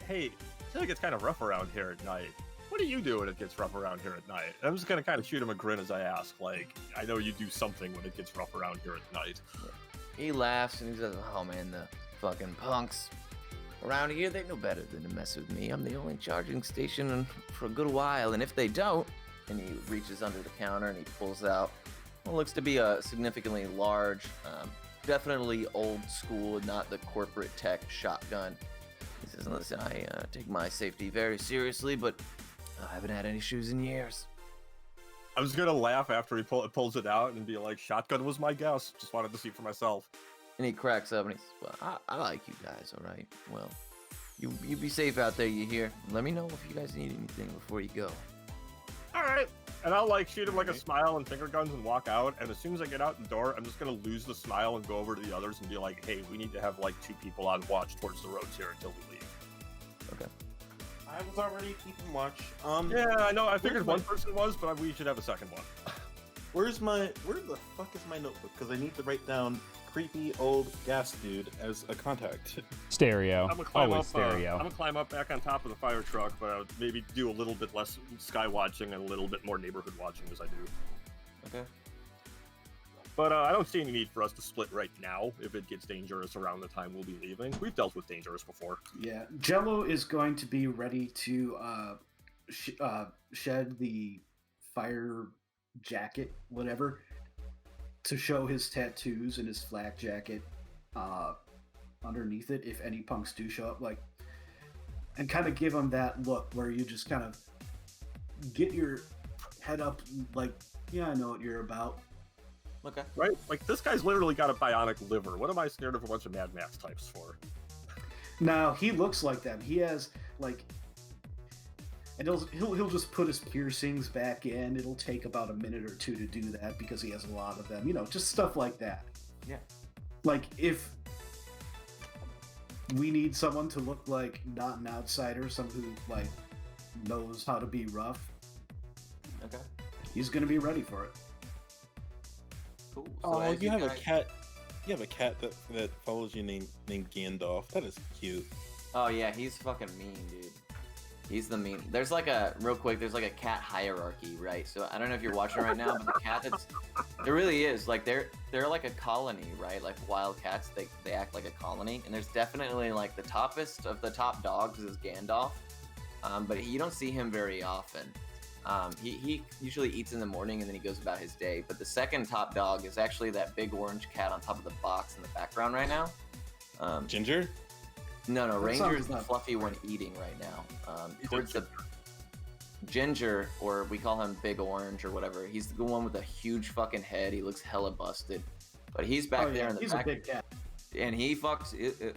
"Hey, I feel like it's kind of rough around here at night. What do you do when it gets rough around here at night?" And I'm just gonna kind of shoot him a grin as I ask, like, "I know you do something when it gets rough around here at night." He laughs and he says, "Oh man, the fucking punks around here, they know better than to mess with me. I'm the only charging station for a good while, and if they don't," and he reaches under the counter and he pulls out what looks to be a significantly large, definitely old school, not the corporate tech shotgun. He says, "Listen, I take my safety very seriously, but I haven't had any shoes in years." I was gonna laugh after he pulls it out and be like, "Shotgun was my guess. Just wanted to see for myself." And he cracks up and he says, "Well, I like you guys, all right? Well, you be safe out there, you hear? Let me know if you guys need anything before you go." All right. And I'll like shoot him like a smile and finger guns and walk out. And as soon as I get out the door, I'm just gonna lose the smile and go over to the others and be like, "Hey, we need to have like 2 people on watch towards the roads here until we leave." Okay. I was already keeping watch. Yeah, I know. I figured where's one person was, but we should have a second one. Where the fuck is my notebook? Because I need to write down creepy old gas dude as a contact. Stereo. I'm gonna climb Always up. stereo. I'm gonna climb up back on top of the fire truck, but I would maybe do a little bit less sky watching and a little bit more neighborhood watching as I do. Okay. But I don't see any need for us to split right now if it gets dangerous around the time we'll be leaving. We've dealt with dangerous before. Yeah, Jello is going to be ready to shed the fire jacket, whatever, to show his tattoos and his flak jacket underneath it if any punks do show up, like, and kind of give him that look where you just kind of get your head up, like, yeah, I know what you're about. Okay. Right? Like, this guy's literally got a bionic liver. What am I scared of a bunch of Mad Max types for? Now he looks like them. He has like, and he'll just put his piercings back in. It'll take about a minute or 2 to do that because he has a lot of them. You know, just stuff like that. Yeah. Like if we need someone to look like not an outsider, someone who like knows how to be rough, Okay. he's gonna be ready for it. Cool. So Oh, as you have a guys- cat. You have a cat that follows you named Gandalf. That is cute. Oh yeah, he's fucking mean, dude. He's the mean. There's like a there's like a cat hierarchy, right? So I don't know if you're watching right now, but the cat that's there really is like they're like a colony, right? Like wild cats, they act like a colony, and there's definitely like the toppest of the top dogs is Gandalf, but you don't see him very often. He usually eats in the morning and then he goes about his day. But the second top dog is actually that big orange cat on top of the box in the background right now. Ginger. No, That Ranger sounds is the nuts. fluffy one eating right now. He's Towards the Ginger, or we call him Big Orange or whatever. He's the one with a huge fucking head. He looks hella busted, but he's back Oh, there yeah, in the he's back, a big cat. and he fucks.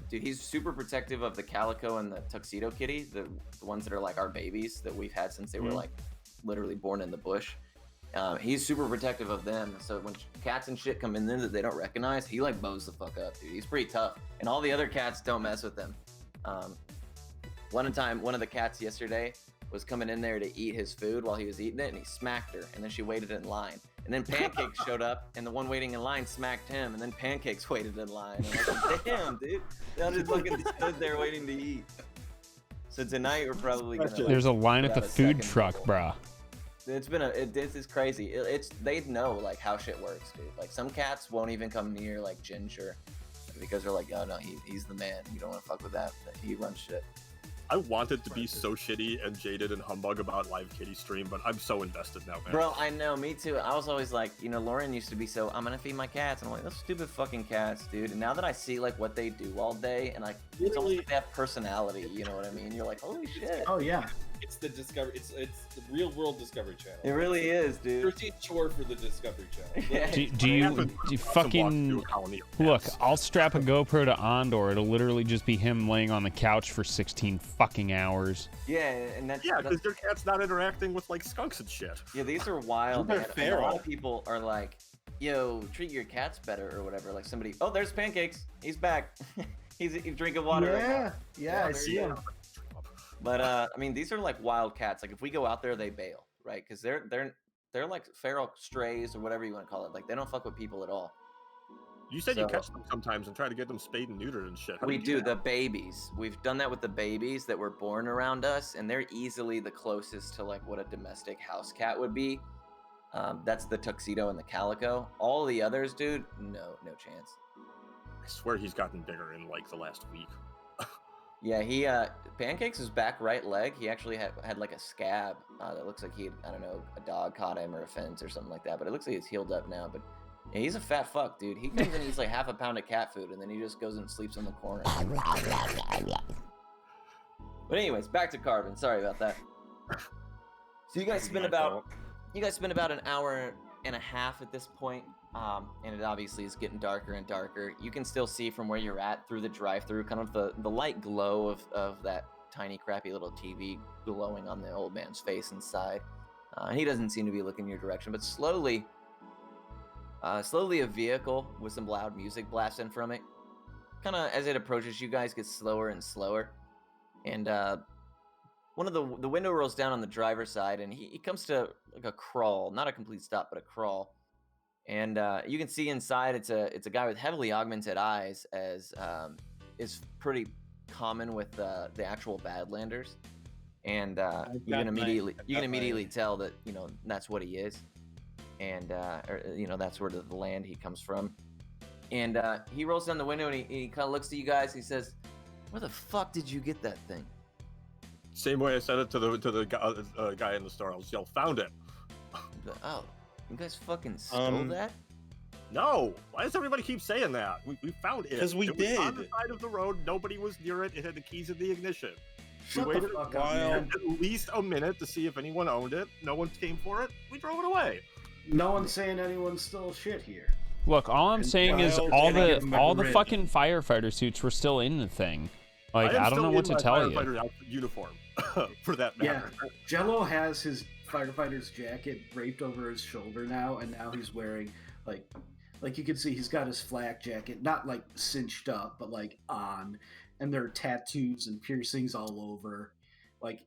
Dude, he's super protective of the Calico and the Tuxedo Kitty, the ones that are like our babies that we've had since they were like literally born in the bush. He's super protective of them, so when cats and shit come in there that they don't recognize, he like bows the fuck up, dude. He's pretty tough, and all the other cats don't mess with him. One of the cats yesterday was coming in there to eat his food while he was eating it, and he smacked her, and then she waited in line, and then Pancakes showed up, and the one waiting in line smacked him, and then Pancakes waited in line. And I was like, damn, dude, they just fucking stood there waiting to eat. So tonight we're probably gonna. There's a line at the Got a food second truck, couple. bruh. This is crazy. They know like how shit works, dude. Like some cats won't even come near like Ginger because they're like, oh no, he's the man. You don't want to fuck with that. He runs shit. I wanted to be so shitty and jaded and humbug about Live Kitty stream, but I'm so invested now, man. Bro, I know, me too. I was always like, you know, Lauren used to be so, I'm gonna feed my cats. And I'm like, those stupid fucking cats, dude. And now that I see like what they do all day, and like, it's almost like they have personality. You know what I mean? You're like, holy shit. Oh yeah. It's the Discovery. It's the real world Discovery Channel. It really is, dude. Dirty chore for the Discovery Channel. Yeah. Do you fucking look? I'll strap a GoPro to Andor. It'll literally just be him laying on the couch for 16 fucking hours. Yeah, and that's because your cat's not interacting with like skunks and shit. Yeah, these are wild. They're Man. And a feral. lot of people are like, "Yo, treat your cats better" or whatever. Like somebody, oh, there's Pancakes. He's back. he's drinking water. Right now. Yeah, I there see you him. go. But I mean, these are like wild cats. Like if we go out there, they bail, right? Because they're like feral strays or whatever you want to call it. Like they don't fuck with people at all. You said you So- catch them sometimes and try to get them spayed and neutered and shit. How We you do that? the babies. We've done that with the babies that were born around us, and they're easily the closest to like what a domestic house cat would be. That's the tuxedo and the calico. All the others, dude, no chance. I swear he's gotten bigger in like the last week. Yeah, he Pancakes' back right leg. He actually had like a scab that looks like I don't know, a dog caught him or a fence or something like that. But it looks like it's healed up now. But yeah, he's a fat fuck, dude. He comes and eats like half a pound of cat food, and then he just goes and sleeps in the corner. But anyways, back to Carbon. Sorry about that. So you guys spend about an hour and a half at this point, and it obviously is getting darker and darker. You can still see from where you're at through the drive-through, kind of the light glow of that tiny, crappy little TV glowing on the old man's face inside. He doesn't seem to be looking your direction, but slowly a vehicle with some loud music blasts in from it. Kind of as it approaches you guys, gets slower and slower, and one of the window rolls down on the driver's side, and he comes to like a crawl, not a complete stop, but a crawl. And you can see inside it's a guy with heavily augmented eyes, as is pretty common with the actual Badlanders. And you can immediately tell that that's what he is, and that's where the land he comes from. And he rolls down the window and he kind of looks at you guys. And he says, "Where the fuck did you get that thing?" Same way I said it to the guy in the store. I was yell, "Found it!" Oh, you guys fucking stole that? No. Why does everybody keep saying that? We found it. 'Cause we it did. was on the side of the road. Nobody was near it. It had the keys in the ignition. Shut we the waited fuck up, man. at least a minute to see if anyone owned it. No one came for it. We drove it away. No one's saying anyone stole shit here. Look, all I'm saying is Wild all Can't give him a the grid. fucking firefighter suits were still in the thing. Like am I don't still know in what to my tell you. firefighter outfit uniform, for that Yeah, matter. Jello has his firefighter's jacket draped over his shoulder now, and now he's wearing like you can see he's got his flak jacket, not like cinched up, but like on, and there are tattoos and piercings all over. Like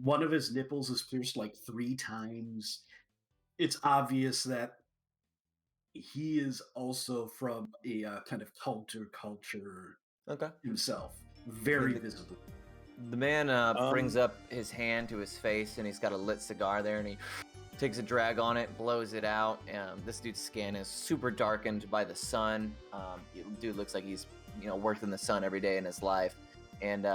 one of his nipples is pierced like 3 times. It's obvious that he is also from a kind of culture Okay. himself. Very the- visible. The man brings up his hand to his face, and he's got a lit cigar there, and he takes a drag on it, blows it out. This dude's skin is super darkened by the sun. Dude looks like he's worked in the sun every day in his life, and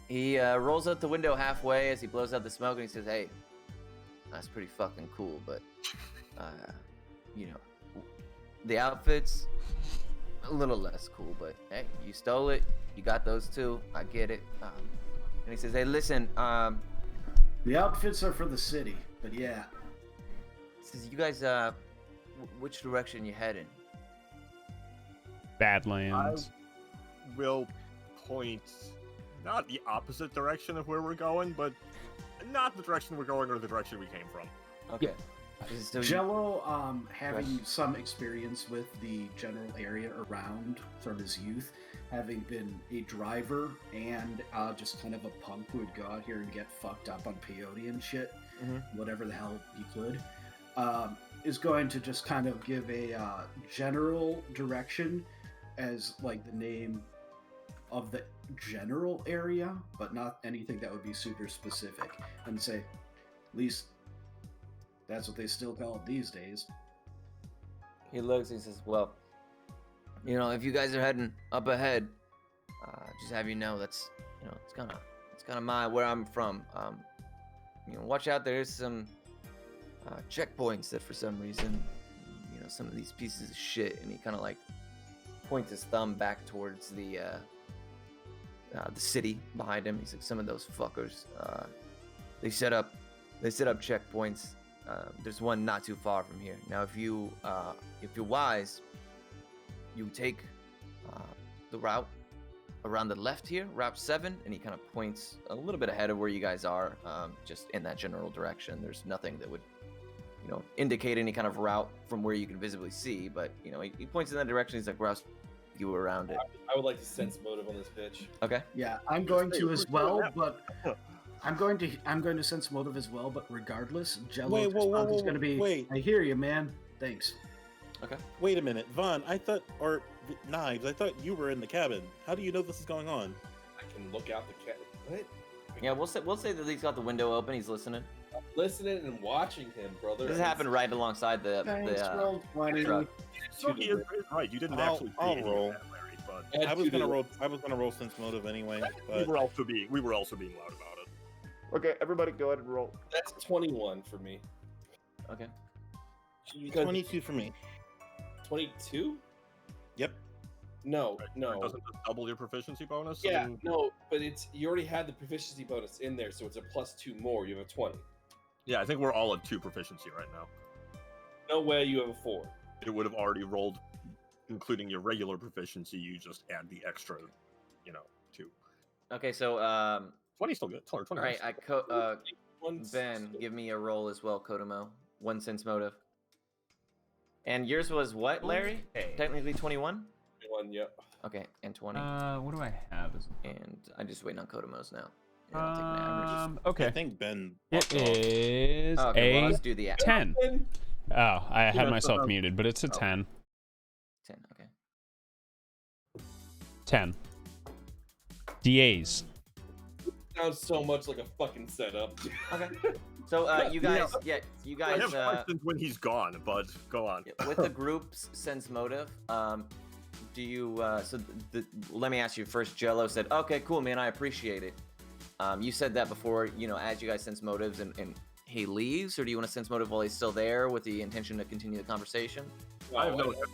he rolls out the window halfway as he blows out the smoke, and he says, "Hey, that's pretty fucking cool, but the outfit's a little less cool, but hey, you stole it. You got those too. I get it." And he says, "Hey, listen. The outfits are for the city, but yeah. He says, you guys, which direction you heading?" Badlands. Will point not the opposite direction of where we're going, but not the direction we're going or the direction we came from. Okay. So Jello, having Yes. some experience with the general area around from his youth, having been a driver and just kind of a punk who would go out here and get fucked up on peyote and shit, whatever the hell he could, is going to just kind of give a general direction as like the name of the general area, but not anything that would be super specific, and say, at least that's what they still call it these days. he looks and he says, "Well, if you guys are heading up ahead, just have you know that's it's kind of where I'm from. Watch out. There's some checkpoints that for some reason, some of these pieces of shit, and he kind of like points his thumb back towards the city behind him. He's like, some of those fuckers, they set up checkpoints. There's one not too far from here. Now, if you're wise, you take the route around the left here, Route 7, and he kind of points a little bit ahead of where you guys are, just in that general direction. There's nothing that would, indicate any kind of route from where you can visibly see, but, he points in that direction. He's like, Rouse, you around it. I would like to sense motive on this pitch. Okay. Yeah, I'm going to as well, but I'm going to sense motive as well, but regardless, Jello's response is going to be, wait. I hear you, man. Thanks. Okay. Wait a minute, Vaughn. Knives. I thought you were in the cabin. How do you know this is going on? I can look out the cabin. What? Yeah, we'll say that he's got the window open. He's listening. I'm listening and watching him, brother. This happened right alongside the Roll 20. truck. So he is right. You didn't actually. I'll see any roll. of that, Larry, but I was gonna roll sense motive anyway. we But were also being loud about it. Okay, everybody go ahead and roll. That's 21 for me. Okay. 22 for me. 22? Yep. No. Doesn't just double your proficiency bonus? Yeah, And- no, but you already had the proficiency bonus in there, so it's a +2 more. You have a 20. Yeah, I think we're all at 2 proficiency right now. No way you have a 4. It would have already rolled, including your regular proficiency. You just add the extra, 2. Okay, so 20 still good. 20. all right, One Ben, give me a roll as well, Kodomo. 1 sense motive. And yours was what, Larry? Okay. Technically 21? 21, yep. Okay, and 20. What do I have? And I'm just waiting on Kodomo's now. And I'll take an average. I Okay. think Ben. It is Okay, well, a let's do the 10. Oh, I had Yeah, myself muted, but it's a 10. 10. Okay. 10. DAs. Sounds so much like a fucking setup. Okay. So you guys, you I guys, have questions when he's gone, but go on. with the group's sense motive, do you? Let me ask you first. Jello said, "Okay, cool, man. I appreciate it." You said that before, as you guys sense motives and he leaves, or do you want to sense motive while he's still there with the intention to continue the conversation? I have no point.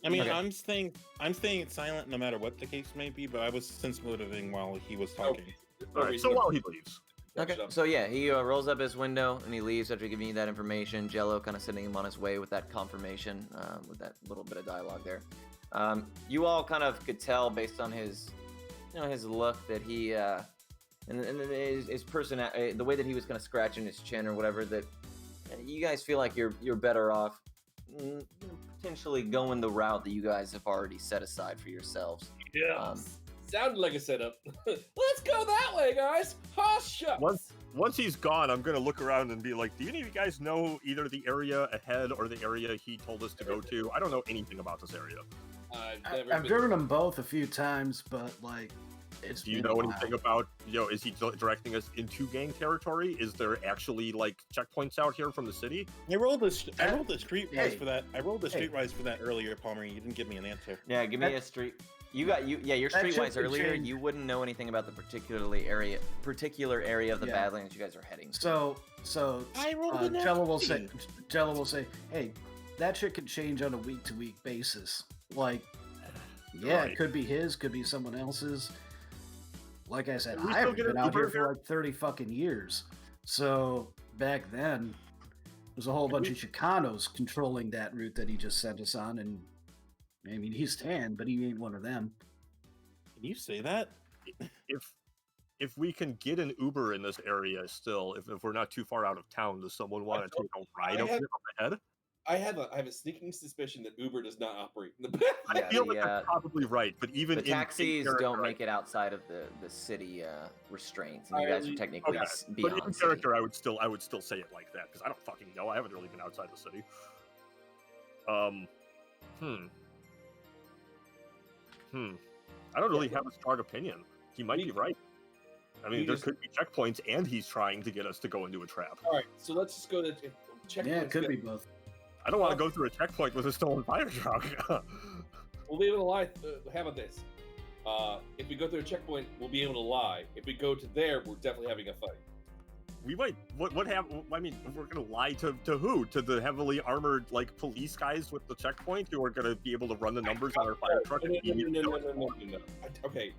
I mean, Okay. I'm staying silent no matter what the case may be, but I was sense motivating while he was talking. All right, so while he leaves. Okay. So yeah, he rolls up his window and he leaves after giving you that information. Jello kind of sending him on his way with that confirmation, with that little bit of dialogue there. You all kind of could tell based on his, his look that he, and his person, the way that he was kind of scratching his chin or whatever, that you guys feel like you're better off potentially going the route that you guys have already set aside for yourselves. Yeah. Sounded like a setup. Let's go that way, guys. Hoss shucks. Once he's gone, I'm gonna look around and be like, do any of you guys know either the area ahead or the area he told us to go to? I don't know anything about this area. I've driven them both a few times, but it's. Do you know anything about, is he directing us into gang territory? Is there actually checkpoints out here from the city? I rolled the streetwise for that. I rolled the streetwise for that earlier, Palmer. You didn't give me an answer. Yeah, give me a street. Your streetwise earlier. You wouldn't know anything about the particular area of the Badlands you guys are heading. So I rolled Jello will say, hey, that shit could change on a week-to-week basis. It could be his, could be someone else's. Like I said, I haven't been out here for 30 fucking years. So back then, there's a whole bunch of Chicanos controlling that route that he just sent us on, and I mean, he's tan, but he ain't one of them. Can you say that? If we can get an Uber in this area still, if we're not too far out of town, does someone want to take a ride over ahead? I have a sneaking suspicion that Uber does not operate in the I feel like that's probably right, but even the taxis don't make it outside of the city restraints, and you guys are technically beyond. But in character, I would still say it like that because I don't fucking know. I haven't really been outside the city. I don't really have a strong opinion. He might be right. I mean, there could be checkpoints, and he's trying to get us to go into a trap. All right, so let's just go to checkpoints. Yeah, it could be both. I don't want to go through a checkpoint with a stolen fire truck. We'll leave it alive. How about this? If we go through a checkpoint, we'll be able to lie. If we go to there, we're definitely having a fight. We might. What happened? I mean, we're gonna lie to who? To the heavily armored like police guys with the checkpoint who are gonna be able to run the numbers on our fire truck? No. Okay.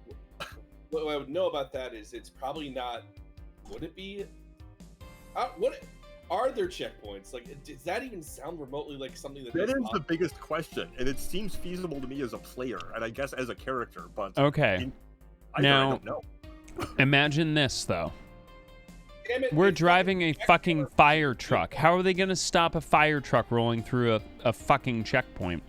What I would know about that is it's probably not. Would it be? What are there checkpoints? Like, does that even sound remotely like something that? That is the biggest question, and it seems feasible to me as a player, and I guess as a character. But Okay. I Now, don't know. Imagine this though. Damn it, We're it's driving a fucking checkpoint. fire truck. How are they gonna stop a fire truck rolling through a fucking checkpoint?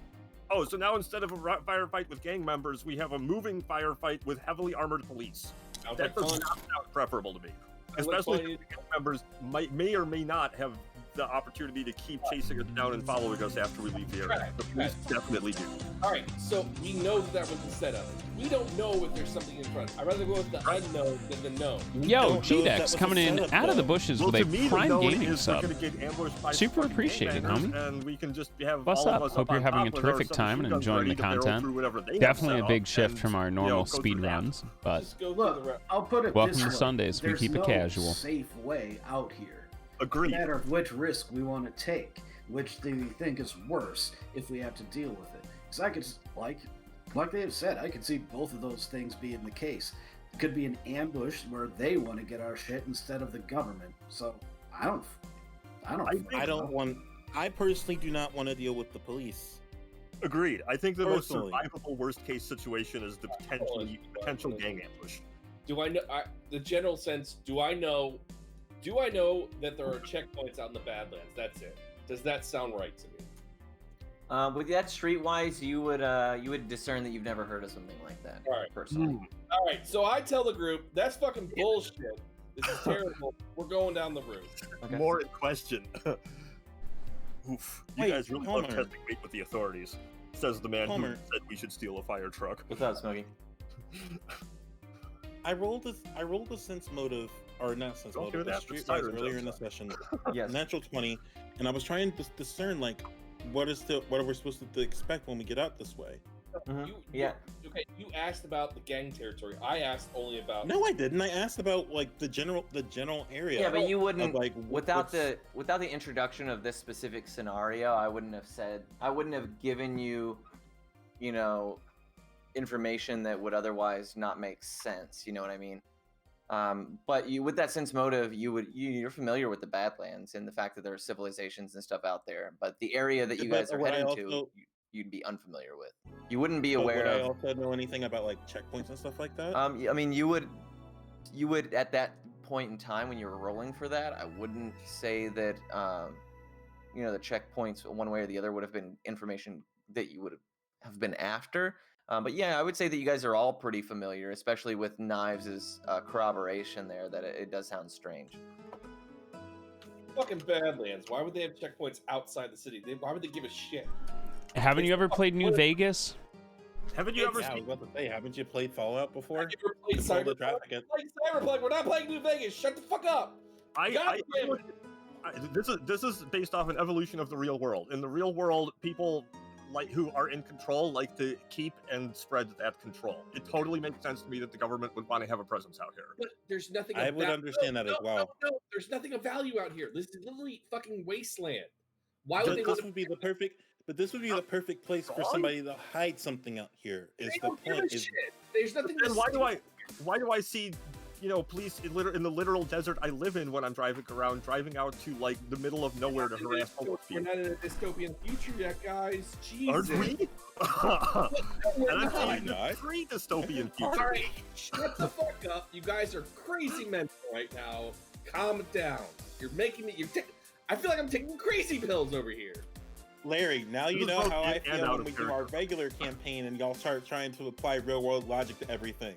Oh, so now instead of a firefight with gang members, we have a moving firefight with heavily armored police. Sounds That like does fun. not sound preferable to me. Sounds like Especially fun. if the gang members may or may not have the opportunity to keep chasing us down and following us after we leave the area. Right, The police definitely do. All right, so we know that was the setup. We don't know if there's something in front. I'd rather go with the unknown than the known. Yo, don't know if that GDEX was a coming in setup, out of the though. bushes Well, with to a me, the Prime known Gaming is sub. we're gonna get ambushed by Super fucking appreciated, gangbangers, homie. and we can just have What's all up? of us Hope up you're on having a top with terrific our time and submachine guns enjoying ready the to barrel content. through whatever they have Definitely set a big up shift and, from our you know, normal go speed through that. runs, but Just go through Look, the I'll put it welcome this to way. Sundays. We There's keep it no casual. safe way out here. It's a Agreed. matter of which risk we want to take. Which do we think is worse if we have to deal with it? Because I could, like they have said, I could see both of those things being the case. It could be an ambush where they want to get our shit instead of the government. So I don't I personally do not want to deal with the police. Agreed. I think the most Personally. survivable worst case situation is the potential gang ambush. Do I know the general sense? Do I know that there are checkpoints out in the Badlands? That's it. Does that sound right to me? With that streetwise, you would discern that you've never heard of something like that. All right. Personally. All right, so I tell the group that's fucking bullshit. This is terrible. We're going down the route. Okay. More in question. Oof. You Wait, guys really Homer. love testing weight with the authorities, says the man who Homer. said we should steal a fire truck. What's up, Smokey? I rolled a sense motive, or not sense Don't do motive, that, a it's streetwise siren earlier in the jokes. session. Yes. Natural 20, and I was trying to discern like what are we supposed to expect when we get out this way. Mhm. You asked about the gang territory. I asked only about. No, I didn't. I asked about like the general area. Yeah, but you of, wouldn't like without the introduction of this specific scenario. I wouldn't have given you, information that would otherwise not make sense. You know what I mean? But you, with that sense motive, you're familiar with the Badlands and the fact that there are civilizations and stuff out there. But the area that you But guys are would I heading also- to, you'd be unfamiliar with. You wouldn't be But aware would I of. also know anything about like checkpoints and stuff like that? I mean, you would at that point in time when you were rolling for that. I wouldn't say that the checkpoints one way or the other would have been information that you would have been after. But yeah, I would say that you guys are all pretty familiar, especially with Knives' corroboration there. That it does sound strange. Fucking Badlands. Why would they have checkpoints outside the city? Why would they give a shit? Haven't you ever played New Vegas? Haven't you ever Yeah, I was seen? about to say, haven't you played Fallout before? Have you ever played Control the Cyberpunk? traffic at- Playing Cyberpunk. We're not playing New Vegas. Shut the fuck up. God damn it. This is based off an evolution of the real world. In the real world, people who are in control like to keep and spread that control. It totally makes sense to me that the government would want to have a presence out here. But there's nothing. I of would val- understand that as well. No, there's nothing of value out here. This is literally fucking wasteland. Why would they This want would be the perfect. But this would be the perfect place for somebody to hide something out here. Is They the don't give a point? Is, shit. There's nothing. Then to why do I see police in the literal desert I live in when I'm driving out to like the middle of nowhere to harass homeless We're people? not in a dystopian future yet, guys. Jesus. Aren't we? We're And I'm not. saying not. pre-dystopian All future. right, shut the fuck up. You guys are crazy mental right now. Calm it down. You're making me. I feel like I'm taking crazy pills over here. Larry, now you This is know both how I in and feel out when of we do our regular campaign and y'all start trying to apply real world logic to everything.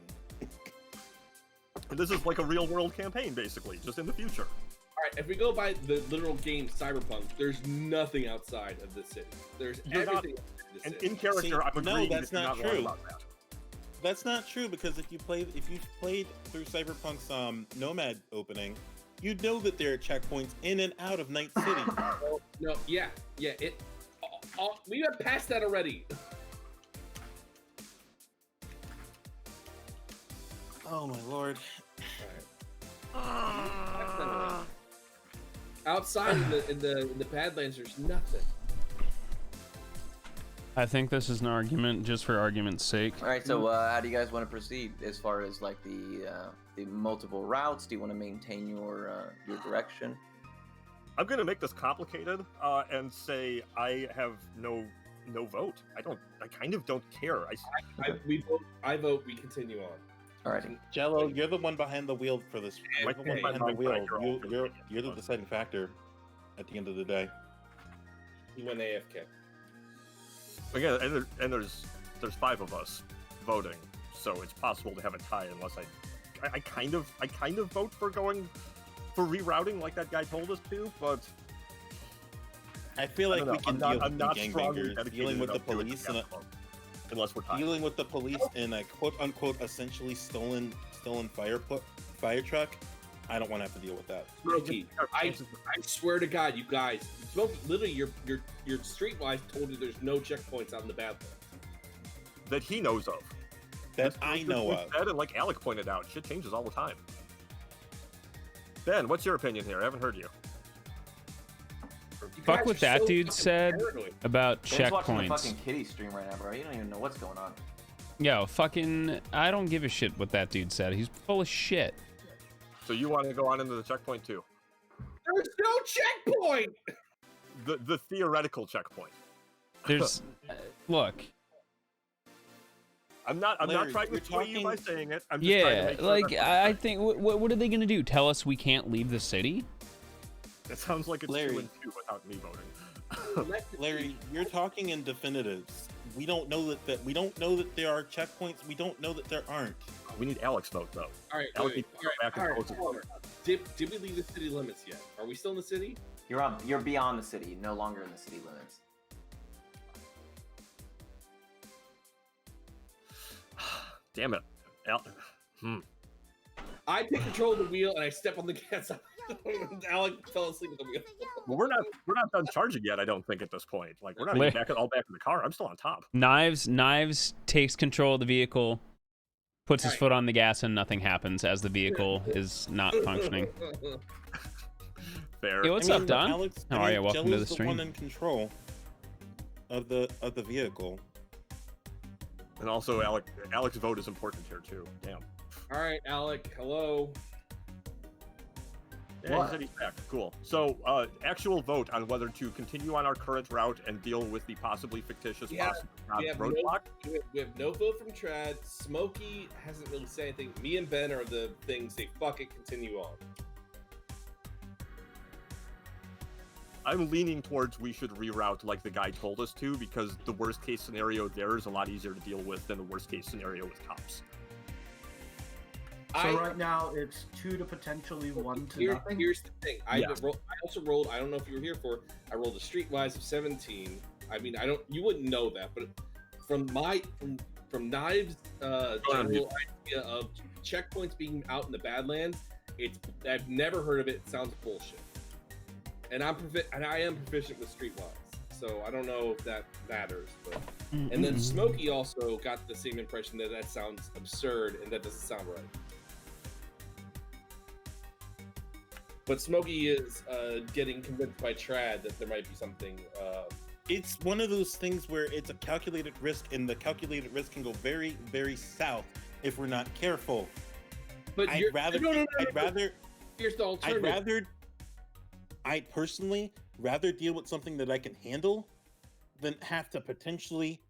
This is like a real world campaign, basically, just in the future. All right, if we go by the literal game Cyberpunk, there's nothing outside of the city. There's You're not- everything outside the And city. in character, See, I'm no, agreeing that's that you're not not wrong true. about that. That's not true because if you've played through Cyberpunk's Nomad opening, you know that there are checkpoints in and out of Night City. No, yeah. We went past that already. Oh my lord. Outside in the Badlands, there's nothing. I think this is an argument just for argument's sake. All right, so how do you guys want to proceed as far as like the multiple routes? Do you want to maintain your direction? I'm gonna make this complicated and say I have no vote. I kind of don't care. I vote we continue on. All right. Jello, you're the one behind the wheel for this. You're the one Okay. behind the wheel. You're the deciding factor at the end of the day. He went AFK. Again, and there's 5 of us voting, so it's possible to have a tie unless I kind of vote for going for rerouting like that guy told us to, but I feel like we can deal with the gangbangers, dedicated dealing with the enough to it to police, get and vote, unless we're tied. dealing with the police in a quote unquote essentially stolen fire truck. I don't want to have to deal with that. Smokey, I swear to God, you guys, Smokey, literally, your streetwise told you there's no checkpoints out in the Badlands. That he knows of. That I know of. And like Alec pointed out, shit changes all the time. Ben, what's your opinion here? I haven't heard you. You Fuck guys what are that so dude fucking said paranoid. about Ben's watching the checkpoints. fucking kitty stream right now, bro. You don't even know what's going on. Yo, fucking, I don't give a shit what that dude said. He's full of shit. So you want to go on into the checkpoint too? There's no checkpoint. The theoretical checkpoint. There's, look, I'm not Larry, trying to you're sway you by talking- saying it. I'm just trying to yeah, make sure like that- I think what are they gonna do? Tell us we can't leave the city? It sounds like it's Larry. 2 and 2 without me voting. Larry, you're talking in definitives. We don't know that we don't know that there are checkpoints. We don't know that there aren't. We need Alex vote though. All right, Alex wait, needs to go all back and right, close it. Palmer, did we leave the city limits yet? Are we still in the city? You're beyond the city, no longer in the city limits. Damn it. I take control of the wheel and I step on the gas. Alec fell asleep at the wheel. Well, we're not done charging yet. I don't think at this point. Like we're not even back in the car. I'm still on top. Knives takes control of the vehicle, puts his Right. foot on the gas, and nothing happens as the vehicle is not functioning. Fair. Hey, what's up, Don? Alex, How are you? Welcome to the Jello's the one stream. in control of the vehicle. And also, Alex's vote is important here too. Damn. All right, Alec. Hello. Yeah, What? he said he's back. Cool. So, actual vote on whether to continue on our current route and deal with the possibly fictitious Yeah, we have no- roadblock. We have no vote from Trad. Smokey hasn't really said anything. Me and Ben are the things. Say fuck it. Continue on. I'm leaning towards we should reroute like the guy told us to, because the worst case scenario there is a lot easier to deal with than the worst case scenario with cops. So right now it's 2 to potentially 1 to nothing. Here's the thing. I Yeah. also rolled. I don't know if you were here for. I rolled a streetwise of 17. I mean, you wouldn't know that, but from Knives' general idea of checkpoints being out in the Badlands, I've never heard of it. It sounds bullshit. And I am proficient with streetwise, so I don't know if that matters. But and then Smokey also got the same impression that sounds absurd and that doesn't sound right. But Smokey is getting convinced by Trad that there might be something. It's one of those things where it's a calculated risk, and the calculated risk can go very, very south if we're not careful. But I'd rather here's the alternative. I'd personally rather deal with something that I can handle than have to potentially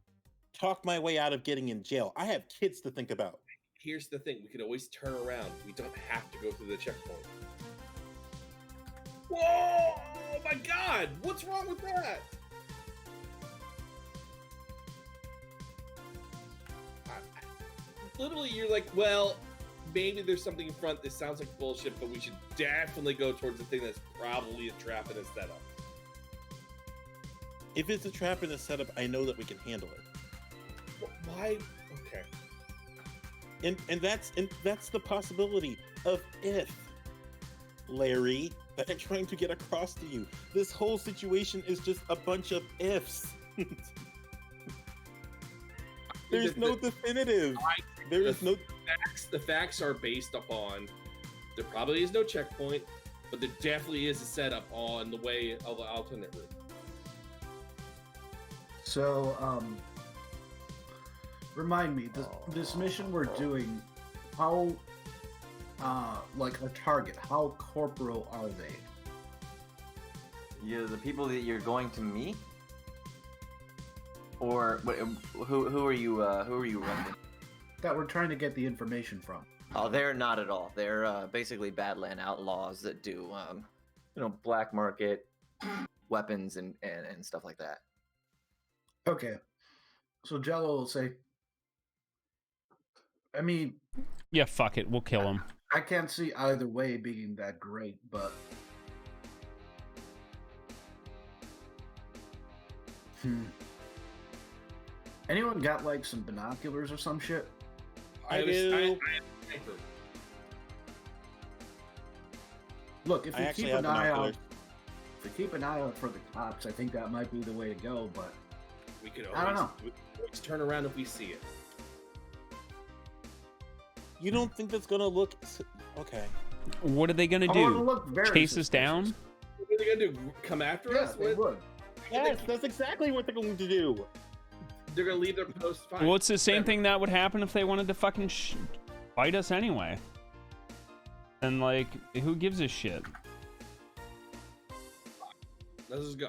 talk my way out of getting in jail. I have kids to think about. Here's the thing: we could always turn around. We don't have to go through the checkpoint. Whoa! Oh my God! What's wrong with that? Literally, you're like, well, maybe there's something in front. This sounds like bullshit, but we should definitely go towards the thing that's probably a trap and a setup. If it's a trap and a setup, I know that we can handle it. Why? Okay. And that's the possibility of if, Larry, that I'm trying to get across to you. This whole situation is just a bunch of ifs. There's no definitive. There is no the facts are based upon there probably is no checkpoint, but there definitely is a setup on the way of the alternate route. So, remind me, this mission we're doing, how, like a target, how corporal are they? The people that you're going to meet, or who are you renting? That we're trying to get the information from. Oh, they're not at all. They're basically Badland outlaws that do, black market weapons and stuff like that. Okay. So Jello will say, I mean, Yeah, fuck it. We'll kill him. I can't see either way being that great, but... Anyone got, like, some binoculars or some shit? I do. Look, if I we actually keep have an eye out, binoculars. if we keep an eye out for the cops, I think that might be the way to go. But We could I don't know. we could always turn around if we see it. You don't think that's gonna look okay? What are they gonna I want to do? look very Chase us suspicious. down? What are they gonna do? Come after Yeah, us? they would. Yes, that's exactly what they're going to do. They're gonna leave their post. Fine. Well, it's the same Whatever. thing that would happen if they wanted to fucking fight us anyway. And like, who gives a shit? Let's just go.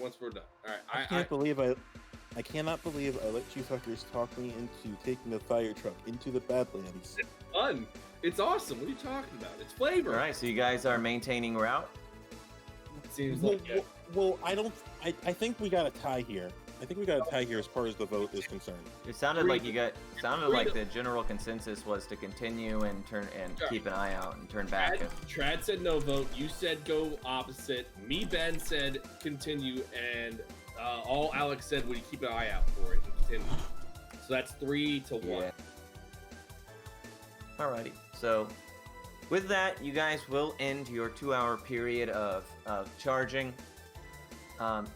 Once we're done. All right. I cannot believe I let you fuckers talk me into taking the fire truck into the Badlands. Fun. It's awesome. What are you talking about? It's flavor. All right, so you guys are maintaining route. Seems Well, like it. I think we got a tie here. I think we got a tie here as far as the vote is concerned. It sounded Three like to- like the general consensus was to continue and Yeah. keep an eye out and turn back. Trad said no vote. You said go opposite. Me, Ben said continue, and all Alex said would keep an eye out for it and continue. So that's 3-1. Yeah. Alrighty. So with that, you guys will end your 2-hour period of charging.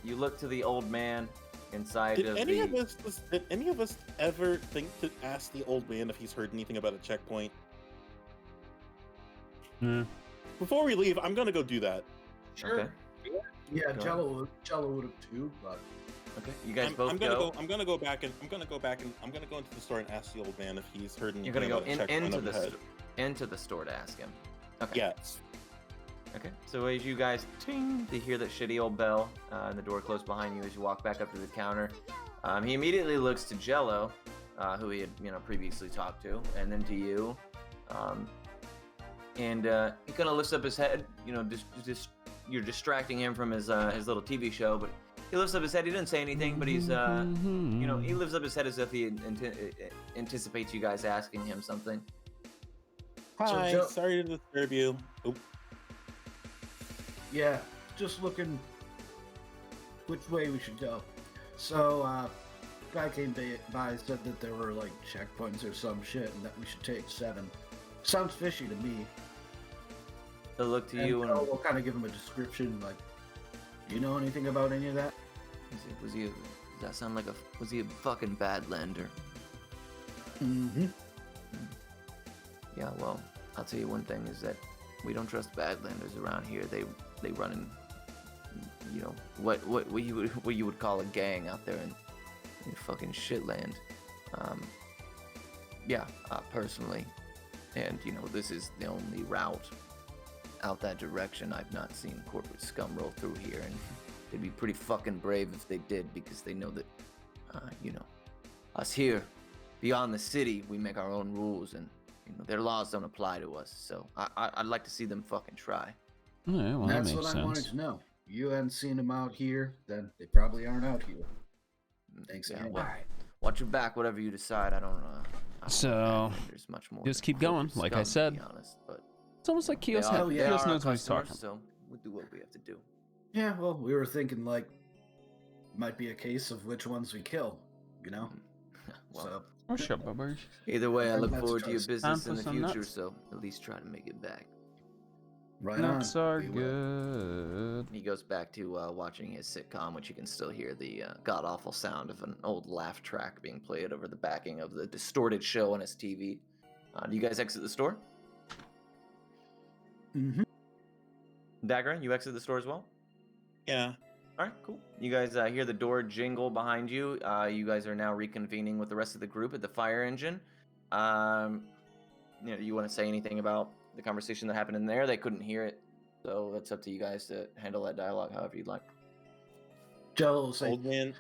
You look to the old man inside Did of any the. did any of us ever think to ask the old man if he's heard anything about a checkpoint? Hmm. Before we leave, I'm gonna go do that. Sure. Okay. Yeah, Go Jello would have too, but Okay. You guys I'm both gonna go. I'm gonna go back and I'm gonna go into the store and ask the old man if he's heard anything You're gonna go about a checkpoint into up the ahead. into the store to ask him. Okay. Yes. Okay. So as you guys ting, to hear that shitty old bell, and the door closed behind you as you walk back up to the counter. He immediately looks to Jello, who he had previously talked to, and then to you. And he kind of lifts up his head. Just you're distracting him from his little TV show, but he lifts up his head. He didn't say anything, but he's he lifts up his head as if he anticipates you guys asking him something. Hi. Joe- Sorry to disturb you. Oop. yeah, just looking which way we should go. So, guy came by, said that there were like checkpoints or some shit, and that we should take 7. Sounds fishy to me. He'll look to And you and we'll kind of give him a description, like, do you know anything about any of that? does that sound like was he a fucking Badlander? Mm-hmm. Yeah, well, I'll tell you one thing is that we don't trust Badlanders around here. They run in, what you would call a gang out there in fucking shitland. Personally, and this is the only route out that direction. I've not seen corporate scum roll through here, and they'd be pretty fucking brave if they did, because they know that, us here, beyond the city, we make our own rules, and their laws don't apply to us. So I'd like to see them fucking try. Yeah, well, That's that what makes I wanted sense. to know. You hadn't seen them out here, then they probably aren't out here. Thanks Yeah, again. well, watch your back, whatever you decide. I don't So, there's much more. just than keep going, corporate like I scum, to be said. honest, but It's almost like they Kios, are- they Kios are knows what he's customers, talking. so we'll do what we have to do. Yeah, well, we were thinking, like, might be a case of which ones we kill, Well, so, Oh, shut up, Bubbers. either way, I look That's forward to your just business time in for the some future. nuts. So at least try to make it back. right Nuts on. are We will. good. He goes back to watching his sitcom, which you can still hear the god-awful sound of an old laugh track being played over the backing of the distorted show on his TV. Do you guys exit the store? Mm-hmm. Dagger, you exit the store as well? Yeah. All right, cool. You guys hear the door jingle behind you. You guys are now reconvening with the rest of the group at the fire engine. You want to say anything about the conversation that happened in there? They couldn't hear it, so that's up to you guys to handle that dialogue however you'd like. Jello will say, Old man.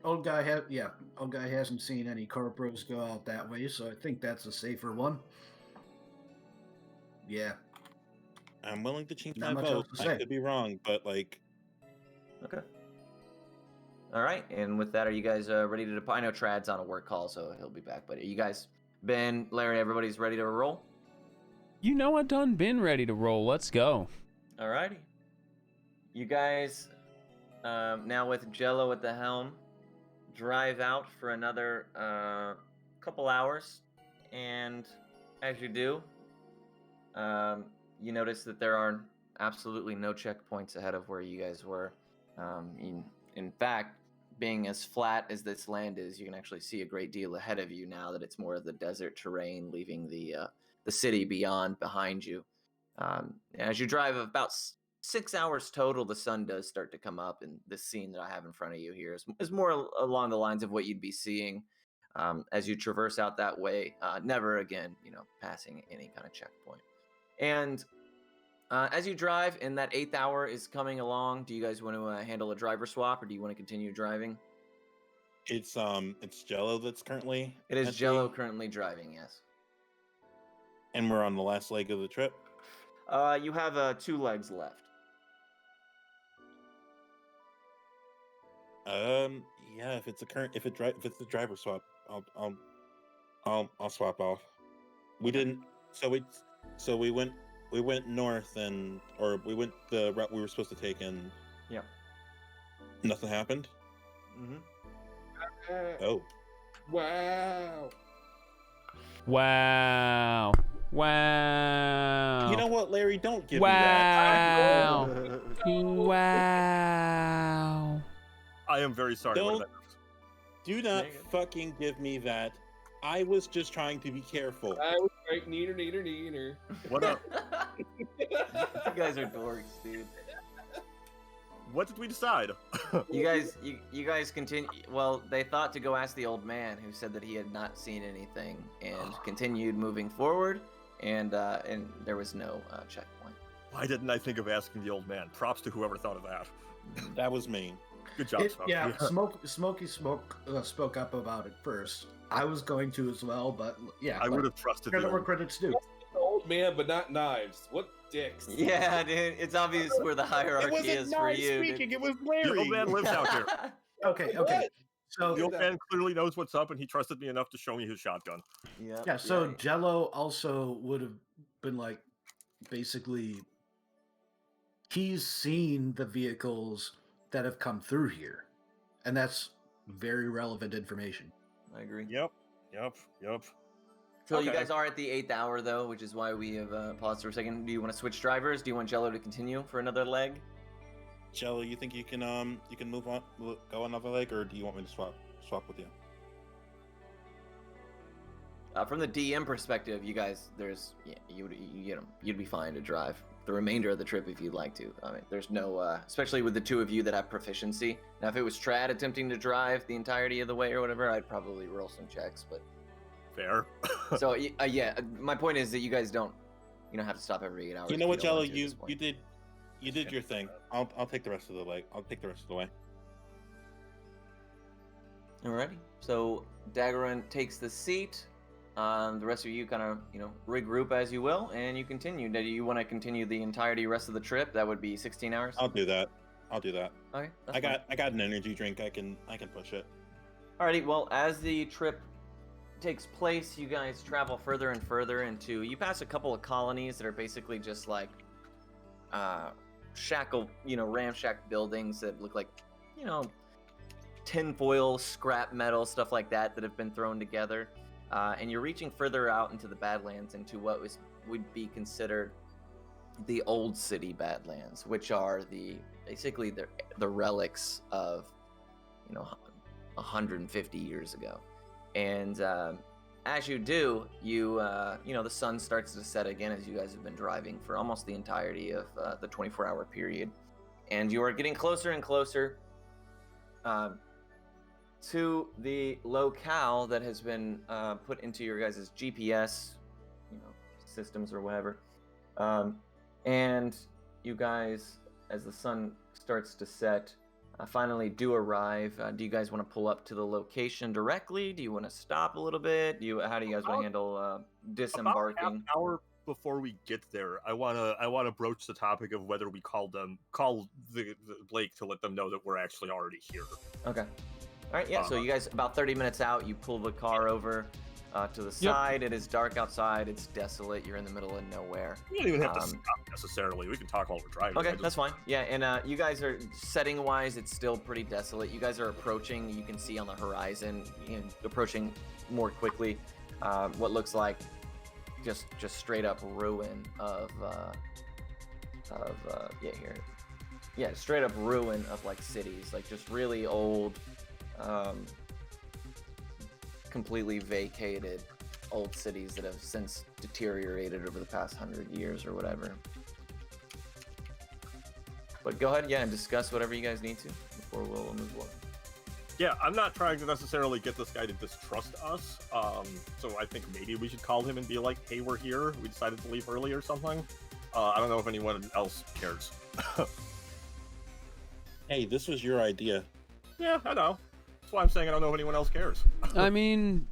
old guy hasn't seen any corporals go out that way, so I think that's a safer one. Yeah. I'm willing to change Not my much vote. else to I say. could be wrong, but like, Okay. All right, and with that, are you guys ready to depart? I know Trad's on a work call, so he'll be back. But are you guys, Ben, Larry, everybody's ready to roll? You know I done been ready to roll. Let's go. All righty. You guys, now with Jello at the helm, drive out for another couple hours, and as you do, you notice that there are absolutely no checkpoints ahead of where you guys were. In fact, being as flat as this land is, you can actually see a great deal ahead of you now that it's more of the desert terrain, leaving the city beyond behind you. As you drive about 6 hours total, the sun does start to come up, and this scene that I have in front of you here is more along the lines of what you'd be seeing as you traverse out that way, never again, passing any kind of checkpoint. And as you drive, and that 8th hour is coming along, do you guys want to handle a driver swap, or do you want to continue driving? it's Jello that's currently. It is at Jello the- currently driving, yes. and we're on the last leg of the trip. You have 2 legs left. Yeah. If it's the driver swap, I'll swap off. We didn't. So we went north or we went the route we were supposed to take, and Yeah. nothing happened. Mm-hmm. Oh, Wow. Wow. Wow. you know what, Larry? Don't give me Wow. that. Wow. I am very sorry. What Don't- did I- Do not There you go. fucking give me that. I was just trying to be careful. I was right, neener. What up? You guys are dorks, dude. What did we decide? You guys continue. Well, they thought to go ask the old man, who said that he had not seen anything, and continued moving forward, and there was no checkpoint. Why didn't I think of asking the old man? Props to whoever thought of that. That was me. Good job, Smokey. Yeah, Smokey spoke up about it first. I was going to as well, but yeah, I would have trusted credit the where old credit's due. Old man, but not knives. What dicks? Yeah, dude, it's obvious where the hierarchy is for you. dude. It was The Larry. old man lives out here. Okay. So The old man clearly knows what's up, and he trusted me enough to show me his shotgun. Yep, yeah, so yeah. Jello also would have been like, basically, he's seen the vehicles that have come through here, and that's very relevant information. I agree. Yep. So you Okay. guys are at the 8th hour, though, which is why we have paused for a second. Do you want to switch drivers? Do you want Jello to continue for another leg? Jello, you think you can move on, go another leg, or do you want me to swap with you? From the DM perspective, you guys, you'd be fine to drive the remainder of the trip if you'd like to. I mean, there's no, especially with the 2 of you that have proficiency. Now, if it was Trad attempting to drive the entirety of the way or whatever, I'd probably roll some checks. But Fair. so yeah, my point is that you guys don't, have to stop every 8 hours. You know if what, don't Jello? want to at You this point. did your thing. I'll take the rest of the leg. I'll take the rest of the way. Alrighty. So Daggeron takes the seat. The rest of you kind of, regroup as you will, and you continue. Do you want to continue the entirety rest of the trip? That would be 16 hours. I'll do that. Okay. That's I fine. got an energy drink. I can push it. Alrighty. Well, as the trip takes place, you guys travel further and further into. You pass a couple of colonies that are basically just like, ramshackle buildings that look like, tinfoil, scrap metal, stuff like that have been thrown together. And you're reaching further out into the Badlands, into what would be considered the old city Badlands, which are basically the relics of 150 years ago. And as you do, you the sun starts to set again as you guys have been driving for almost the entirety of the 24-hour period, and you are getting closer and closer to the locale that has been put into your guys' GPS, systems or whatever. And you guys, as the sun starts to set, finally do arrive. Do you guys want to pull up to the location directly? Do you want to stop a little bit? How do you guys want to handle disembarking? About half an hour before we get there, I wanna broach the topic of whether we call the Blake to let them know that we're actually already here. Okay. All right. Yeah. So you guys, about 30 minutes out, you pull the car over to the side. It is dark outside. It's desolate. You're in the middle of nowhere. We don't even have to stop necessarily. We can talk while we're driving. Okay, that's fine. Yeah, and you guys are setting-wise, it's still pretty desolate. You guys are approaching. You can see on the horizon, approaching more quickly, what looks like just straight up ruin straight up ruin of like cities, like just really old. Completely vacated old cities that have since deteriorated over the past 100 years or whatever. But go ahead, and discuss whatever you guys need to before we'll move on. Yeah, I'm not trying to necessarily get this guy to distrust us. So I think maybe we should call him and be like, "Hey, we're here. We decided to leave early or something." I don't know if anyone else cares. Hey, this was your idea. Yeah, I know. That's why I'm saying I don't know if anyone else cares. I mean,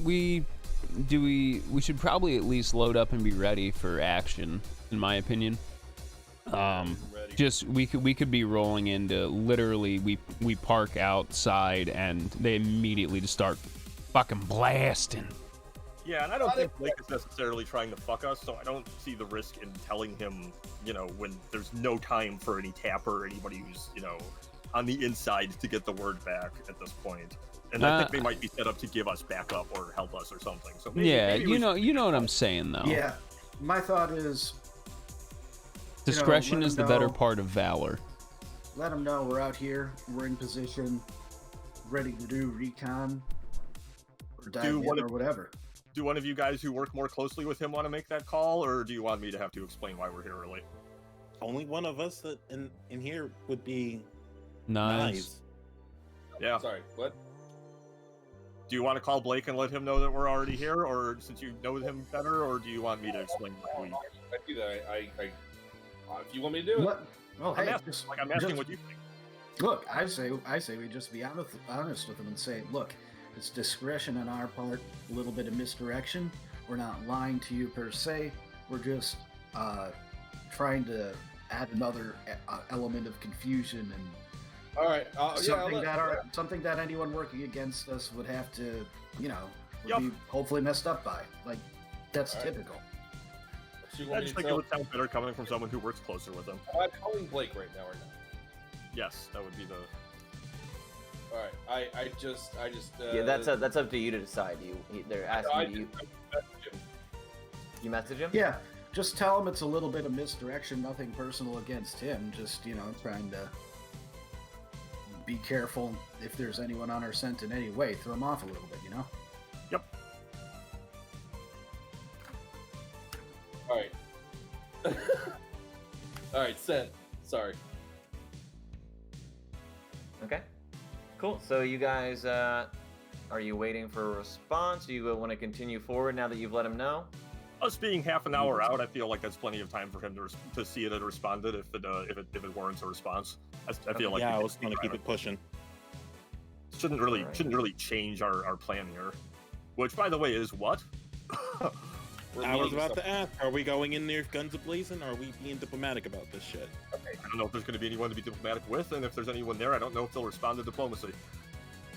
we should probably at least load up and be ready for action, in my opinion. Just we could be rolling into literally we park outside and they immediately just start fucking blasting. Yeah, and I don't think Blake is necessarily trying to fuck us, so I don't see the risk in telling him, when there's no time for any tapper or anybody who's, on the inside to get the word back at this point. And I think they might be set up to give us backup or help us or something. So maybe you know what I'm saying though. Yeah, my thought is discretion is the better part of valor. Let them know we're out here, we're in position, ready to do recon or dive in or whatever. Do one of you guys who work more closely with him want to make that call, or do you want me to have to explain why we're here early? Only one of us that in here would be nice. Yeah. Sorry, what? Do you want to call Blake and let him know that we're already here, or since you know him better, or do you want me to explain why we... I do that. If you want me to do it. What? Well, I'm hey, asking what you think. Look, I say we just be honest with them and say, look, it's discretion on our part, a little bit of misdirection. We're not lying to you per se. We're just trying to add another element of confusion and all right, something that anyone working against us would have to, be hopefully messed up by. Like, that's typical. I just think it would sound better coming from someone who works closer with them. I'm calling Blake right now, or not? Yes, that would be the... All right, I just. Yeah, that's up to you to decide. They're asking you. You message him? Yeah, just tell him it's a little bit of misdirection, nothing personal against him. Just trying to be careful if there's anyone on our scent in any way. Throw him off a little bit, Yep. All right. All right, sent. Sorry. Okay. Cool. So you guys, are you waiting for a response? Do you want to continue forward now that you've let him know? Us being half an hour out, I feel like that's plenty of time for him to see it and responded if it warrants a response. I feel like I was going to keep it pushing. Shouldn't really change our plan here. Which, by the way, is what? I was about to ask, are we going in there guns a-blazing, or are we being diplomatic about this shit? Okay, I don't know if there's going to be anyone to be diplomatic with, and if there's anyone there, I don't know if they'll respond to diplomacy.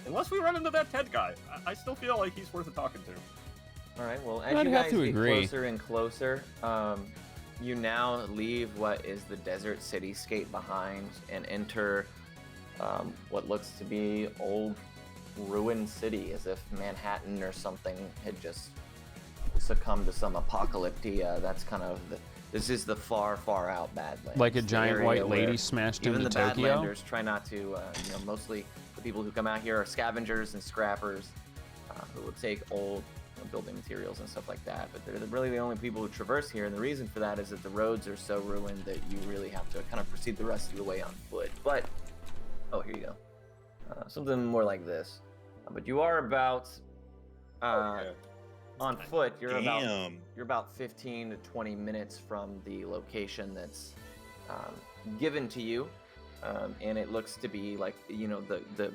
Unless we run into that Ted guy, I still feel like he's worth talking to. All right, well, as you guys get closer and closer, you now leave what is the desert cityscape behind and enter what looks to be old ruined city, as if Manhattan or something had just succumbed to some apocalyptia. That's kind of this is the far out Badlands. Like a giant white lady smashed into Tokyo? Even the Badlanders try not to, mostly the people who come out here are scavengers and scrappers who will take old building materials and stuff like that. But they're really the only people who traverse here, and the reason for that is that the roads are so ruined that you really have to kind of proceed the rest of the way on foot. But oh, here you go, something more like this. But you are about on foot. You're about 15 to 20 minutes from the location that's given to you, and it looks to be like, you know, the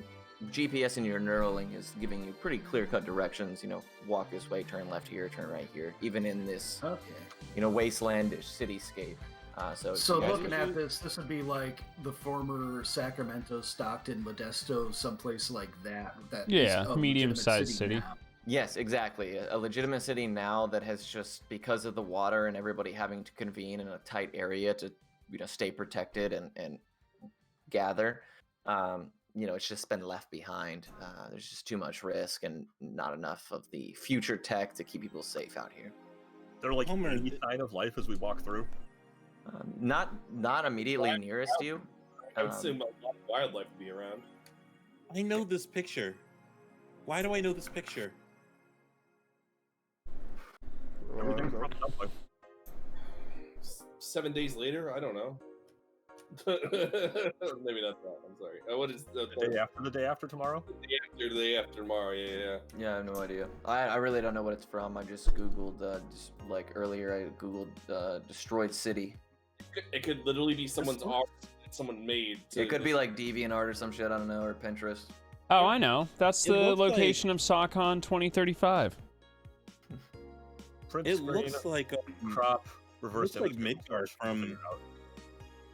GPS in your Neuralink is giving you pretty clear-cut directions. You know, walk this way, turn left here, turn right here. Even in this, you know, wastelandish cityscape. So looking at this would be like the former Sacramento, Stockton, Modesto, someplace like that. Yeah, is a medium-sized legitimate city. now. Yes, exactly. A legitimate city now that has just, because of the water and everybody having to convene in a tight area to, you know, stay protected and gather, you know, it's just been left behind. There's just too much risk and not enough of the future tech to keep people safe out here. They're like any sign of life as we walk through. Not immediately nearest you. I would assume a lot of wildlife would be around. I know this picture. Why do I know this picture? Everything's propped up by 7 days later, I don't know. Maybe not that. I'm sorry. What is the the day after tomorrow? The day after tomorrow? Yeah. Yeah, I have no idea. I really don't know what it's from. I just googled just like earlier. I googled destroyed city. It could literally be someone's art that someone made. It could be like DeviantArt or some shit. I don't know, or Pinterest. Oh, I know. That's It the looks location of SOCON 2035. Print It screen, looks like crop, reverse looks like image. Midgard from.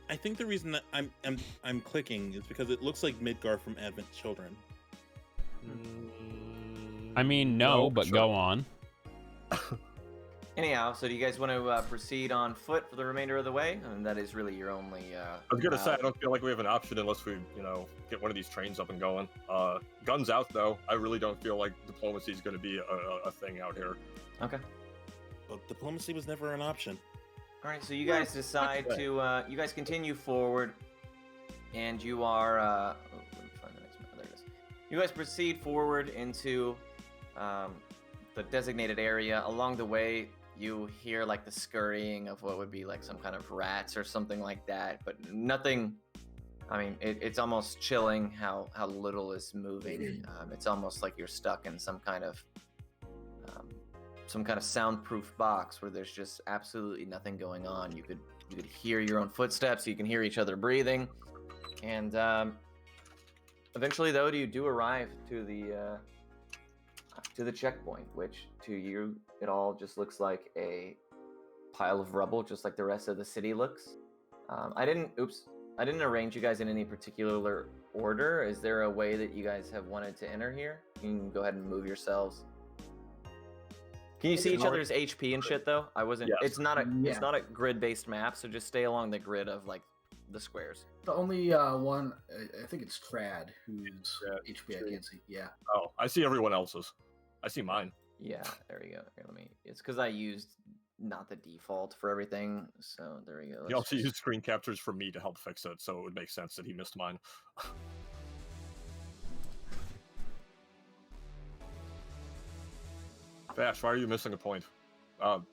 I think the reason that I'm clicking is because it looks like Midgar from Advent Children. I mean, no, but sure. go on. Anyhow, so do you guys want to proceed on foot for the remainder of the way? And that is really your only. I was gonna say I don't feel like we have an option unless we, you know, get one of these trains up and going. Guns out though. I really don't feel like diplomacy is gonna be a thing out here. Okay. But diplomacy was never an option. All right, so you guys decide to, you guys continue forward, and you are, let me find the next map. There it is. You guys proceed forward into the designated area. Along the way, you hear like the scurrying of what would be like some kind of rats or something like that, but nothing. I mean, it's almost chilling how little is moving. It's almost like you're stuck in some kind of soundproof box where there's just absolutely nothing going on. You could hear your own footsteps, you can hear each other breathing, and eventually, though, you do arrive to the checkpoint, which to you it all just looks like a pile of rubble, just like the rest of the city looks. I didn't arrange you guys in any particular order. Is there a way that you guys have wanted to enter here? You can go ahead and move yourselves. Can you see each other's HP and shit though? I wasn't. Yes. It's not a grid-based map, so just stay along the grid of like the squares. The only one, I think it's Trad, whose HP I can't see. Yeah. Oh, I see everyone else's. I see mine. Yeah, there we go. Here, it's because I used not the default for everything, so there we go. He also used screen captures for me to help fix it, so it would make sense that he missed mine. Vash, why are you missing a point?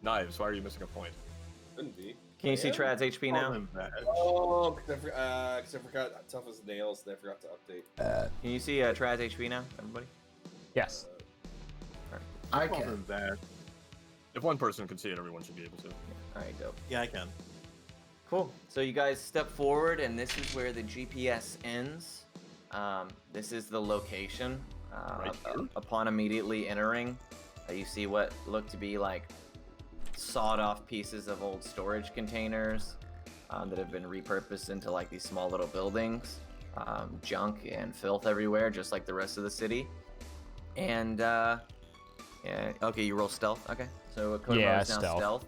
Knives, why are you missing a point? Couldn't be. Can you see Trad's HP now? Oh, because I forgot tough as nails, and I forgot to update. Can you see Trad's HP now, everybody? Yes. I can. If one person can see it, everyone should be able to. All right, dope. Yeah, I can. Cool. So you guys step forward, and this is where the GPS ends. This is the location. Right here? Upon immediately entering, you see what look to be like sawed-off pieces of old storage containers that have been repurposed into like these small little buildings. Junk and filth everywhere, just like the rest of the city. And yeah, okay, you roll stealth. Okay, so Kodama is now stealth.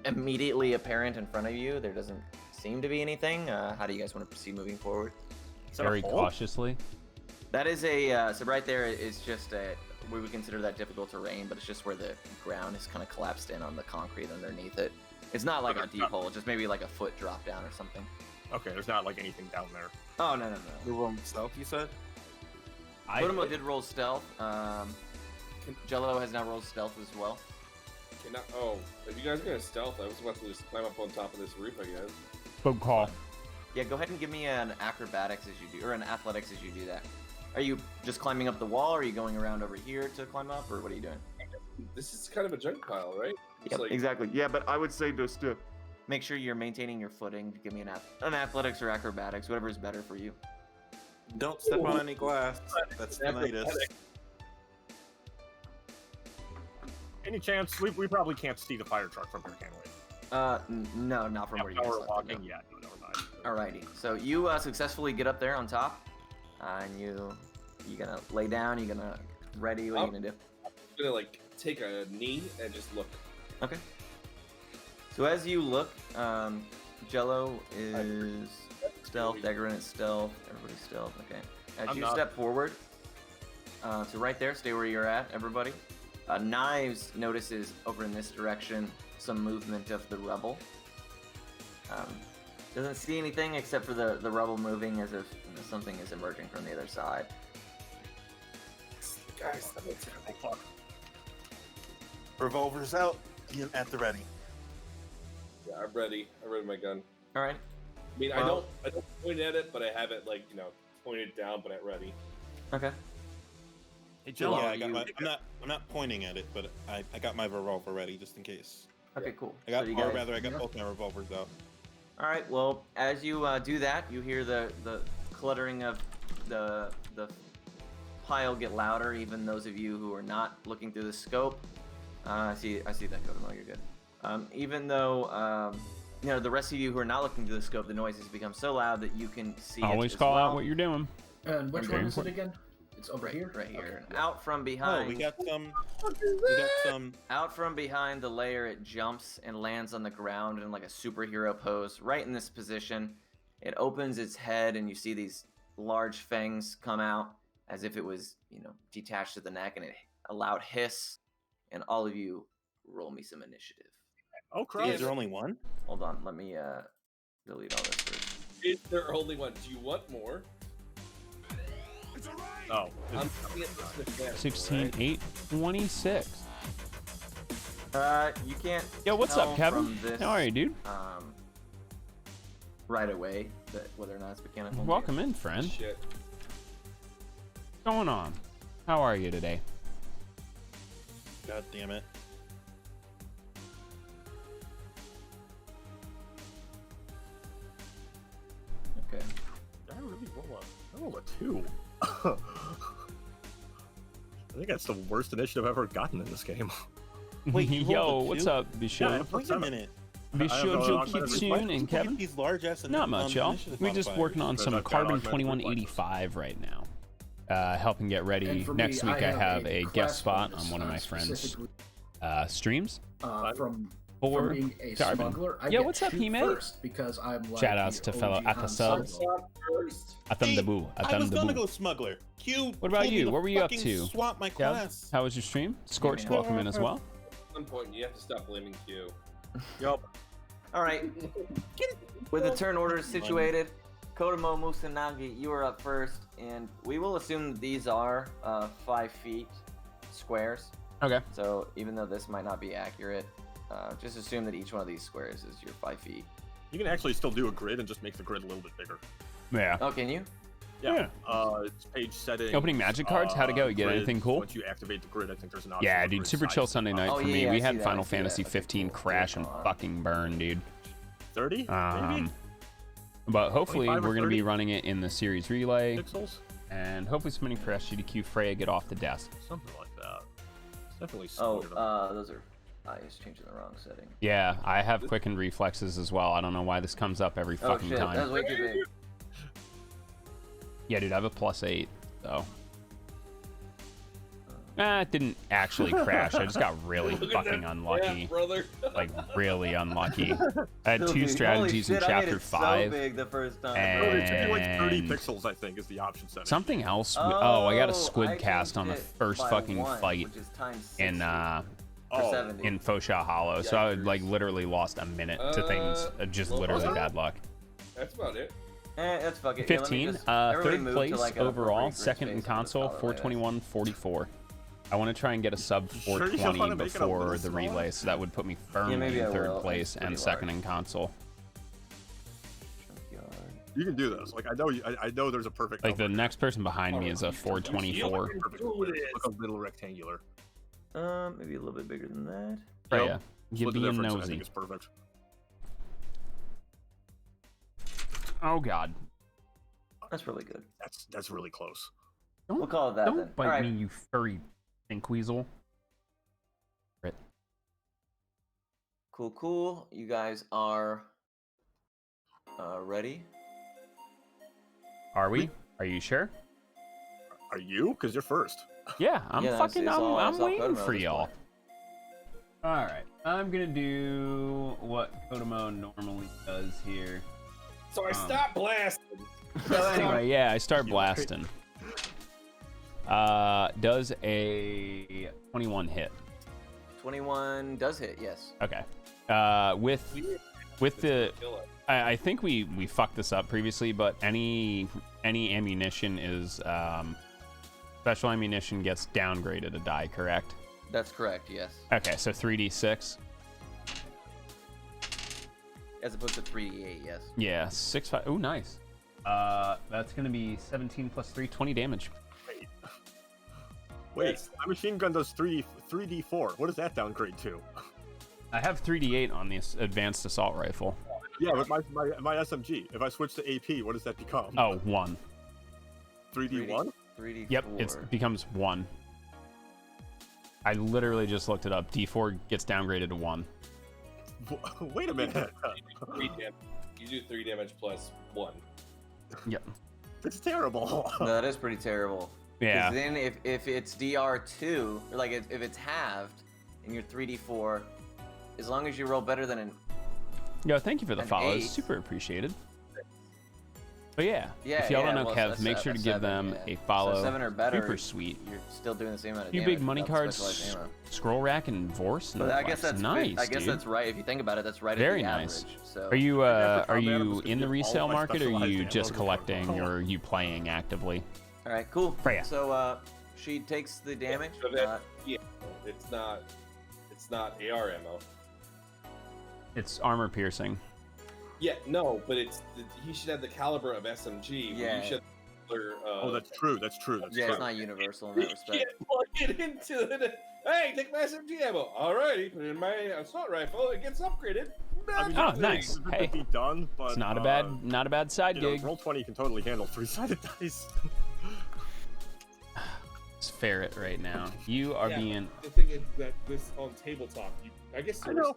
Immediately apparent in front of you, there doesn't seem to be anything. How do you guys want to proceed moving forward? Very cautiously. That is a so right there is just a, we would consider that difficult terrain, but it's just where the ground is kind of collapsed in on the concrete underneath it. It's not like a deep hole, just maybe like a foot drop down or something. Okay, there's not like anything down there. Oh no. You roll stealth, you said? Kodama did roll stealth. Jello has now rolled stealth as well. Oh, if you guys are gonna stealth, I was about to just climb up on top of this roof, I guess. Good call. Yeah, go ahead and give me an acrobatics as you do, or an athletics as you do that. Are you just climbing up the wall, or are you going around over here to climb up, or what are you doing? This is kind of a junk pile, right? It's Yep, like, exactly. Yeah, but I would say just to make sure you're maintaining your footing. Give me an athletics or acrobatics, whatever is better for you. Don't step on any glass. That's tinnitus. Any chance? We probably can't see the fire truck from here, can we? No, not from where you guys Power left it, walking? no. Yeah, no, never mind. Alrighty, so you successfully get up there on top, and you gonna lay down. You gonna ready? What are you gonna do? I'm gonna like take a knee and just look. Okay. So as you look, Jello is stealth, Degrin is stealth, everybody's stealth. Okay. As you step forward, so right there, stay where you're at, everybody. Knives notices over in this direction some movement of the rubble. Doesn't see anything except for the rubble moving as if something is emerging from the other side. Guys, Oh, fuck. Revolver's out. At the ready. yeah, I'm ready. I ready my gun. All right. I mean, Well- I don't point at it, but I have it like pointed down, but at ready. Okay. Hey, Jello, Jello, are you- I'm not pointing at it, but I got my revolver ready just in case. Okay, cool. I got, So you or guys- rather, I got both my revolvers out. All right. Well, as you do that, you hear the cluttering of the pile get louder. Even those of you who are not looking through the scope, I see that, Kodomo. You're good. Even though the rest of you who are not looking through the scope, the noise has become so loud that you can see. Always it as call well. out what you're doing. And which Okay. one is it again? It's over here? Right here. Okay. And out from Oh, behind. we got some. Out from behind the layer, it jumps and lands on the ground in like a superhero pose, right in this position. It opens its head, and you see these large fangs come out as if it was, detached to the neck, and a loud hiss. And all of you roll me some initiative. Oh, Is Christ. there only one? Hold on, let me delete all this first. Is there only one? Do you want more? Oh. I'm looking at this with that, 16, right? 8, 26. You can't. Yo, what's tell up, Kevin? from this, How are you, dude? Right away, whether or not it's mechanical. Welcome in, friend. Shit. What's going on? How are you today? God damn it. Okay. Did I really roll a 2? I think that's the worst initiative I've ever gotten in this game. Wait, you Yo, rolled a what's 2? up, Bishop? Wait a minute. Bishop Why Kitsune and Kevin? These large ass Not much, y'all. initiative We're just working on Because some I've got Carbon augmented 2185 right now. Helping get ready. And for Next me, week I have a class guest spot bonus, on one of my friends' specifically, streams. from For being a Carbon. smuggler. I Yo, get what's up, shoot Hime? first because I'm like Shoutouts the to fellow OG Han Athasel. Solo. First. Atam Hey, Dabu. I Atam was gonna Dabu. go smuggler. Q. What about told me you? to What were you up fucking to? Swap my Kev, class. how was your stream? Scorched, Yeah. welcome in as well. At some point, you have to stop blaming Q. Yup. All right. With the turn order situated, Kodomo Musanagi, you are up first, and we will assume that these are 5 feet squares. Okay. So even though this might not be accurate, just assume that each one of these squares is your 5 feet. You can actually still do a grid and just make the grid a little bit bigger. Yeah. Oh, can you? Yeah. It's page settings. Opening magic cards? How'd it go? You get grid. anything cool? Once you activate the grid, I think there's an option. Yeah, for dude. grid Super size. chill Sunday night Oh, for yeah, me. I We see had that, Final I see that. Fantasy Okay, 15 cool. crash and Cool. fucking burn, dude. 30? Maybe? But hopefully 25 or we're gonna be 30? running it in the series relay, Pixels? and hopefully submitting for SGDQ Freya get off the desk. Something like that. It's definitely Oh, smaller. those are. I just changed the wrong setting. Yeah, I have quickened reflexes as well. I don't know why this comes up every Oh fucking shit, that was time. way too big. Yeah, dude, I have a +8 though. It didn't actually crash. I just got really Look at fucking that unlucky. crap, brother. Like really unlucky. I had Still, two dude, strategies holy in shit, I made chapter it so 5. big the first time. No, it should be like 30 and pixels, I think, is the option setting. Something else. I got a I squid cast on the changed it first by fucking 1, fight which is times in 60 for Oh, 70. in Fosha Hollow. So I like literally lost a minute to things. Just well, literally was bad luck. That's about it. That's fuck it. Yeah, let me 15. just- everybody Third move to, place like, an overall. appropriate Second grid in space and just console. call it like this. 421.44. I want to try and get a sub Sure you don't 420 wanna make it a before little the smaller? relay, so that would put me firmly maybe I in third will. place It's pretty and second large. in console. Junkyard. You can do this. Like I know there's a perfect. Like the number. next person behind me is a You feel like 424. a perfect number. Look a little rectangular. Maybe a little bit bigger than that. Oh, Yep. yeah. You Split the being difference, I nosy. think it's perfect. Oh god. That's really good. That's really close. Don't, We'll call it that don't then. bite All right. me, you furry stink weasel. Cool, cool. You guys are ready? Are we? Are you sure? Are you? Because you're first. Yeah, I'm Yeah, fucking. it's all- I'm it's all waiting Kodomo for at this y'all. point. All right, I'm gonna do what Kodomo normally does here. So I stopped blasting. So anyway, yeah, I start blasting. Does a 21 hit? 21 does hit, yes. Okay. With the, I think we fucked this up previously, but any ammunition is special ammunition gets downgraded a die, correct? That's correct, yes. Okay, so 3d6. As opposed to 3d8, yes. Yeah, 6, 5. Oh, nice. That's gonna be 17 plus 3, 20 damage. Wait, my machine gun does 3d4. What does that downgrade to? I have 3d8 on this advanced assault rifle. Yeah, but my SMG. If I switch to AP, what does that become? Oh, 1. 3d1. 3d4. Yep, it becomes 1. I literally just looked it up. D4 gets downgraded to 1. Wait a minute. You do 3 damage plus 1. Yep. That's terrible. No, that is pretty terrible. 'Cause Yeah. then if it's DR2, or like if it's halved, and you're 3d4, as long as you roll better than an Yo, thank you for the An follows. 8. Super appreciated. But yeah, Yeah, if y'all don't yeah, know well, Kev, so make sure to give 7, them yeah. a follow. So 7 or better, Super sweet. you're still doing the same amount of Few damage. big money without cards, specialized ammo. scroll rack, and Vorse. But I guess that's nice. I guess dude. that's right. If you think about it, that's right Very at the nice. average. So Are you have to are combat 'em you just to in the get all resale my market, or are specialized you ammo just to collecting, control. or are you playing actively? all right? Cool. Freya. So she takes the damage. So that- It's not AR ammo. It's armor piercing. Yeah, no, but he should have the caliber of SMG. Yeah. You should. Oh, that's true. That's true. That's Yeah, true. it's not universal in that You respect. can't plug it into it. Hey, take my SMG ammo. Alrighty, put it in my assault rifle. It gets upgraded. I mean, Oh, it's nice. could Hey. be done, but It's not a bad side you know, gig. roll 20 can totally handle 3-sided dice. It's ferret right now. You are Yeah. being. The thing is that this on tabletop, I guess. I know.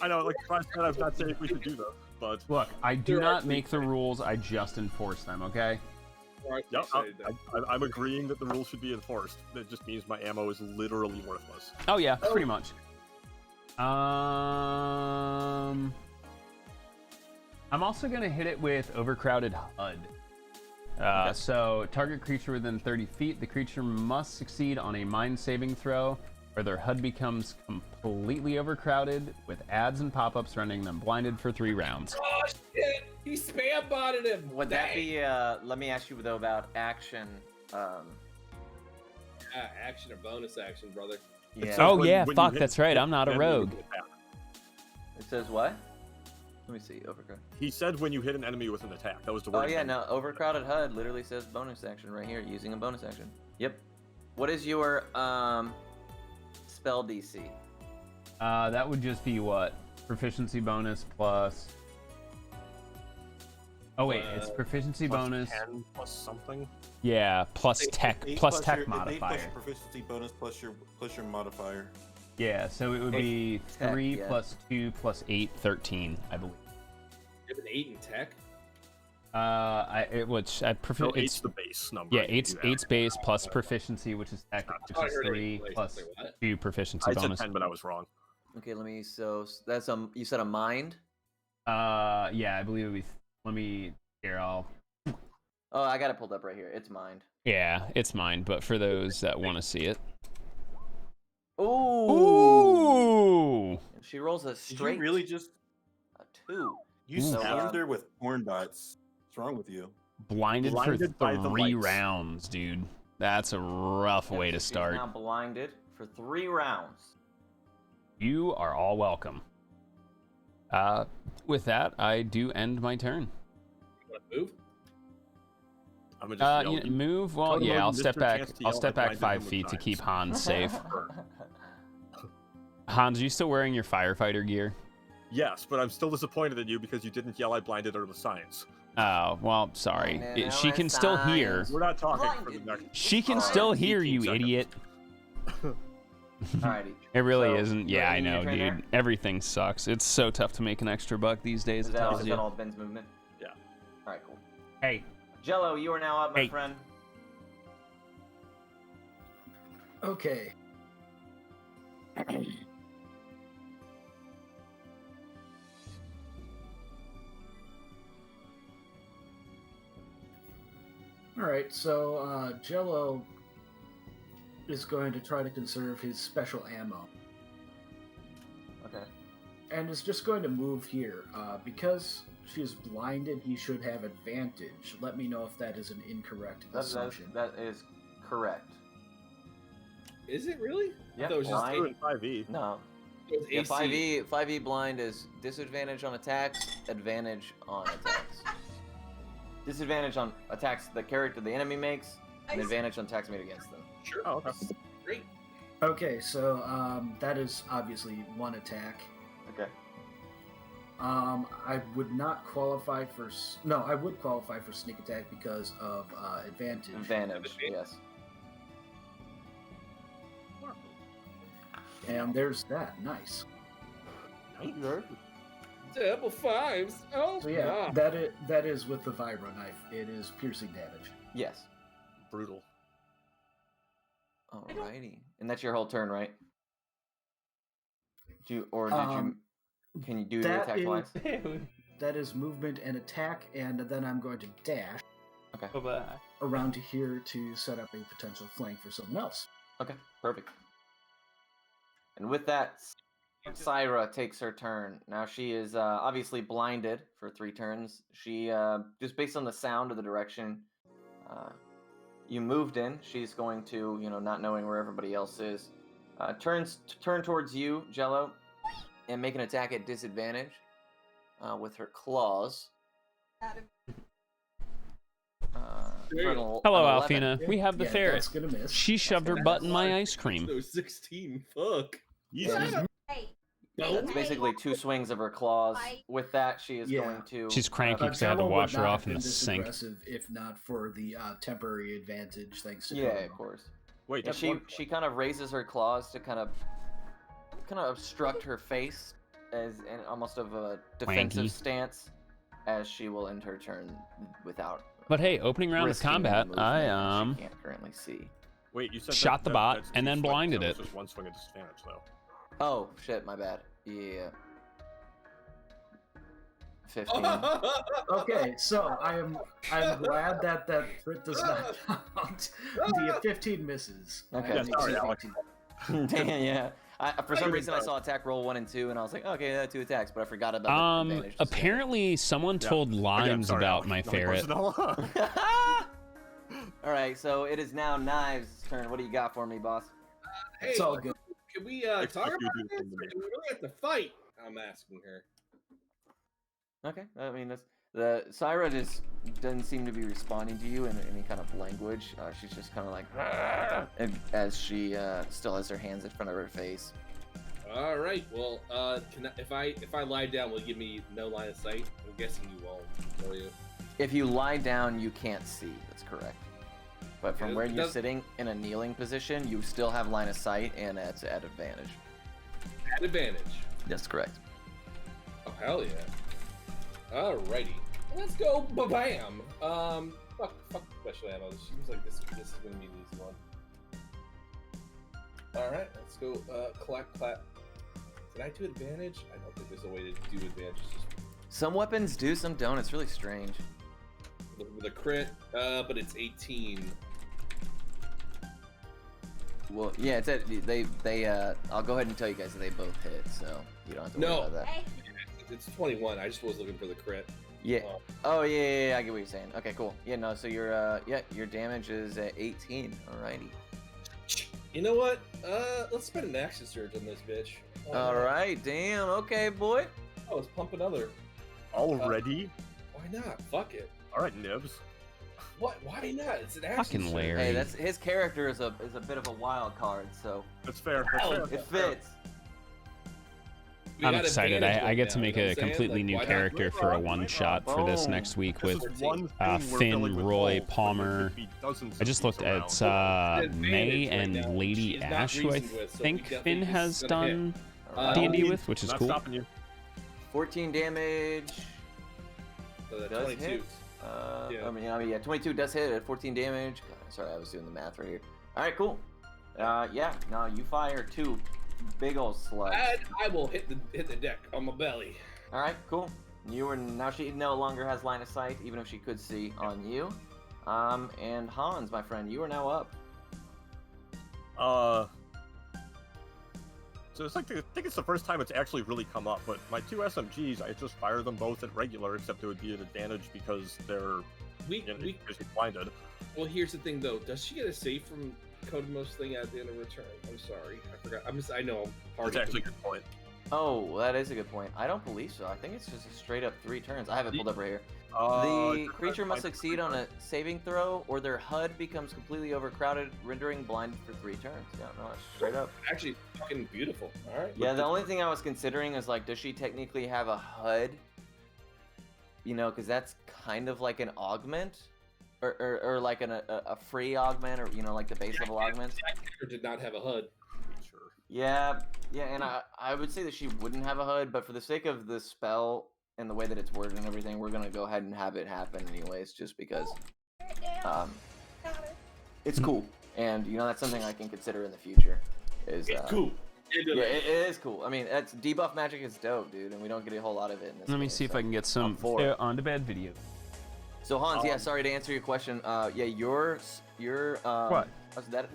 Like last time, I'm not saying we should do this, but Look, I do There are not make the rules. I just enforce them. Okay. yeah, I'm agreeing that the rules should be enforced. That just means my ammo is literally worthless. Oh yeah, pretty much. I'm also gonna hit it with overcrowded HUD. So target creature within 30 feet. The creature must succeed on a mind saving throw, or their HUD becomes completely overcrowded with ads and pop-ups, rendering them blinded for 3 rounds. Oh shit! He spam botted him. Would that be? Let me ask you though about action. Action or bonus action, brother? Yeah. Oh When- yeah, when you fuck. hit- That's right. I'm not a enemy rogue. with an attack. It says what? Let me see. Overcrowded. He said when you hit an enemy with an attack. That was the Oh word. yeah, no. Overcrowded HUD literally says bonus action right here, using a bonus action. Yep. What is your spell DC? That would just be what? Proficiency bonus plus. Oh wait, it's proficiency Plus bonus. 10 plus something. Yeah, plus tech, plus tech your, modifier. Plus your proficiency bonus plus your modifier. Yeah, so it would be Tech, 3 yeah. plus 2 plus 8, 13, I believe. You have an 8 in tech. It's No, it's 8's the base number. yeah, You eight's do that. base plus proficiency, which is tech, which I is heard 3 eight. plus Wait, what? 2 proficiency I said bonus. 10, but I was wrong. Okay, let me. So that's you said a mind. Yeah, I believe it would be. Let me here. I'll. Oh, I got it pulled up right here. It's mind. Yeah, it's mine, but for those that want to see it. Ooh. Ooh. She rolls a Did straight. you really just a 2. you So, stabbed her with porn dots? What's wrong with you? Blinded Blinded for by the 3 lights. rounds, dude. That's a rough way to She's start. now blinded for 3 rounds. You are all welcome. With that, I do end my turn. You want to move? I'm gonna just yell, Move. Well, Tell yeah, him I'll Mr. step back. Chance to I'll yell step at back blinded 5 him with feet to knives. keep Hans safe. Hans, are you still wearing your firefighter gear? Yes, but I'm still disappointed in you because you didn't yell I blinded her with science. Oh, well, sorry. Blinded She can still hear. science. We're not talking for the Blinded. next. She can Oh, still 15 hear you, seconds. idiot. Alrighty. It really So, isn't. you Yeah, I ready to know, use your turn dude. Everything sucks. It's so tough to make an extra buck these days. Is It that, tells is you. that all Ben's movement? Yeah. Alright, cool. Hey, Jello, you are now up, my Hey. friend. Okay. All right, so Jello is going to try to conserve his special ammo, Okay. and is just going to move here. Because she is blinded, he should have advantage. Let me know if that is an incorrect assumption. That is correct. Is it really? I Yeah, thought it was just blind. Screw in 5e. No. it was Yeah, AC. 5e blind is disadvantage on attacks, advantage on attacks. Disadvantage on attacks the character the enemy makes, and advantage on attacks made against them. Sure. Oh, okay. Great. Okay, so that is obviously one attack. Okay. I would not qualify for. No, I would qualify for sneak attack because of advantage. Advantage, yes. And there's that. Nice. Double fives. Oh, So yeah, God. that is with the vibro knife. It is piercing damage. Yes. Brutal. Alrighty. And that's your whole turn, right? Can you do the that attack is- twice? That is movement and attack, and then I'm going to dash Okay. around to here to set up a potential flank for someone else. Okay, perfect. And with that, Syra takes her turn. Now she is obviously blinded for 3 turns. She, just based on the sound of the direction you moved in, she's going to, not knowing where everybody else is, turn towards you, Jello, and make an attack at disadvantage with her claws. For an Hello, 11. Alfina. We have the Yeah, ferret. that's gonna miss. She shoved her butt in my ice cream. So 16. Fuck. Easy. That's basically 2 swings of her claws. With that, she is Yeah. going to. She's cranky because I had to Jello would wash her not off have in been the this sink. aggressive if not for the temporary advantage thanks to Yeah, Kono. of course. Wait, Yeah, just she kind of raises her claws to kind of obstruct her face as in almost of a defensive Wanky. stance, as she will end her turn without. But hey, opening round of risking any combat, movement I that she can't currently see. Wait, you said shot the bot that's and 2 then swings, blinded so it. it's just 1 swing at disadvantage, though. Oh shit, my bad. Yeah. 15. Okay, so I'm glad that crit does not count. The 15 misses. Okay. I Yeah, make sorry, 18. Alex. Damn, yeah. For some reason, I saw attack roll 1 and 2, and I was like, okay, 2 attacks, but I forgot about the advantage. Apparently someone told Again, Limes sorry, about Alex, my nothing ferret. personal. All right, so it is now Knives' turn. What do you got for me, boss? Hey, It's all good. can we Expect talk you about to do this? something to me. Or do we really have to fight? I'm asking her. Okay, I mean that's the Syra just doesn't seem to be responding to you in any kind of language. She's just kind of like, as she still has her hands in front of her face. All right. Well, if I lie down, will you give me no line of sight? I'm guessing you won't, will you? If you lie down, you can't see. That's correct. But from Okay, where it you're does- sitting in a kneeling position, you still have line of sight, and it's at advantage. At advantage. That's correct. Oh hell yeah. Alrighty. Let's go bam. Fuck special ammo. It seems like this is gonna be an easy one. Alright, let's go clap. Did I do advantage? I don't think there's a way to do advantage. Just Some weapons do, some don't. It's really strange. with a crit, but it's 18. Well, yeah, it's at, they I'll go ahead and tell you guys that they both hit, so you don't have to worry No. about that. it's 21. I just was looking for the crit. Yeah. Oh yeah, I get what you're saying. Okay, cool. Yeah, no. So your your damage is at 18. Alrighty. You know what? Let's spend an action surge on this bitch. All right. Damn. Okay, boy. Oh, let's pump another. Already? Why not? Fuck it. All right, Nibs. What? Why not? It's an action Fucking surge. Larry. Hey, that's his character is a bit of a wild card, so That's fair. That's fair. it fits. We I'm got excited. advantage I right get to now, make you know a what I'm saying? completely Like, new why not? character for a one shot for this Boom. next week This with is one thing we're Finn, filling with Roy, holes, but there Palmer. could be dozens I of just these looked around. at The May advantage right and now, Lady she's not Ash, who I reasoned with, so we think definitely Finn think has it's gonna hit. done Alright. D&D with, which is Not cool. stopping you. 14 damage. So that's Does 22. hit. Yeah. I mean, yeah, 22 does hit at 14 damage. God, sorry, I was doing the math right here. All right, cool. Yeah, no, you fire 2 big old slugs. And I will hit the deck on my belly. All right, cool. Now she no longer has line of sight, even if she could see on you. And Hans, my friend, you are now up. So it's like I think it's the first time it's actually really come up. But my 2 SMGs, I just fire them both at regular, except it would be an advantage because they're because you're blinded. Well, here's the thing though. Does she get a save from Kodamos thing at the end of her turn? I'm sorry, I forgot. I know. I'm hard That's actually a good point. Oh, that is a good point. I don't believe so. I think it's just a straight up 3 turns. I have it pulled up right here. Uh, The creature must succeed on a saving throw, or their HUD becomes completely overcrowded, rendering blind for 3 turns. Yeah, no, it's straight up. Actually, fucking beautiful. All right. Yeah, the only thing I was considering is like, does she technically have a HUD? You know, because that's kind of like an augment, or like a free augment, or you know, like the base level augments. That character did not have a HUD. Sure. Yeah, and I would say that she wouldn't have a HUD, but for the sake of the spell and the way that it's worded and everything, we're gonna go ahead and have it happen anyways, just because it's cool, and you know that's something I can consider in the future. Is It's cool. Yeah, it is cool. I mean, that's debuff magic is dope, dude, and we don't get a whole lot of it in this. Let me game, see if so I can get I'm some for it. on to bed video. So Hans, yeah, sorry to answer your question. Yeah, your What?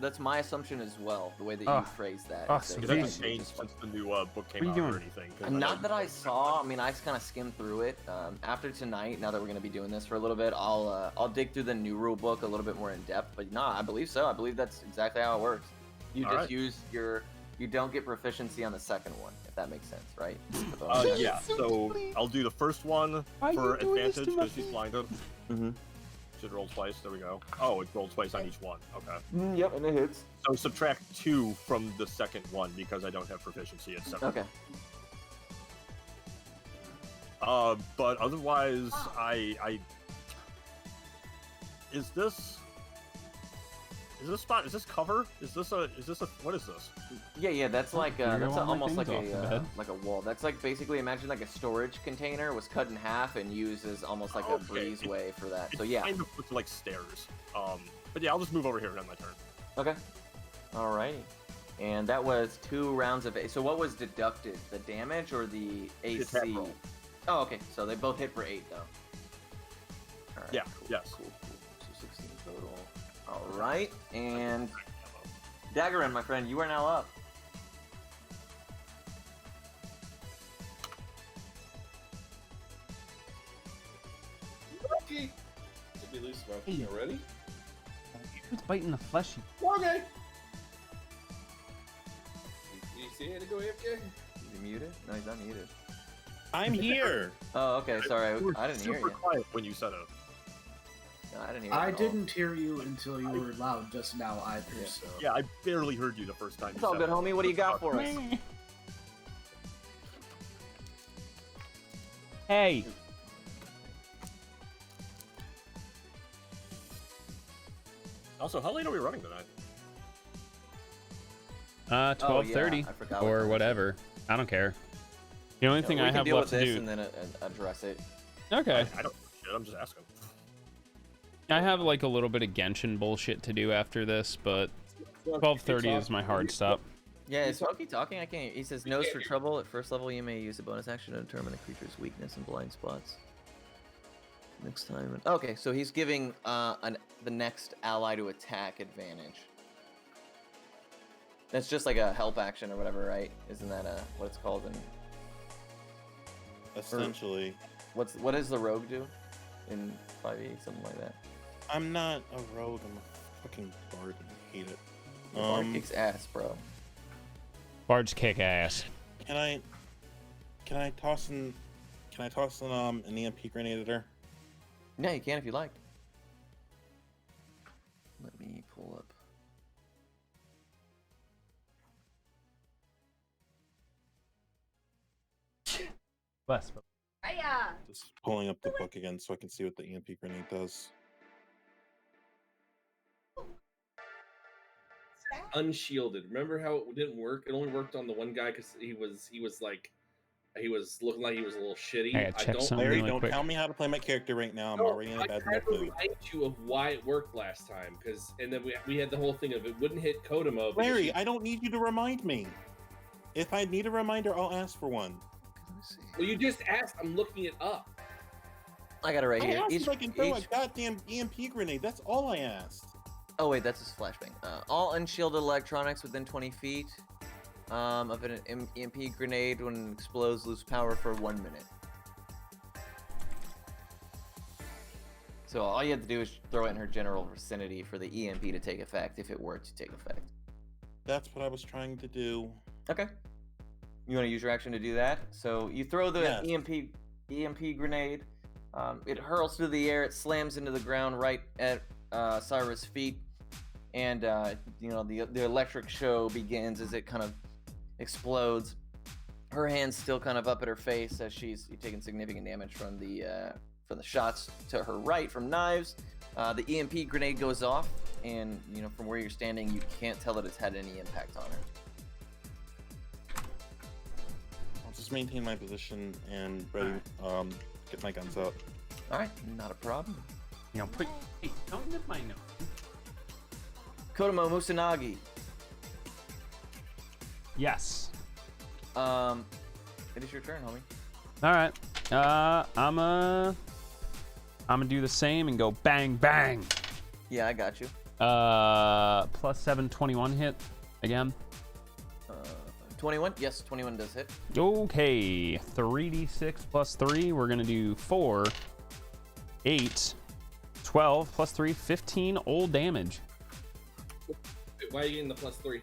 That's my assumption as well. The way that Oh. you phrased that. Oh, is that It sweet. you hasn't just- changed since the new book came What are you out or doing? anything. 'cause I Not know- that I saw. I mean, I just kind of skimmed through it. After tonight, now that we're gonna be doing this for a little bit, I'll dig through the new rule book a little bit more in depth. But no, I believe so. I believe that's exactly how it works. You All just right. use you don't get proficiency on the second one, if that makes sense, right? The bonus. Yeah, so I'll do the first one Why are for you doing this advantage to my because she's blinded. Mhm. Should roll twice. There we go. Oh, it rolled twice on each one. Okay. Yep, and it hits. So subtract 2 from the second one because I don't have proficiency at 7. Okay. But otherwise, I is this spot? Is this cover? Is this a? What is this? Yeah, that's like You're that's all my almost like things off the bed. like a wall. That's like basically imagine like a storage container was cut in half and used as almost like a Okay. breezeway for that. It So yeah. kind of looks like stairs. But yeah, I'll just move over here and end my turn. Okay. Alrighty. And that was 2 rounds of so what was deducted? The damage or the attack AC? roll. Oh, okay. So they both hit for 8 though. Alright, Yeah, cool, yes. Cool. So 16 total. Alright, and Daggerin, my friend, you are now up. Rocky. Did we lose Smokey already? It's biting the fleshy. Okay. Did you see how to go AFK? Is he muted? No, he's not muted. I'm here. Oh, okay. Sorry, You were I didn't hear super you. quiet when you said it. No, I didn't hear you. I at all. didn't hear you until you were loud just now either. Yeah. So Yeah, I barely heard you the first time. It's you all said good, it. homie. What do you got for us? Hey. Also, how late are we running tonight? 12:30 I forgot what or time it whatever. I don't care. The only thing we I can have deal left with to this do. and then address it. Okay. I don't shit. I'm just asking. I have like a little bit of Genshin bullshit to do after this, but 12:30 is my hard stop. Yeah, is Smokey talking? I can't. He says nose for trouble. At first level, you may use a bonus action to determine a creature's weakness and blind spots. Next time. Okay, so he's giving the next ally to attack advantage. That's just like a help action or whatever, right? Isn't that what it's called? essentially. What does the rogue do in 5e, something like that? I'm not a rogue. I'm a fucking bard. I hate it. The bard kicks ass, bro. Bards kick ass. Can I toss an EMP grenade at her? Yeah, you can if you like. Let me pull up. Bless. Just pulling up the book again so I can see what the EMP grenade does. Unshielded. Remember how it didn't work? It only worked on the one guy because he was looking like he was a little shitty. I gotta check something Larry, really don't quick. tell me how to play my character right now. I'm No, already in a I bad tried to mood. remind you of why it worked last time, and then we had the whole thing of it wouldn't hit Kodomo. because Larry, she- I don't need you to remind me. If I need a reminder, I'll ask for one. Let me see. Well, you just asked. I'm looking it up. I got it right I here. asked Each, if I can throw a each- goddamn EMP grenade. That's all I asked. Oh wait, that's his flashbang. All unshielded electronics within 20 feet of an EMP grenade when it explodes lose power for 1 minute. So all you have to do is throw it in her general vicinity for the EMP to take effect, if it were to take effect. That's what I was trying to do. Okay. You want to use your action to do that? So you throw the Yes. EMP grenade. It hurls through the air. It slams into the ground right at Cyrus' feet, and the electric show begins as it kind of explodes. Her hand's still kind of up at her face as she's taking significant damage from the shots to her right from knives. The EMP grenade goes off, and from where you're standing, you can't tell that it's had any impact on her. I'll just maintain my position and ready. Get my guns out. All right, not a problem. Hey, don't nip my nose. Kodomo Musanagi. Yes. It is your turn, homie. All right. I'm gonna do the same and go bang bang. Yeah, I got you. +7, 21 hit again. 21. Yes, 21 does hit. Okay, 3d6 plus 3. We're gonna do 4, 8, 12 plus 3, 15 old damage. Wait, why are you getting the +3?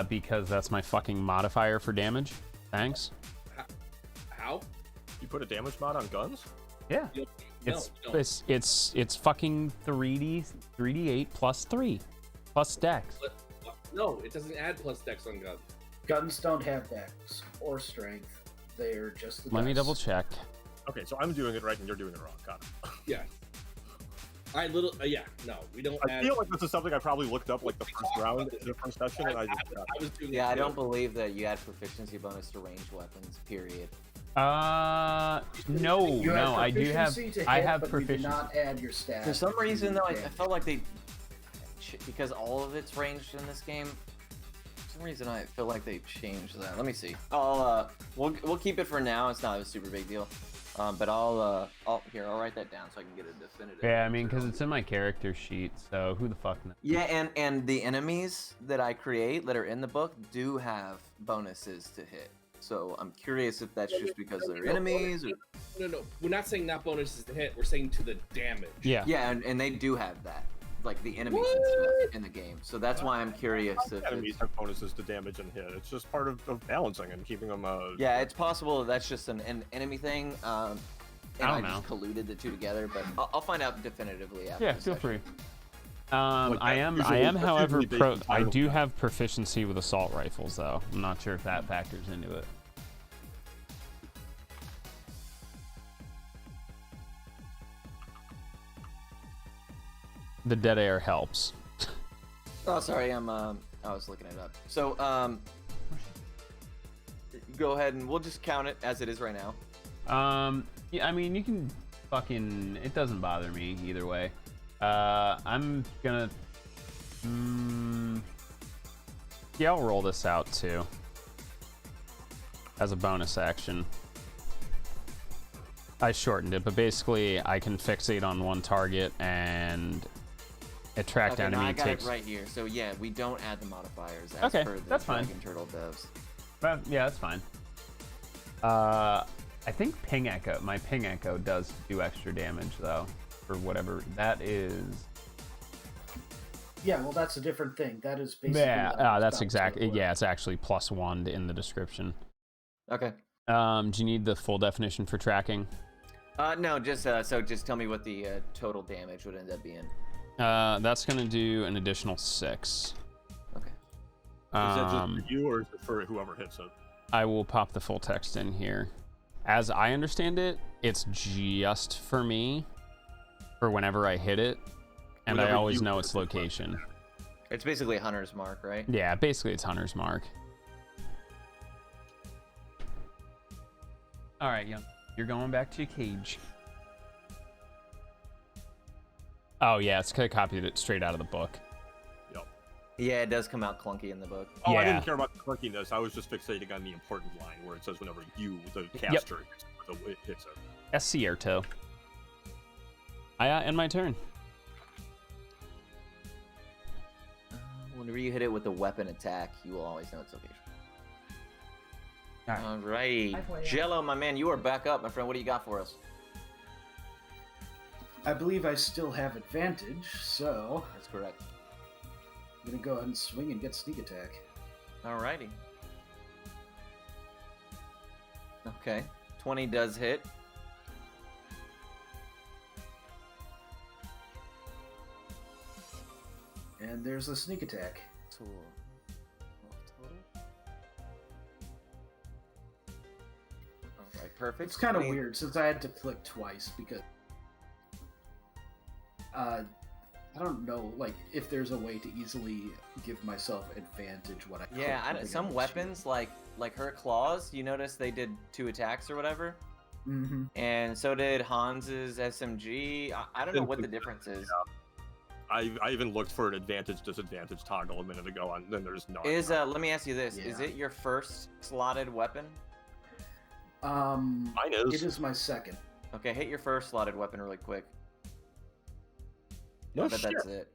Because that's my fucking modifier for damage. Thanks. How? You put a damage mod on guns? Yeah. You It's no, you don't. it's fucking 3d8 plus 3 plus dex. No, it doesn't add plus dex on guns. Guns don't have dex or strength. They're just the Let me dice. double check. Okay, so I'm doing it right and you're doing it wrong. Got it. Yeah. No, we don't I add. feel like this is something I probably looked up like the first round, the first session, and I just got it. I was doing Yeah, it I too. don't believe that you add proficiency bonus to ranged weapons. Period. No, You have I do have proficiency to I hit, have but proficiency. You do not add your stats. For some reason, though, I Yeah. felt like because all of it's ranged in this game. For some reason, I feel like they changed that. Let me see. We'll keep it for now. It's not a super big deal. But I'll write that down so I can get a definitive. Yeah, I mean, because it's in my character sheet, so who the fuck knows? Yeah, and the enemies that I create that are in the book do have bonuses to hit. So I'm curious if that's just because they're enemies or... No. We're not saying not bonuses to hit. We're saying to the damage. Yeah. Yeah, and they do have that. Like the enemies and stuff in the game. So that's why I'm curious if Enemies it's... have bonuses to damage and hit. It's just part of balancing and keeping them. Yeah, it's possible that's just an enemy thing. And I I don't know. just colluded the two together, but I'll find out definitively after. Yeah, the feel session. free. Like I that am, usually- that's however, usually based on I title. do have proficiency with assault rifles, though. I'm not sure if that factors into it. The dead air helps. Oh, sorry, I was looking it up. So, go ahead and we'll just count it as it is right now. Yeah, I mean, you can fucking... It doesn't bother me either way. I'm gonna... yeah, I'll roll this out, too. As a bonus action. I shortened it, but basically, I can fixate on one target and... attract Okay, no, enemy I got takes... it right here. So yeah, we don't add the modifiers as Okay, per the that's fine. Dragon Turtle devs. Yeah, that's fine. I think my ping echo does do extra damage though, for whatever that is. Yeah, well, that's a different thing. That is basically. Yeah, that's exactly. Yeah, it's actually +1 in the description. Okay. Do you need the full definition for tracking? No, just just tell me what the total damage would end up being. That's gonna do an additional 6. Okay. Is that just for you or is it for whoever hits it? I will pop the full text in here. As I understand it, it's just for me, for whenever I hit it, and Whenever I always you know hit its it. location. It's basically Hunter's Mark, right? Yeah, basically it's Hunter's Mark. All right, young. You're going back to your cage. Oh yeah, it's kind of copied it straight out of the book. Yep. Yeah, it does come out clunky in the book. Oh, I Yeah. didn't care about the clunkiness. I was just fixating on the important line where it says whenever you, the caster, hits it. Es cierto. And my turn. Whenever you hit it with a weapon attack, you will always know its location. Alright. Alrighty. Jello, my man, you are back up, my friend. What do you got for us? I believe I still have advantage, so That's correct. I'm gonna go ahead and swing and get sneak attack. Alrighty. Okay. 20 does hit. And there's the sneak attack. Total. Alright, perfect. It's kind of 20 weird since I had to click twice because I don't know, like if there's a way to easily give myself advantage when I Yeah, click something some on the weapons like her claws, you notice they did 2 attacks or whatever, sheet. Mm-hmm. and so did Hans's SMG. I don't know what the difference is. I even looked for an advantage disadvantage toggle a minute ago, and then there's none. Let me ask you this: is Yeah. it your first slotted weapon? Mine is. It is my second. Okay, hit your first slotted weapon really quick. No I bet shit. that's it.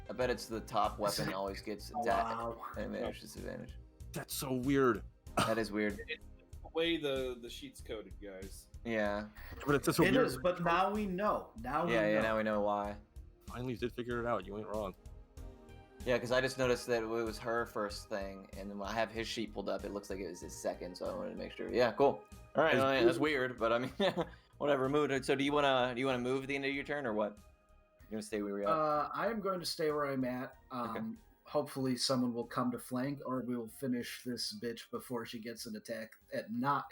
I bet it's the top weapon always gets Oh, attack wow. advantage disadvantage. That's so weird. That is weird. It's the way the sheet's coded, guys. Yeah. But it's just so It weird. is, but now we know. Now we Yeah, know. yeah. Now we know why. Finally did figure it out. You ain't wrong. Yeah, because I just noticed that it was her first thing, and then when I have his sheet pulled up, it looks like it was his second, so I wanted to make sure. Yeah, cool. All right, well, yeah, that's weird, but I mean, whatever. Move it. So do you wanna move at the end of your turn or what? You're gonna stay where you're at. I am going to stay where I'm at. Okay. Hopefully, someone will come to flank, or we will finish this bitch before she gets an attack at not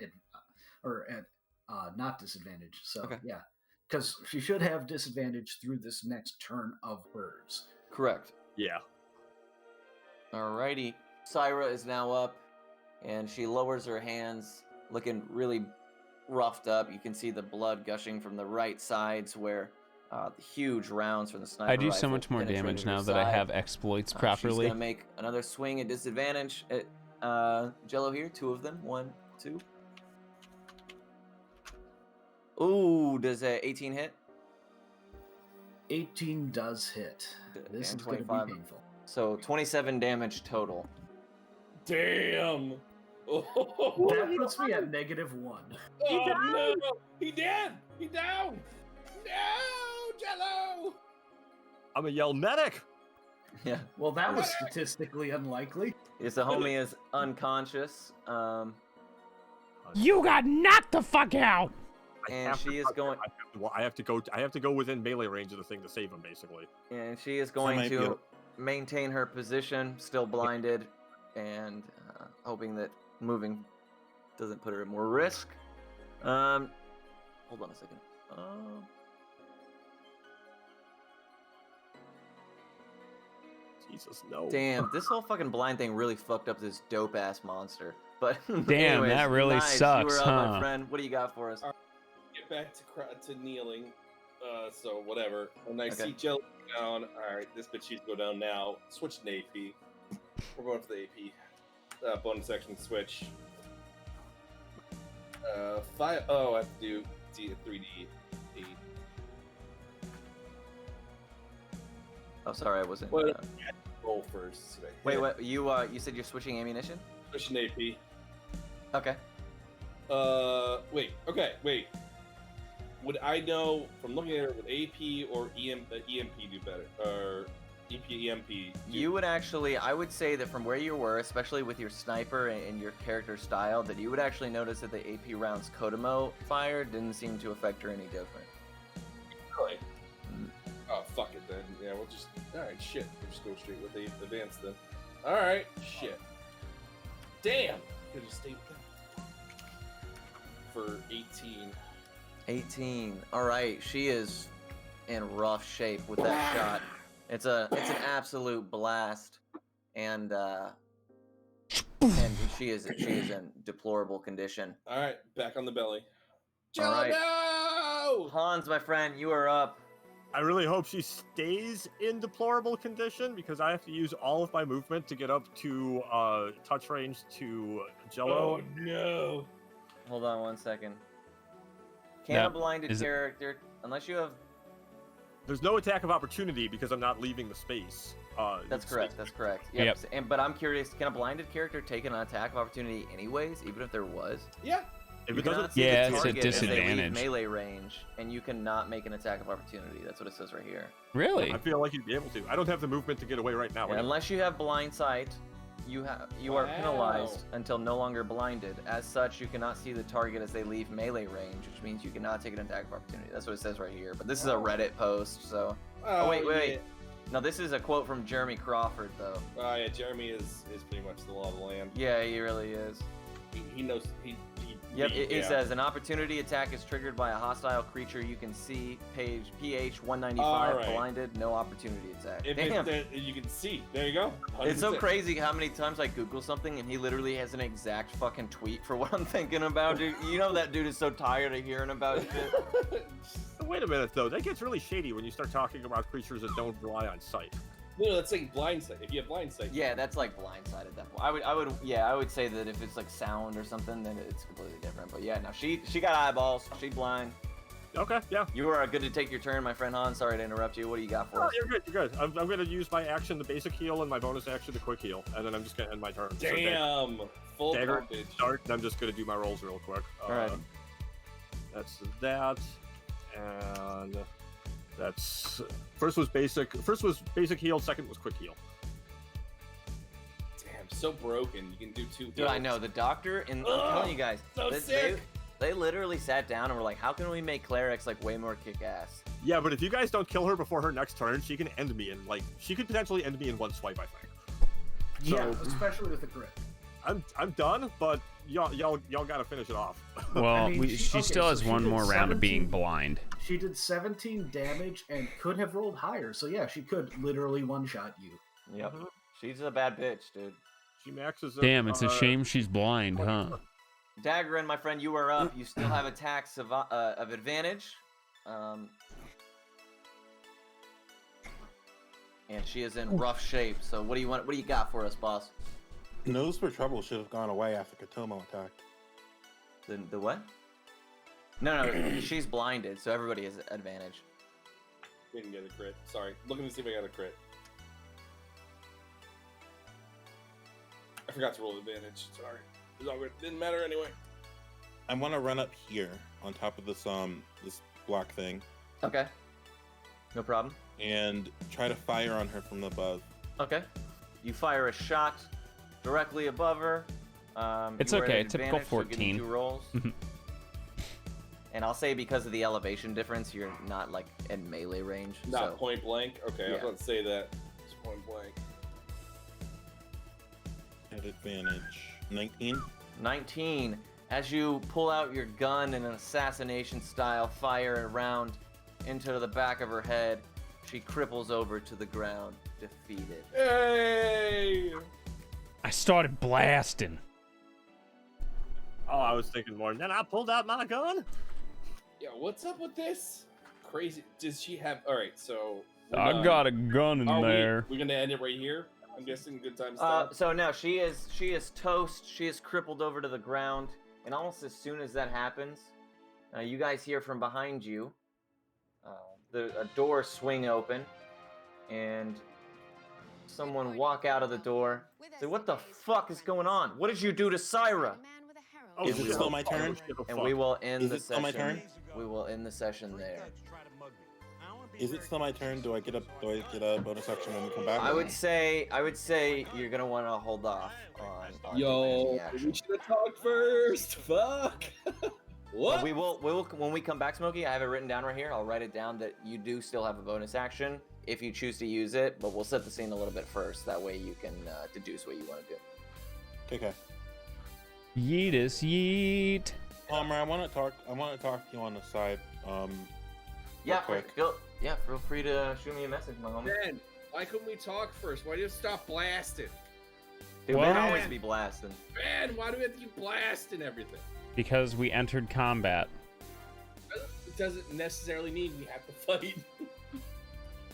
disadvantage. So Okay. yeah, because she should have disadvantage through this next turn of hers. Correct. Yeah. Alrighty. Syra is now up, and she lowers her hands, looking really roughed up. You can see the blood gushing from the right sides where the huge rounds from the sniper I do so rifle much more penetrated damage her now that I side. have exploits She's properly. gonna make another swing at disadvantage at Jello here. 2 of them. 1, 2. Ooh, does a 18 hit? 18 does hit. This And is going to 25. be painful. So 27 damage total. Damn. Oh, That puts me at -1. no! He dead! He down! No, Jello! I'm a yell medic. Yeah. Well, that was statistically unlikely. Yes, the homie is unconscious. You got knocked the fuck out. I And have to she is touch going- him. I have to go. I have to go within melee range of the thing to save him, basically. And she is going might be to a- maintain her position, still blinded, and hoping that moving doesn't put her at more risk. Hold on a second. Jesus, no. Damn, this whole fucking blind thing really fucked up this dope ass monster. But Damn, anyways, that really nice. sucks, You were up, huh? my friend. What do you got for us? Get back to kneeling. So whatever. When I Okay. see Jello down, alright, this bitch needs to go down now. Switch to AP. We're going for the AP. Bonus action switch. 5. Oh, I have to do 3D. 8. Oh, sorry, I wasn't. Well, roll first. See what I Wait, hit. what? You said you're switching ammunition? Switching AP. Okay. Wait. Okay. Wait. Would I know from looking at it, would AP or EMP do better, or EMP? You would actually, I would say that from where you were, especially with your sniper and your character style, that you would actually notice that the AP rounds Kodomo fire didn't seem to affect her any different. Really? Oh, fuck it then. Yeah, we'll just. Alright, shit. We'll just go straight with the advanced then. Alright, shit. Damn! Could just stay with that. For 18. 18. All right, she is in rough shape with that shot. It's an absolute blast, and she is in deplorable condition. Alright, back on the belly. All right. No! Hans, my friend, you are up. I really hope she stays in deplorable condition because I have to use all of my movement to get up to touch range to Jello. Oh no! Hold on one second. Can Now, a blinded is it- character, unless you have... There's no attack of opportunity because I'm not leaving the space. That's correct, that's correct. Yep. But I'm curious, can a blinded character take an attack of opportunity anyways, even if there was? Yeah. If You it doesn't, cannot see Yeah, the it's a target as they leave disadvantage. melee range, and you cannot make an attack of opportunity. That's what it says right here. Really? I feel like you'd be able to. I don't have the movement to get away right now. And unless you have blind sight, you are penalized until no longer blinded. As such, you cannot see the target as they leave melee range, which means you cannot take an attack of opportunity. That's what it says right here. But this is a Reddit post, so. Oh wait. Yeah. No, this is a quote from Jeremy Crawford, though. Oh yeah, Jeremy is pretty much the law of the land. Yeah, he really is. He knows. Yep, it yeah. says an opportunity attack is triggered by a hostile creature you can see. Page PH 195. All right. Blinded, no opportunity attack. If Damn. you can see. There you go. It's so 100%. crazy how many times I Google something and he literally has an exact fucking tweet for what I'm thinking about, dude. You know that dude is so tired of hearing about shit. Wait a minute though, that gets really shady when you start talking about creatures that don't rely on sight. No, that's like blind sight. If you have blind sight. Yeah, that's like blindside at that point. I would say that if it's like sound or something, then it's completely different. But yeah, no, she got eyeballs. She blind. Okay, yeah. You are good to take your turn, my friend Han. Sorry to interrupt you. What do you got for Oh, us? you're good. You're good. I'm going to use my action, the basic heal, and my bonus action, the quick heal, and then I'm just going to end my turn. So Damn. Full dagger pumpage. start, and I'm just going to do my rolls real quick. All right. That's that, and that's first was basic heal, second was quick heal. Damn, so broken. You can do two. Dude, I know the doctor, and I'm telling you guys, so they, sick. they literally sat down and were like, "How can we make clerics like way more kick-ass?" Yeah, but if you guys don't kill her before her next turn, she can end me in she could potentially end me in one swipe, I think. Yeah, So- especially with the grit. I'm done, but y'all gotta finish it off. Well, I mean, she okay, still so has she one did more round of being 17 blind. She did 17 damage and could have rolled higher. So yeah, she could literally one-shot you. Yep. She's a bad bitch, dude. She maxes it. Damn, it's a shame she's blind, huh? Daggerin, my friend, you are up. You still have attacks of advantage. And she is in rough shape. So what do you want? What do you got for us, boss? Nose for trouble should have gone away after Katomo attacked. The what? No, she's blinded, so everybody has advantage. Didn't get a crit. Sorry. Looking to see if I got a crit. I forgot to roll advantage. Sorry. It's all good. Didn't matter anyway. I want to run up here on top of this this block thing Okay. No problem. and try to fire on her from above. Okay. You fire a shot directly above her. It's you are at okay, typical advantage, so give me 14. 2 rolls. And I'll say because of the elevation difference, you're not like in melee range. Not so. point blank. Okay, I was Yeah. about to say that. It's point blank. At advantage. 19. 19. As you pull out your gun in an assassination style, fire a round into the back of her head, she cripples over to the ground, defeated. Hey! I started blasting. Oh, I was thinking more. And then I pulled out my gun. Yeah, what's up with this? Crazy. Does she have? All right, so I got a gun in there. We're gonna end it right here. I'm guessing. Good time to stop. So no, she is toast. She is crippled over to the ground, and almost as soon as that happens, you guys hear from behind you a door swing open, and someone walk out of the door. Say, "What the fuck is going on? What did you do to Syra?" Oh, Is it yeah. still my turn? And we will end Is the it still my session. turn? We will end the session there. Is it still my turn? Do I get a bonus action when we come back? I would say you're gonna want to hold off on Yo, demanding we action. should have talked first. Fuck. What? But we will when we come back, Smokey. I have it written down right here. I'll write it down that you do still have a bonus action if you choose to use it. But we'll set the scene a little bit first. That way you can deduce what you want to do. Okay. Yeetus yeet. Palmer, I want to talk to you on the side. Yeah, quick. feel free to shoot me a message, my homie. Ben, why couldn't we talk first? Why do you stop blasting? Dude, we Well- can always be blasting. Ben, why do we have to keep blasting everything? Because we entered combat. It doesn't necessarily mean we have to fight.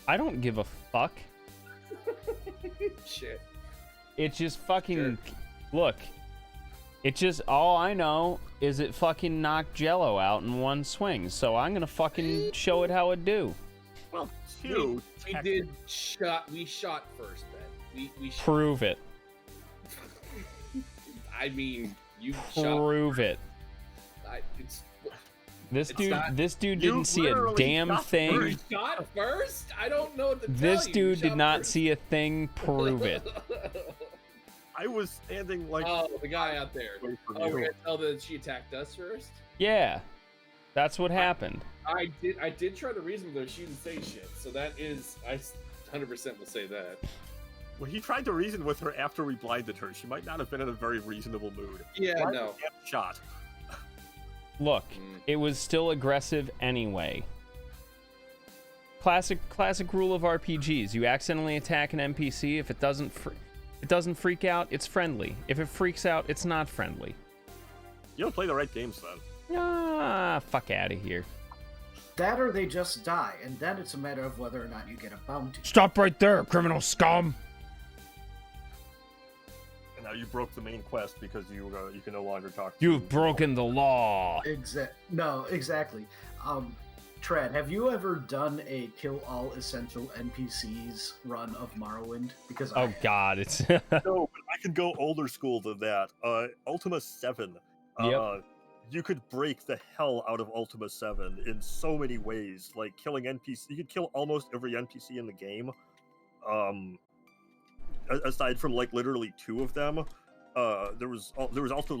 I don't give a fuck. Shit. It just fucking look. It just all I know is it fucking knocked Jello out in one swing. So I'm gonna fucking show it how it do. Well, two. We shot first, Ben. We shot. Prove it. I mean, you shot. Prove it. It's This It's dude not- this dude You didn't see a literally damn shot thing. you shot first. I don't know what to tell This you. dude You did shot not first. see a thing. Prove it. I was standing like. Oh, the guy out there. away from Oh, you. we're gonna tell that she attacked us first. Yeah. That's what happened. I did try to reason with her. She didn't say shit. So that is, I 100% will say that. Well, he tried to reason with her after we blinded her. She might not have been in a very reasonable mood. Yeah, Why no. did he get shot. Look, Mm. it was still aggressive anyway. Classic rule of RPGs. You accidentally attack an NPC, if it doesn't freak out, it's friendly. If it freaks out, it's not friendly. You don't play the right games then. Ah, fuck out of here. That or they just die, and then it's a matter of whether or not you get a bounty. Stop right there, criminal scum. And now you broke the main quest because you can no longer talk. to You've broken the law. No, exactly. Trad, have you ever done a kill all essential NPCs run of Morrowind? Because I Oh have. god, it's No, but I can go older school than that. Ultima 7. Yep. You could break the hell out of Ultima 7 in so many ways. Like killing NPC, you could kill almost every NPC in the game. Aside from like literally 2 of them. There was also